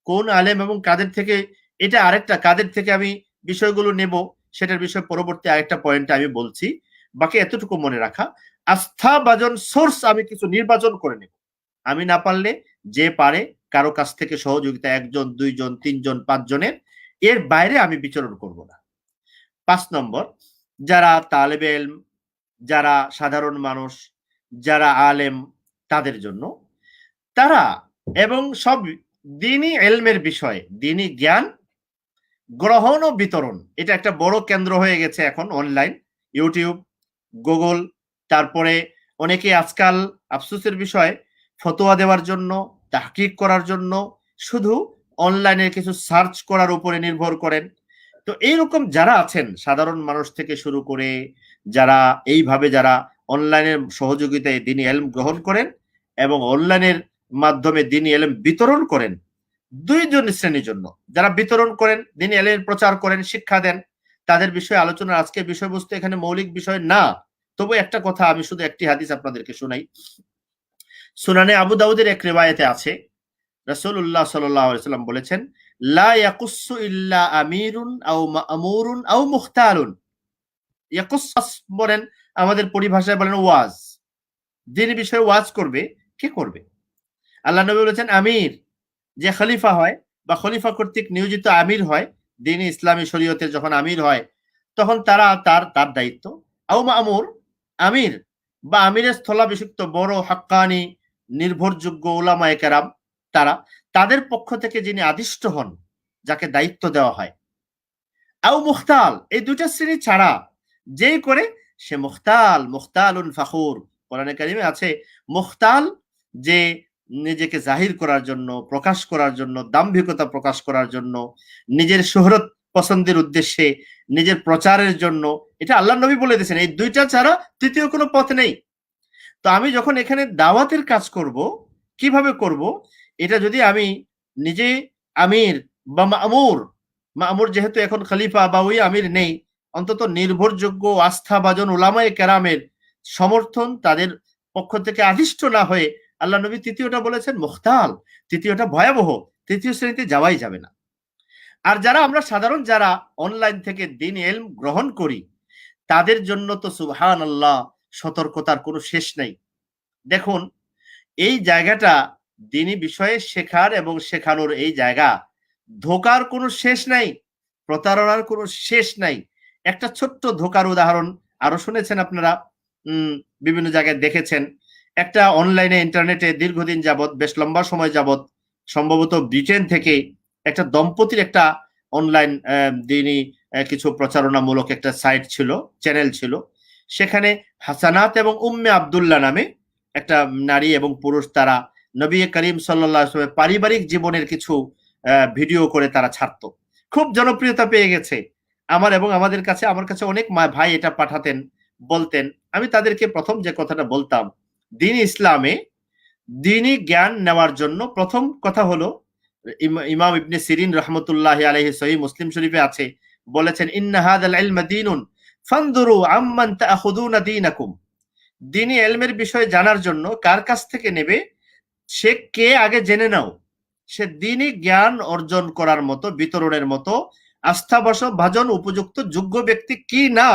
কোন আলেম এবং কাদের থেকে, এটা আরেকটা, কাদের থেকে আমি বিষয়গুলো নেব সেটার বিষয়ে পরবর্তী আরেকটা পয়েন্টে আমি বলছি। বাকি এতটুকু মনে রাখা, আস্থাভাজন সোর্স আমি কিছু নির্বাচন করে নেব। আমি না পারলে যে পারে কারো কাছ থেকে সহযোগিতা, 1 জন, 2 জন, 3 জন, 5 জনের, এর বাইরে আমি বিচরণ করব না। 5 নম্বর, যারা তালেবে ইলম, যারা সাধারণ মানুষ, যারা আলেম, তাদের জন্য, তারা এবং সব দ্বীনি ইলমের বিষয়, দ্বীনি জ্ঞান গ্রহণ ও বিতরণ, এটা একটা বড় কেন্দ্র হয়ে গেছে এখন। অনলাইন, ইউটিউব, গুগল, তারপরে অনেকে আজকাল আফসোসের বিষয় ফতোয়া দেওয়ার জন্য, তাহকিক করার জন্য শুধু অনলাইনে কিছু সার্চ করার উপরে নির্ভর করেন। তো এইরকম যারা আছেন, সাধারণ মানুষ থেকে শুরু করে যারা এইভাবে যারা অনলাইনের সহযোগিতায় দ্বীনি ইলম গ্রহণ করেন এবং অনলাইনের মাধ্যমে দ্বীনি ইলম বিতরণ করেন, দুইজন শ্রেণীর জন্য। যারা বিতরণ করেন, দ্বীনি ইলমের প্রচার করেন, শিক্ষা দেন, তাদের বিষয়ে আলোচনার আজকে বিষয়বস্তু এখানে মৌলিক বিষয় না। তবে একটা কথা, আমি শুধু একটি হাদিস আপনাদেরকে শোনাই। সুনানে আবু দাউদের এক রিওয়ায়াতে আছে, রাসূলুল্লাহ সাল্লাল্লাহু আলাইহি ওয়াসাল্লাম বলেছেন, লা ইয়াকুসু ইল্লা আমিরুন আও মা'মুরুন আও মুখতালুন। ইয়াকুস বলেন, আমাদের পরিভাষায় বলেন ওয়াজ। যিনি বিষয়ে ওয়াজ করবে, কে করবে? আল্লাহ নবী বলেছেন আমির, যে খলিফা হয় বা খলিফা কর্তৃক নিয়োজিত আমির হয়, দ্বীনি ইসলামী শরীয়তের যখন আমির হয় তখন তার দায়িত্ব। আও মা'মুর, আমির বা আমিরের স্থলাভিষিক্ত বড় হাক্কানি নির্ভরযোগ্য উলামায়ে কেরাম, তাদের পক্ষ থেকে যিনি আদিষ্ট হন, যাকে দায়িত্ব দেওয়া হয়। আও মুখতাল, এই দুইটা শ্রেণী ছাড়া যেই করে সে মুখতালুন ফাখুর। কোরআনে কারিমে আছে মুখতাল, যে নিজেকে জাহির করার জন্য, প্রকাশ করার জন্য, দাম্ভিকতা প্রকাশ করার জন্য, নিজের শোহরত পছন্দের উদ্দেশ্যে, নিজের প্রচারের জন্য। এটা আল্লাহ নবী বলে দিয়েছেন, এই দুইটা ছাড়া তৃতীয় কোনো পথ নেই। তো আমি যখন এখানে দাওয়াতের কাজ করব, কিভাবে করব? এটা যদি আমি নিজে আমির বা মামুর যেহেতু এখন খলিফা বা ওই আমির নেই, অন্তত নির্ভরযোগ্য আস্থাভাজন উলামায়ে কেরামের সমর্থন, তাদের পক্ষ থেকে আদিষ্ট না হয়ে, আল্লাহ নবী তৃতীয়টা বলেছেন মুখতাল, তৃতীয়টা ভয়াবহ, তৃতীয় শ্রেণীতে যাওয়াই যাবে না। আর যারা আমরা সাধারণ যারা অনলাইন থেকে দ্বীন ইলম গ্রহণ করি, তাদের জন্য তো সুবহানাল্লাহ, সতর্কতার কোনো শেষ নেই। দেখুন, এই জায়গাটা দ্বীনি বিষয়ে শেখার এবং শেখানোর এই জায়গা, ধোকার কোনো শেষ নাই, প্রতারণার কোনো শেষ নাই। একটা ছোট্ট ধোকার উদাহরণ আরো শুনেছেন আপনারা, বিভিন্ন জায়গায় দেখেছেন। একটা অনলাইনে ইন্টারনেটে দীর্ঘদিন যাবত, বেশ লম্বা সময় যাবত, সম্ভবত ব্রিটেন থেকে একটা দম্পতির একটা অনলাইন দ্বীনি কিছু প্রচারণামূলক একটা সাইট ছিল, চ্যানেল ছিল। সেখানে হাসানাত এবং উম্মে আব্দুল্লাহ নামে একটা নারী এবং পুরুষ, তারা নবী করিম সাল্লাল্লাহু আলাইহি ওয়াসাল্লামের পারিবারিক জীবনের কিছু ভিডিও করে তারা ছাড়তো। খুব জনপ্রিয়তা পেয়ে গেছে। আমার কাছে অনেক ভাই এটা পাঠাতেন, বলতেন। আমি তাদেরকে প্রথম যে কথাটা বলতাম, দ্বীন ইসলামে দ্বীনি জ্ঞান নেওয়ার জন্য প্রথম কথা হলো, ইমাম ইবনে সিরিন রাহমাতুল্লাহি আলাইহি সহিহ মুসলিম শরীফে আছে, বলেছেন ইন্না হাযাল ইলমা দীনুন ফানজুরু আম্মান তাআখুযুনা দীনাকুম। দ্বীনি ইলমের বিষয় জানার জন্য কার কাছ থেকে নেবে, সে কে আগে জেনে নাও। সে দ্বীনি জ্ঞান অর্জন করার মতো, বিতরণের মতো আস্থাভাজন উপযুক্ত যোগ্য ব্যক্তি কি না,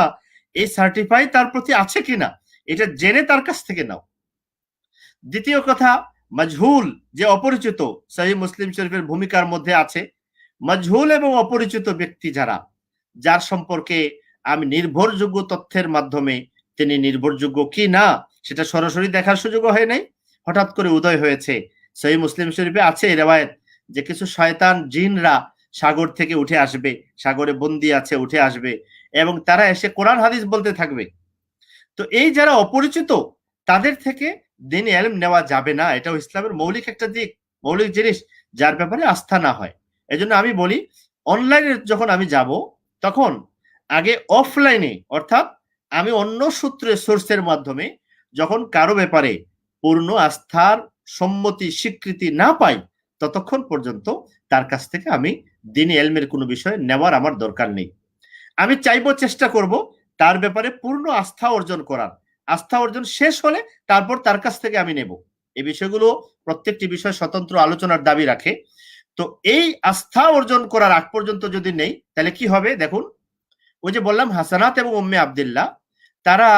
এই সার্টিফাই তার প্রতি আছে কিনা, এটা জেনে তার কাছ থেকে নাও। দ্বিতীয় কথা, মাজহুল, যে অপরিচিত, সহিহ মুসলিম শরীফের ভূমিকার মধ্যে আছে। মাজহুল এবং অপরিচিত ব্যক্তি যার সম্পর্কে আমি নির্ভরযোগ্য তথ্যের মাধ্যমে তিনি নির্ভরযোগ্য কি না সেটা সরাসরি দেখার সুযোগ হয় নাই, হঠাৎ করে উদয় হয়েছে। সহিহ মুসলিম শরীফে আছে রিওয়ায়াত যে কিছু শয়তান জিনরা সাগর থেকে উঠে আসবে, সাগরে বন্দী আছে, উঠে আসবে এবং তারা এসে কোরআন হাদিস বলতে থাকবে। তো এই যারা অপরিচিত, তাদের থেকে দ্বীনি ইলম নেওয়া যাবে না। এটাও ইসলামের মৌলিক একটা দিক, মৌলিক জিনিস, যার ব্যাপারে আস্থা না হয়। এজন্য আমি বলি, অনলাইনে যখন আমি যাব, তখন আগে অফলাইনে, অর্থাৎ আমি অন্য সূত্রে, সোর্সের মাধ্যমে যখন কারো ব্যাপারে পূর্ণ আস্থার সম্মতি, স্বীকৃতি না পাই, ততক্ষণ পর্যন্ত তার কাছ থেকে আমি দ্বীনি ইলমের কোনো বিষয় নেওয়ার আমার দরকার নেই। আমি চাইবো, চেষ্টা করব তার ব্যাপারে পূর্ণ আস্থা অর্জন করার। আস্থা অর্জন শেষ হলে তারপর তার কাছ থেকে আমি নেব। এই বিষয়গুলো প্রত্যেকটি বিষয় স্বতন্ত্র আলোচনার দাবি রাখে। তো এই আস্থা অর্জন করার আগ পর্যন্ত যদি নেই, তাহলে কি হবে? দেখুন, ওই যে বললাম হাসানাত এবং উম্মে আব্দুল্লাহ, তারা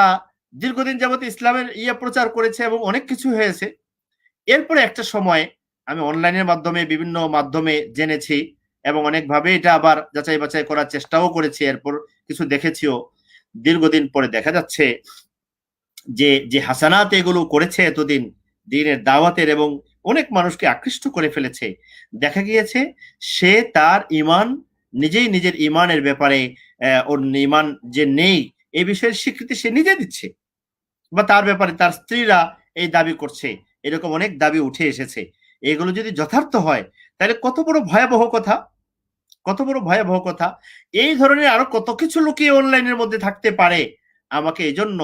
দীর্ঘদিন যাবত ইসলামের প্রচার করেছে এবং অনেক কিছু হয়েছে। এরপরে একটা সময় আমি অনলাইনের মাধ্যমে, বিভিন্ন মাধ্যমে জেনেছি এবং অনেকভাবে এটা আবার যাচাই বাছাই করার চেষ্টাও করেছি, এরপর কিছু দেখেছিও। দীর্ঘদিন পরে দেখা যাচ্ছে যে হাসানাত এগুলো করেছে এতদিন দ্বীনের দাওয়াতের এবং অনেক মানুষকে আকৃষ্ট করে ফেলেছে। দেখা গিয়েছে সে তার ইমান নিজেই নিজের ইমানের ব্যাপারে ওর ইমান যে নেই এই বিষয়ের স্বীকৃতি সে নিজে দিচ্ছে, বা তার ব্যাপারে তার স্ত্রীরা এই দাবি করছে। এরকম অনেক দাবি উঠে এসেছে। এগুলো যদি যথার্থ হয় তাহলে কত বড় ভয়াবহ কথা, কত বড় ভয়াবহ কথা। এই ধরনের আরো কত কিছু লুকিয়ে অনলাইনের মধ্যে থাকতে পারে। আমাকে এই জন্য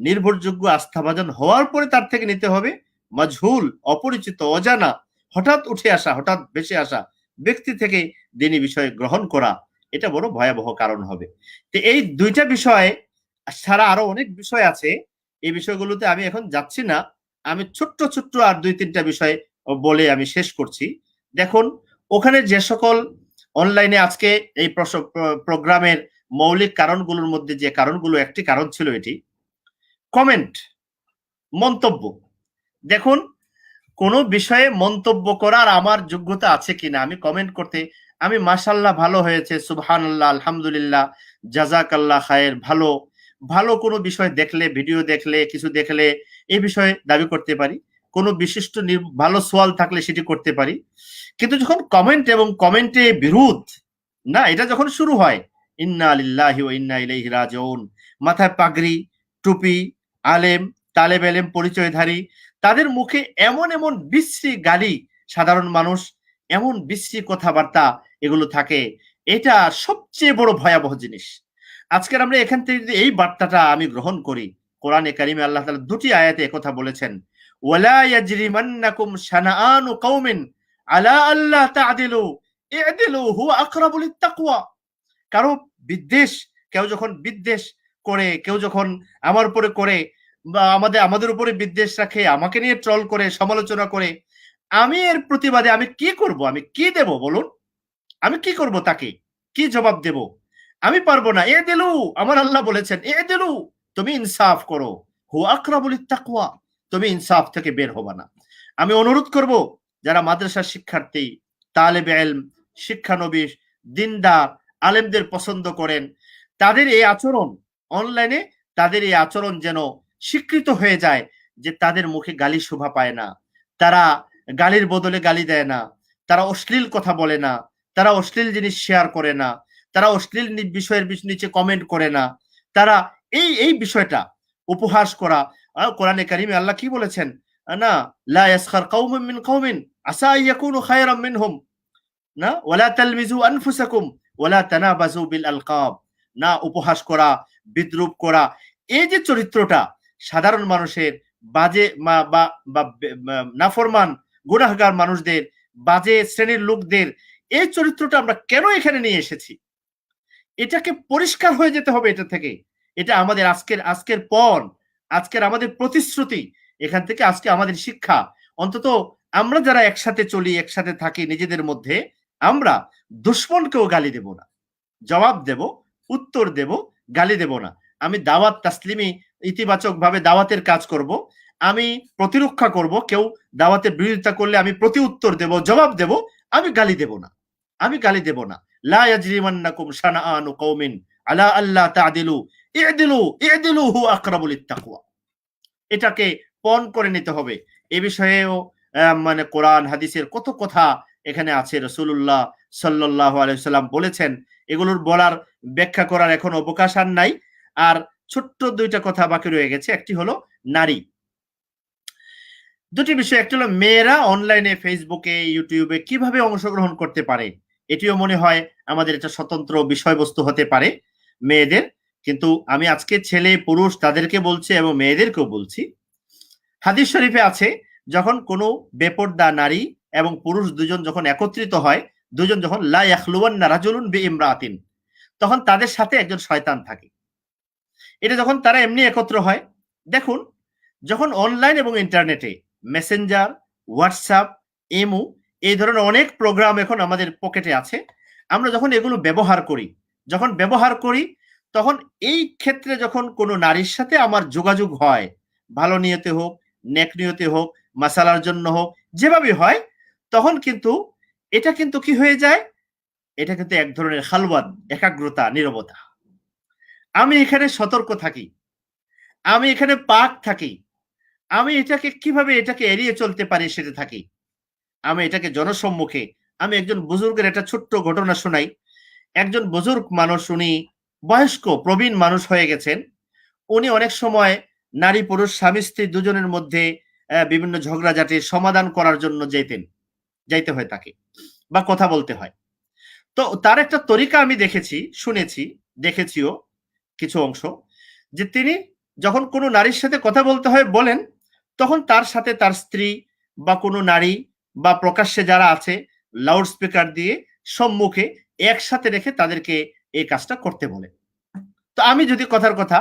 নির্ভরযোগ্য আস্থাভাজন হওয়ার পরে তার থেকে নিতে হবে মাজহুল, অপরিচিত, অজানা, হঠাৎ উঠে আসা, হঠাৎ ভেসে আসা ব্যক্তি থেকে দিনী বিষয় গ্রহণ করা, এটা বড় ভয়াবহ কারণ হবে। তো এই দুইটা বিষয় ছাড়া আরো অনেক বিষয় আছে, এই বিষয়গুলোতে আমি এখন যাচ্ছি না। আমি ছোট্ট ছোট্ট আর 2-3টা বিষয় বলে আমি শেষ করছি। দেখুন, ওখানে যে সকল অনলাইনে আজকে এই প্রোগ্রামের মৌলিক কারণগুলোর মধ্যে যে কারণগুলো, একটি কারণ ছিল এটি কমেন্ট, মন্তব্য। দেখুন, কোনো বিষয়ে মন্তব্য করার আমার যোগ্যতা আছে কিনা, আমি কমেন্ট করতে, আমি মাশাআল্লাহ ভালো হয়েছে, সুবহানাল্লাহ, আলহামদুলিল্লাহ, জাযাকাল্লাহ খায়ের, ভালো ভালো কোনো বিষয় দেখলে, ভিডিও দেখলে, কিছু দেখলে এই বিষয়ে দাবি করতে পারি। কোনো বিশিষ্ট ভালো সোয়াল থাকলে সেটি করতে পারি। কিন্তু যখন কমেন্ট এবং কমেন্টে বিরোধ, না, এটা যখন শুরু হয়, ইন্না লিল্লাহি ওয়া ইন্না ইলাইহি রাজিউন, মাথায় পাগড়ি, টুপি, আলেম, তালেব এলেম পরিচয়ধারী, তাদের মুখে এমন এমন বিশ্রী গালি, সাধারণ মানুষ এমন বিশ্রী কথাবার্তা এগুলো থাকে, এটা সবচেয়ে বড় ভয়াবহ জিনিস। আজকের আমরা এখান থেকে যদি এই বার্তাটা আমি গ্রহণ করি, কোরআনে কারিমে আল্লাহ তাআলা দুটি আয়াতে একথা বলেছেন, ওয়ালা ইয়াজরিমান্নাকুম শানাআনু কওমিন আলা আল্লাহ তা'দিলু ই'দিলু হুয়া আকরাবু লিত-তাকওয়া। কারো বিদ্বেষ, কেউ যখন বিদ্বেষ করে, কেউ যখন আমার উপরে করে, বা আমাদের উপরে বিদ্বেষ রাখে, আমাকে নিয়ে ট্রল করে, সমালোচনা করে, আমি এর প্রতিবাদে আমি কি করব? আমি কি দেব বলুন? আমি কি করব? তাকে কি জবাব দেব? আমি পারবো না। এ দিলু, আমার আল্লাহ বলেছেন, এ দিলু, তুমি ইনসাফ করো, হু আকরাবু লিত-তাকওয়া, তুমি ইনসাফ থেকে বের হবা না। আমি অনুরোধ করব, যারা মাদ্রাসার শিক্ষার্থী, তালেবে ইলম, শিক্ষানবিশ, দিনদার, আলেমদের পছন্দ করেন, তাদের এই আচরণ অনলাইনে, তাদের এই আচরণ যেন স্বীকৃত হয়ে যায় যে তাদের মুখে গালি শোভা পায় না, তারা গালির বদলে গালি দেয় না, তারা অশ্লীল কথা বলে না, তারা অশ্লীল জিনিস শেয়ার করে না, তারা অশ্লীল বিষয়ের নিচে কমেন্ট করে না, তারা এই বিষয়টা উপহাস করা। কোরআনে কারিমে আল্লাহ কি বলেছেন, না, লা ইয়াসখার কওমুম মিন কওমিন আসা আইয়াকুনু খায়রাম মিনহুম, না, ওয়ালা তালমিজু আনফুসাকুম ওয়ালা তানাবাজু বিল আলকাব, না, উপহাস করা, বিদ্রূপ করা, এই যে চরিত্রটা সাধারণ মানুষের, বাজে বা নাফরমান গুনাহগার মানুষদের, বাজে শ্রেণীর লোকদের, এই চরিত্রটা আমরা কেন এখানে নিয়ে এসেছি? এটাকে পরিষ্কার হয়ে যেতে হবে এটা থেকে। এটা আমাদের আজকের পণ, আজকের আমাদের প্রতিশ্রুতি, এখান থেকে আজকে আমাদের শিক্ষা। অন্তত আমরা যারা একসাথে চলি, একসাথে থাকি নিজেদের মধ্যে, আমরা দুশ্মনকেও গালি দেব না, জবাব দেব, উত্তর দেব, গালি দেব না। আমি দাওয়াত তাসলিমি ইতিবাচক ভাবে দাওয়াতের কাজ করব, আমি প্রতিরক্ষা করব। কেউ দাওয়াতের বিরোধিতা করলে আমি প্রতি উত্তর দেব, জবাব দেব, আমি গালি দেব না, আমি গালি দেব না। লা ইয়াজরিমান্নাকুম শানাআনু কওমিন আলা আল্লাহ তা'দিলু ই'দিলু ই'দিলু হু আকরাবু লিত-তাকওয়া। এটাকে পণ করে নিতে হবে। এ বিষয়েও মানে কোরআন হাদিসের কত কথা এখানে আছে। রাসূলুল্লাহ সাল্লাল্লাহু আলাইহি ওয়াসাল্লাম বলেছেন, এগুলোর বলার, ব্যাখ্যা করার এখন অবকাশ আর নাই। আর ছোট্ট 2টা কথা বাকি রয়ে গেছে। একটি হলো নারী, দুটি বিষয়। একটা হলো মেয়েরা অনলাইনে, ফেসবুকে, ইউটিউবে কিভাবে অংশগ্রহণ করতে পারে, এটিও মনে হয় আমাদের একটা স্বতন্ত্র বিষয়বস্তু হতে পারে মেয়েদের। কিন্তু আমি আজকে ছেলে পুরুষ তাদেরকে বলছি এবং মেয়েদেরকেও বলছি। হাদিস শরীফে আছে, যখন কোনো বেপর্দা নারী এবং পুরুষ দুজন যখন একত্রিত হয়, দুজন যখন লা ইয়াখলুওয়ান্না রাজুলুন বিইমরাতিন, তখন তাদের সাথে একজন শয়তান থাকে। এটা যখন তারা এমনি একত্র হয়, দেখুন, যখন অনলাইন এবং ইন্টারনেটে মেসেঞ্জার, হোয়াটসঅ্যাপ, ইমো, এই ধরনের অনেক প্রোগ্রাম এখন আমাদের পকেটে আছে, আমরা যখন এগুলো ব্যবহার করি, তখন এই ক্ষেত্রে যখন কোনো নারীর সাথে আমার যোগাযোগ হয়, ভালো নিয়তে হোক, নেক নিয়তে হোক, মাসালার জন্য হোক, যেভাবে হয়, তখন কিন্তু এটা কিন্তু কি হয়ে যায়, এটা কিন্তু এক ধরনের খালওয়াত, একাগ্রতা, নীরবতা। আমি এখানে সতর্ক থাকি, আমি এখানে পাক থাকি, আমি এটাকে কিভাবে এটাকে এড়িয়ে চলতে পারি সেটা থাকি। আমি এটাকে জনসম্মুখে আমি একজন বুজুর্গের একটা ছোট্ট ঘটনা শোনাই। একজন বুজুর্গ মানুষ, উনি বয়স্ক প্রবীণ মানুষ হয়ে গেছেন। উনি অনেক সময় নারী পুরুষ স্বামী স্ত্রী দুজনের মধ্যে বিভিন্ন ঝগড়াঝাটির সমাধান করার জন্য যাইতে হয় তাকে, বা কথা বলতে হয়। তো তার একটা তরিকা আমি দেখেছিও কিছু অংশ, যে তিনি যখন কোনো নারীর সাথে কথা বলতে হয় বলেন, তখন তার সাথে তার স্ত্রী বা কোনো নারী বা প্রকাশ্যে যারা আছে লাউড স্পিকার দিয়ে সম্মুখে একসাথে রেখে তাদেরকে এই কাজটা করতে বলে। তো আমি যদি কথার কথা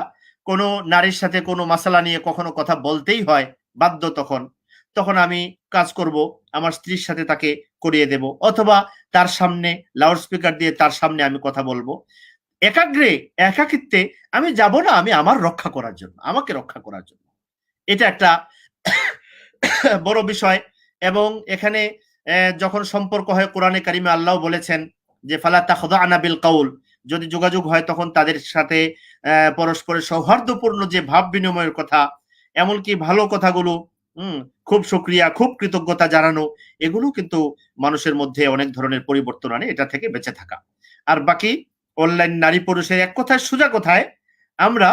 কোনো নারীর সাথে কোনো মাসালা নিয়ে কখনো কথা বলতেই হয় বাধ্য, তখন আমি কাজ করব, আমার স্ত্রীর সাথে তাকে করিয়ে দেব, অথবা তার সামনে লাউড স্পিকার দিয়ে তার সামনে আমি কথা বলবো। একাকিত্বে আমি যাব না, আমি আমাকে রক্ষা করার জন্য। এটা একটা বড় বিষয়। এবং এখানে যখন সম্পর্ক হয়, কোরআনে কারিমে আল্লাহ বলেছেন যে ফালা তাখদা'না বিল কাউল, যদি যোগাযোগ হয় তখন তাদের সাথে পরস্পরের সৌহার্দ্যপূর্ণ যে ভাব বিনিময়ের কথা, এমনকি ভালো কথাগুলো, খুব শুকরিয়া, খুব কৃতজ্ঞতা জানানো, এগুলো কিন্তু মানুষের মধ্যে অনেক ধরনের পরিবর্তন আনে, এটা থেকে বেঁচে থাকা। আর বাকি অনলাইন নারী পুরুষের এক কথায় সোজা কথায়, আমরা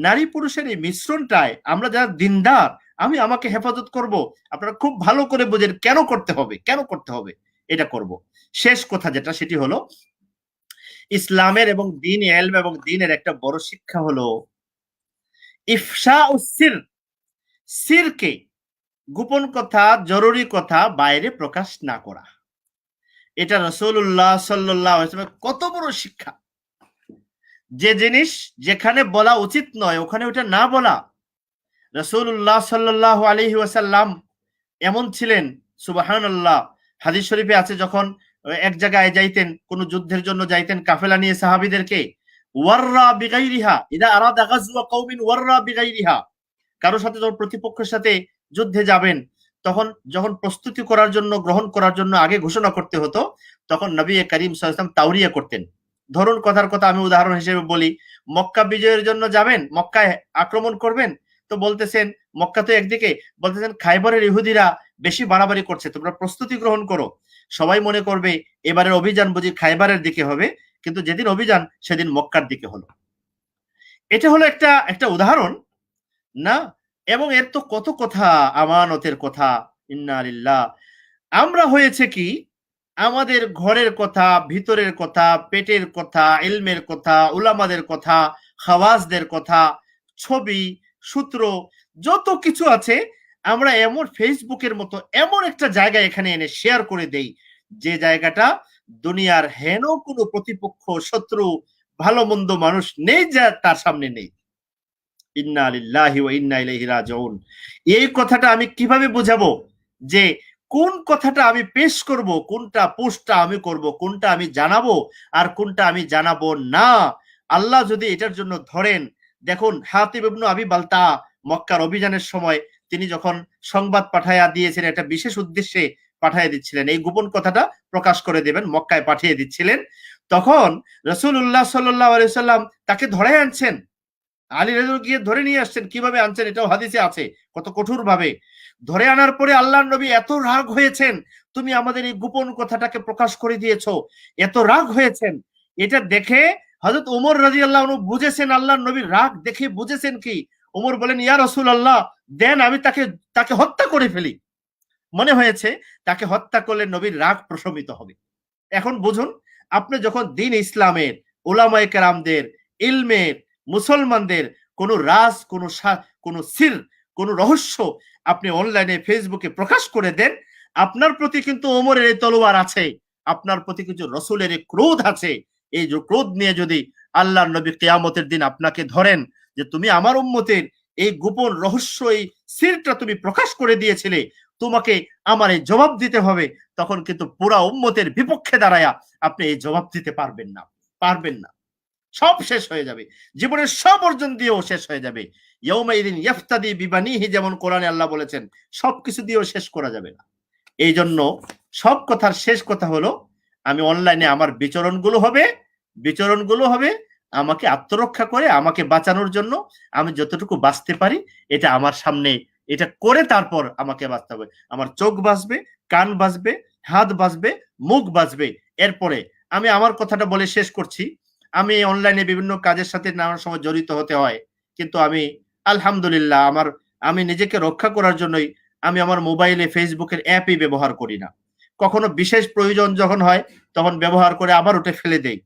নারী পুরুষের এই মিশ্রণটায় আমরা যারা দিনদার, আমি আমাকে হেফাজত করব, আপনারা খুব ভালো করে বোঝেন কেন করতে হবে এটা করব। শেষ কথা যেটা, সেটি হলো ইসলামের এবং দ্বীন ইলম এবং দ্বীনের একটা বড় শিক্ষা হলো ইফশা ও সিরকে, গোপন কথা, জরুরি কথা বাইরে প্রকাশ না করা। এটা রাসূলুল্লাহ সাল্লাল্লাহু আলাইহি ওয়াসাল্লাম কত বড় শিক্ষা। যে জিনিস যেখানে বলা উচিত নয় ওখানে ওটা না বলা। রাসূলুল্লাহ সাল্লাল্লাহু আলাইহি ওয়াসাল্লাম এমন ছিলেন, সুবহানাল্লাহ, হাদিস শরীফে আছে, যখন এক জায়গায় যাইতেন, কোন যুদ্ধের জন্য যাইতেন কাফেলা নিয়ে সাহাবীদেরকে, ওয়াররা বিগাইরিহা, ইদা আরাদা গাজওয়া কওমিন ওয়াররা বিগাইরিহা, কারো সাথে যখন প্রতিপক্ষের সাথে যুদ্ধে যাবেন, তখন যখন প্রস্তুতি করার জন্য, গ্রহণ করার জন্য আগে ঘোষণা করতে হতো, তখন নবী করিম সাল্লাল্লাহু আলাইহি ওয়াসাল্লাম তাওরিয়া করতেন। ধরুন কথার কথা আমি উদাহরণ হিসেবে বলি, মক্কা বিজয়ের জন্য যাবেন, মক্কায় আক্রমণ করবেন, তো বলতেছেন মক্কা তো একদিকে, বলতেছেন খাইবরের ইহুদিরা বেশি বাড়াবাড়ি করছে, তোমরা প্রস্তুতি গ্রহণ করো। সবাই মনে করবে এবারের অভিযান বুঝি খাইবারের দিকে হবে, কিন্তু যেদিন অভিযান সেদিন মক্কার দিকে হলো। এটা হলো একটা উদাহরণ না? এবং এর তো কত কথা, আমানতের কথা, ইন্না লিল্লাহ। আমরা হয়েছে কি, আমাদের ঘরের কথা, ভিতরের কথা, পেটের কথা, ইলমের কথা, উলামাদের কথা, খাওয়াজদের কথা, ছবি, সূত্র, যত কিছু আছে, আমরা এমন ফেসবুকের মতো এমন একটা জায়গা এখানে এনে শেয়ার করে দেই, যে জায়গাটা দুনিয়ার হেন কোনো প্রতিপক্ষ, শত্রু, ভালো মন্দ মানুষ নেই যা তার সামনে নেই। ইন্না লিল্লাহি ওয়া ইন্না ইলাইহি রাজিউন। এই কথাটা আমি কিভাবে বোঝাবো যে কোন কথাটা আমি পেশ করব, কোনটা পোস্টটা আমি করব, কোনটা আমি জানাবো আর কোনটা আমি জানাবো না। আল্লাহ যদি এটার জন্য ধরেন, দেখুন হাতিব ইবনে আবি বালতা মক্কার অভিযানের সময় তিনি যখন সংবাদ পাঠায়া দিয়েছেন, একটা বিশেষ উদ্দেশ্যে পাঠিয়ে দিচ্ছিলেন, এই গোপন কথাটা প্রকাশ করে দেবেন, মক্কায় পাঠিয়ে দিচ্ছিলেন, তখন রাসূলুল্লাহ সাল্লাল্লাহু আলাইহি ওয়াসাল্লাম তাকে ধরে আনছেন। আলী রাদিয়াল্লাহু গিয়ে ধরে নিয়ে আসছেন। কিভাবে আনছেন এটাও হাদিসে আছে, কত কঠোর ভাবে ধরে আনার পরে আল্লাহর নবী এত রাগ হয়েছেন, তুমি আমাদের এই গোপন কথাটাকে প্রকাশ করে দিয়েছো, এত রাগ হয়েছেন। এটা দেখে হযরত ওমর রাদিয়াল্লাহু আনহু বুঝেছেন, আল্লাহর নবীর রাগ দেখে বুঝেছেন কি, ওমর বলেন, ইয়া রাসূলুল্লাহ, দেন আমি তাকে হত্যা করে ফেলি। মনে হয়েছে তাকে হত্যা করলে নবীর রাগ প্রশমিত হবে। এখন বুঝুন, আপনি যখন দ্বীন ইসলামের, উলামায়ে কেরামদের, ইলমের, মুসলমানদের কোনো রাজ, কোনো সির, কোনো রহস্য আপনি অনলাইনে ফেসবুকে প্রকাশ করে দেন, আপনার প্রতি কিন্তু ওমরের এই তলোয়ার আছে, আপনার প্রতি কিছু রাসূলের এই ক্রোধ আছে। এই যে ক্রোধ নিয়ে যদি আল্লাহর নবী কিয়ামতের দিন আপনাকে ধরেন যে তুমি আমার উম্মতের এই গোপন রহস্য, এই সিরটা তুমি প্রকাশ করে দিয়েছিলে, তোমাকে আমার এই জবাব দিতে হবে, তখন কিন্তু পুরা উম্মতের বিপক্ষে দাঁড়ায়া আপনি এই জবাব দিতে পারবেন না। সব শেষ হয়ে যাবে, জীবনের সব অর্জন দিয়েও শেষ হয়ে যাবে। ইয়াউমাইদিন ইয়াফতাদি বিবানিহি, যেমন কোরআনে আল্লাহ বলেছেন, সবকিছু দিয়েও শেষ করা যাবে না। এই জন্য সব কথার শেষ কথা হলো, আমি অনলাইনে আমার বিচরণগুলো হবে আমাকে আত্মরক্ষা করে, আমাকে বাঁচানোর জন্য, আমি যতটুকু বাঁচতে পারি এটা আমার সামনে এটা করে তারপর আমাকে বাঁচতে হবে। আমার চোখ বাঁচবে, কান বাঁচবে, হাত বাঁচবে, মুখ বাঁচবে। এরপরে আমি আমার কথাটা বলে শেষ করছি। আমি অনলাইনে বিভিন্ন কাজের সাথে নানান সময় জড়িত হতে হয়, কিন্তু আমি আলহামদুলিল্লাহ আমি নিজেকে রক্ষা করার জন্যই আমি আমার মোবাইলে ফেসবুকের অ্যাপই ব্যবহার করি না। কখনো বিশেষ প্রয়োজন যখন হয় তখন ব্যবহার করে আবার ওটা ফেলে দেই,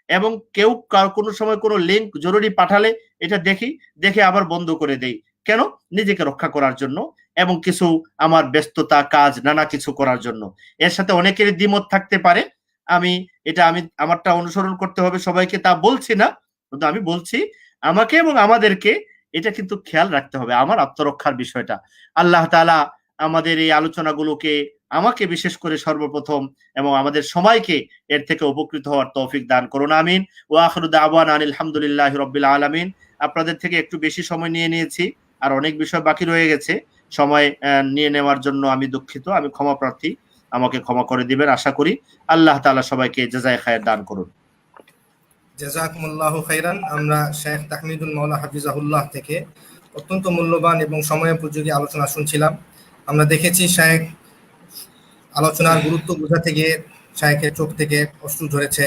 এবং কেউ কোনো সময় কোনো লিঙ্ক জরুরি পাঠালে এটা দেখে আবার বন্ধ করে দেই। কেন? নিজেকে রক্ষা করার জন্য, এবং কিছু আমার ব্যস্ততা, কাজ, নানা কিছু করার জন্য। এর সাথে অনেকেরই দ্বিমত থাকতে পারে, আমি আমারটা অনুসরণ করতে হবে সবাইকে তা বলছি না, কিন্তু আমি বলছি আমাকে এবং আমাদেরকে এটা কিন্তু খেয়াল রাখতে হবে, আমার আত্মরক্ষার বিষয়টা। আল্লাহ তাআলা আমাদের এই আলোচনাগুলোকে, আমাকে বিশেষ করে সর্বপ্রথম, এবং আমাদের সবাইকে এর থেকে উপকৃত হওয়ার তৌফিক দান করুন, আমিন। ওয়া আখিরু দাওয়ানা আনিল হামদুলিল্লাহি রাব্বিল আলামিন। আপনাদের থেকে একটু বেশি সময় নিয়ে নিয়েছি, আর অনেক বিষয় বাকি রয়ে গেছে। সময় নিয়ে নেওয়ার জন্য আমি দুঃখিত, আমি ক্ষমা প্রার্থী, আমাকে ক্ষমা করে দিবেন আশা করি। আল্লাহ তাআলা সবাইকে জাযায়ে খায়ের দান করুন। জাযাকুমুল্লাহু খাইরান। আমরা শেখ তাহমিদুল মাওলা হাফিজাহুল্লাহ থেকে অত্যন্ত মূল্যবান এবং সময়োপযোগী আলোচনা শুনছিলাম। আমরা দেখেছি শেখ আলোচনার গুরুত্ব বোঝাতে গিয়ে শেখের চোখ থেকে অশ্রু ঝরেছে,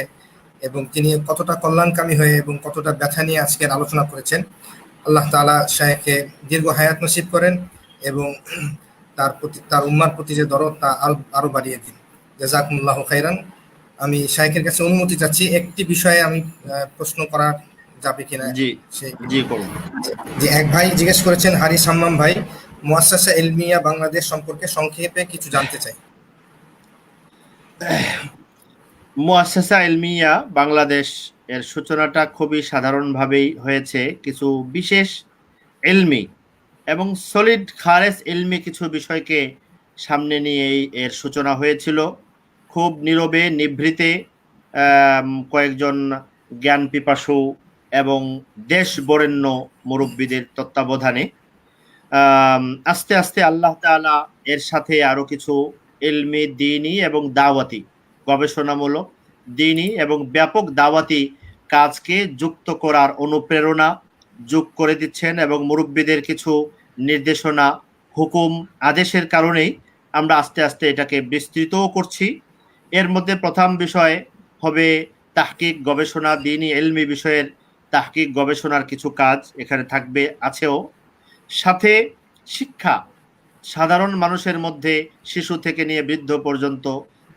এবং তিনি কতটা কল্যাণকামী হয়ে এবং কতটা ব্যথা নিয়ে আজকের আলোচনা করেছেন। আল্লাহ তাআলা শেখকে দীর্ঘ হায়াত নসিব করেন এবং তার উম্মার প্রতি যে দরদ তা আরো বাড়িয়ে দিন। জাযাকুমুল্লাহু খাইরান। আমি শেখের কাছে অনুমতি চাচ্ছি, একটি বিষয়ে আমি প্রশ্ন করা যাবে কিনা। জি করুন। যে এক ভাই জিজ্ঞেস করেছেন, হারিস হাম্মাম ভাই, মুআসসাসা ইলমিয়া বাংলাদেশ সম্পর্কে সংক্ষেপে কিছু জানতে চাই। মুআসসাসা ইলমিয়া বাংলাদেশ এর সূচনাটা খুবই সাধারণভাবেই হয়েছে। কিছু বিশেষ ইলমি এবং সলিড খারেজ ইলমি কিছু বিষয়কে সামনে নিয়েই এর সূচনা হয়েছিল। খুব নীরবে নিভৃতে কয়েকজন জ্ঞান পিপাসু এবং দেশ বরেণ্য মুরব্বীদের তত্ত্বাবধানে আস্তে আস্তে আল্লাহ তাআলা এর সাথে আরো কিছু ইলমি, দ্বীনি এবং দাওয়াতি, গবেষণামূলক, দ্বীনি এবং ব্যাপক দাওয়াতি কাজকে যুক্ত করার অনুপ্রেরণা যোগ করে দিচ্ছেন, এবং মুরব্বীদের কিছু নির্দেশনা, হুকুম, আদেশের কারণেই আমরা আস্তে আস্তে এটাকে বিস্তৃতও করছি। এর মধ্যে প্রথম বিষয় হবে তাহকিক, গবেষণা, দ্বীনি ইলমি বিষয়ের তাহকিক, গবেষণার কিছু কাজ এখানে থাকবে, আছেও। সাথে শিক্ষা, সাধারণ মানুষের মধ্যে, শিশু থেকে নিয়ে বৃদ্ধ পর্যন্ত,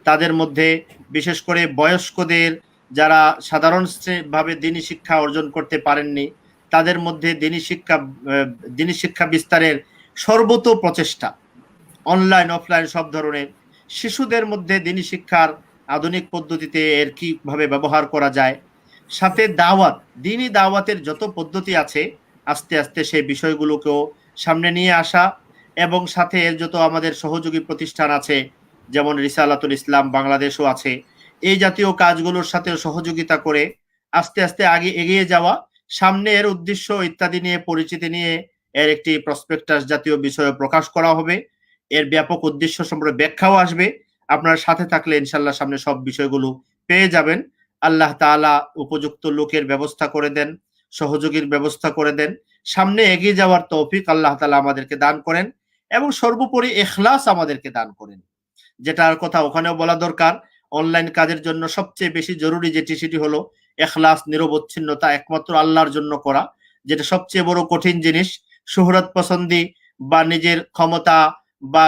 তাদের মধ্যে বিশেষ করে বয়স্কদের, যারা সাধারণভাবে দ্বীনি শিক্ষা অর্জন করতে পারেননি, তাদের মধ্যে দ্বীনি শিক্ষা বিস্তারের সর্বত প্রচেষ্টা, অনলাইন অফলাইন সব ধরনের। শিশুদের মধ্যে দ্বীনি শিক্ষার আধুনিক পদ্ধতিতে এর কিভাবে ব্যবহার করা যায়। সাথে দাওয়াত, দ্বীনি দাওয়াতের যত পদ্ধতি আছে আস্তে আস্তে সেই বিষয়গুলোকেও সামনে নিয়ে আসা, এবং সাথে এর যত আমাদের সহযোগী প্রতিষ্ঠান আছে, যেমন রিসালাতুল ইসলাম বাংলাদেশও আছে, এই জাতীয় কাজগুলোর সাথে সহযোগিতা করে আস্তে আস্তে আগে এগিয়ে যাওয়া। সামনে এর উদ্দেশ্য ইত্যাদি নিয়ে, পরিচিতি নিয়ে এর একটি প্রসপেক্টাস জাতীয় বিষয় প্রকাশ করা হবে। এর ব্যাপক উদ্দেশ্য সম্পর্কে ব্যাখ্যাও আসবে। আপনার সাথে থাকলে ইনশাল্লাহ সামনে সব বিষয়গুলো পেয়ে যাবেন। আল্লাহ তাআলা উপযুক্ত লোকের ব্যবস্থা করে দেন, সহযোগীর ব্যবস্থা করে দেন, সামনে এগিয়ে যাওয়ার তৌফিক আল্লাহ তাআলা আমাদেরকে দান করেন, এবং সর্বোপরি ইখলাস আমাদেরকে দান করেন। যেটার কথা ওখানেও বলা দরকার, অনলাইন কাজের জন্য সবচেয়ে বেশি জরুরি যেটি, সেটি হলো ইখলাস, নিরবচ্ছিন্নতা, একমাত্র আল্লাহর জন্য করা, যেটা সবচেয়ে বড় কঠিন জিনিস। শোহরত পছন্দি বা নিজের ক্ষমতা বা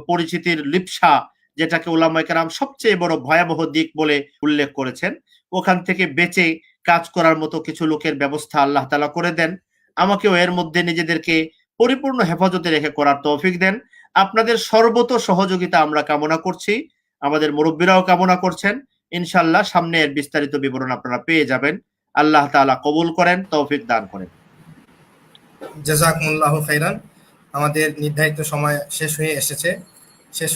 পরিচিতির লিপ্সা, যেটাকে উলামায়ে কেরাম সবচেয়ে বড় ভয়াবহ দিক বলে উল্লেখ করেছেন, ওখান থেকে বেঁচে কাজ করার মতো কিছু লোকের ব্যবস্থা আল্লাহ তাআলা করে দেন। আমাকেও এর মধ্যে নিজেদেরকে পরিপূর্ণ হেফাজতে রেখে করার তৌফিক দেন। আপনাদের সর্বত সহযোগিতা আমরা কামনা করছি, আমাদের মুরব্বীরাও কামনা করছেন। ইনশাআল্লাহ সামনে এর বিস্তারিত বিবরণ আপনারা পেয়ে যাবেন। আল্লাহ তাআলা কবুল করেন, তৌফিক দান করেন। জাযাকুমুল্লাহু খাইরান। আমাদের নির্ধারিত সময় শেষ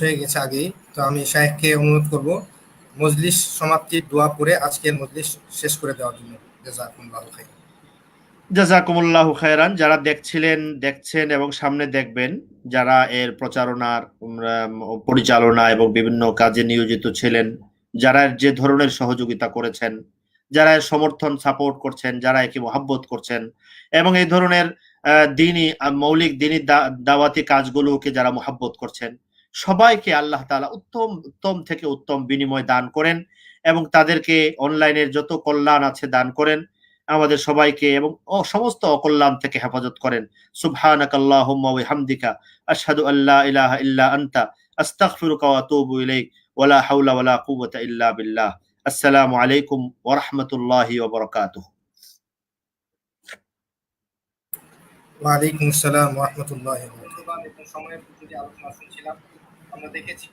হয়ে গেছে আগেই। তো আমি শাইখকে অনুরোধ করব মজলিস সমাপ্তির দোয়া করে আজকের মজলিস শেষ করে দেওয়ার জন্য। জাযাকুমুল্লাহু খাইরান। জাযাকুমুল্লাহু খায়রান। যারা দেখছেন এবং সামনে দেখবেন, যারা এর প্রচারণার, পরিচালনা এবং বিভিন্ন কাজে নিয়োজিত ছিলেন, যারা যে ধরনের সহযোগিতা করেছেন, যারা এর সমর্থন, সাপোর্ট করছেন, যারা একে মহব্বত করছেন, এবং এই ধরনের দিনই মৌলিক দিনই দাওয়াতি কাজগুলোকে যারা মোহাব্বত করছেন সবাইকে আল্লাহ তাআলা উত্তম উত্তম থেকে উত্তম বিনিময় দান করেন এবং তাদেরকে অনলাইনের যত কল্যাণ আছে দান করেন, আমাদের সবাইকে এবং সমস্ত অকল্যাণ থেকে হেফাজত করেন। সুবহানাকাল্লাহুম্মা ওয়া বিহামদিকা আশহাদু আল্লা ইলাহা ইল্লা আনতা আস্তাগফিরুকা ওয়া আতুবু ইলাইক ওয়ালা হাওলা ওয়ালা কুওয়াতা ইল্লা বিল্লাহ। আসসালামু আলাইকুম ওয়া রাহমাতুল্লাহি ওয়া বারাকাতুহু। ওয়ালাইকুম আসসালাম ওয়া রাহমাতুল্লাহি ওয়া বারাকাতুহু। সময়ের যদি আলোচনা শুনছিলাম, আমরা দেখেছি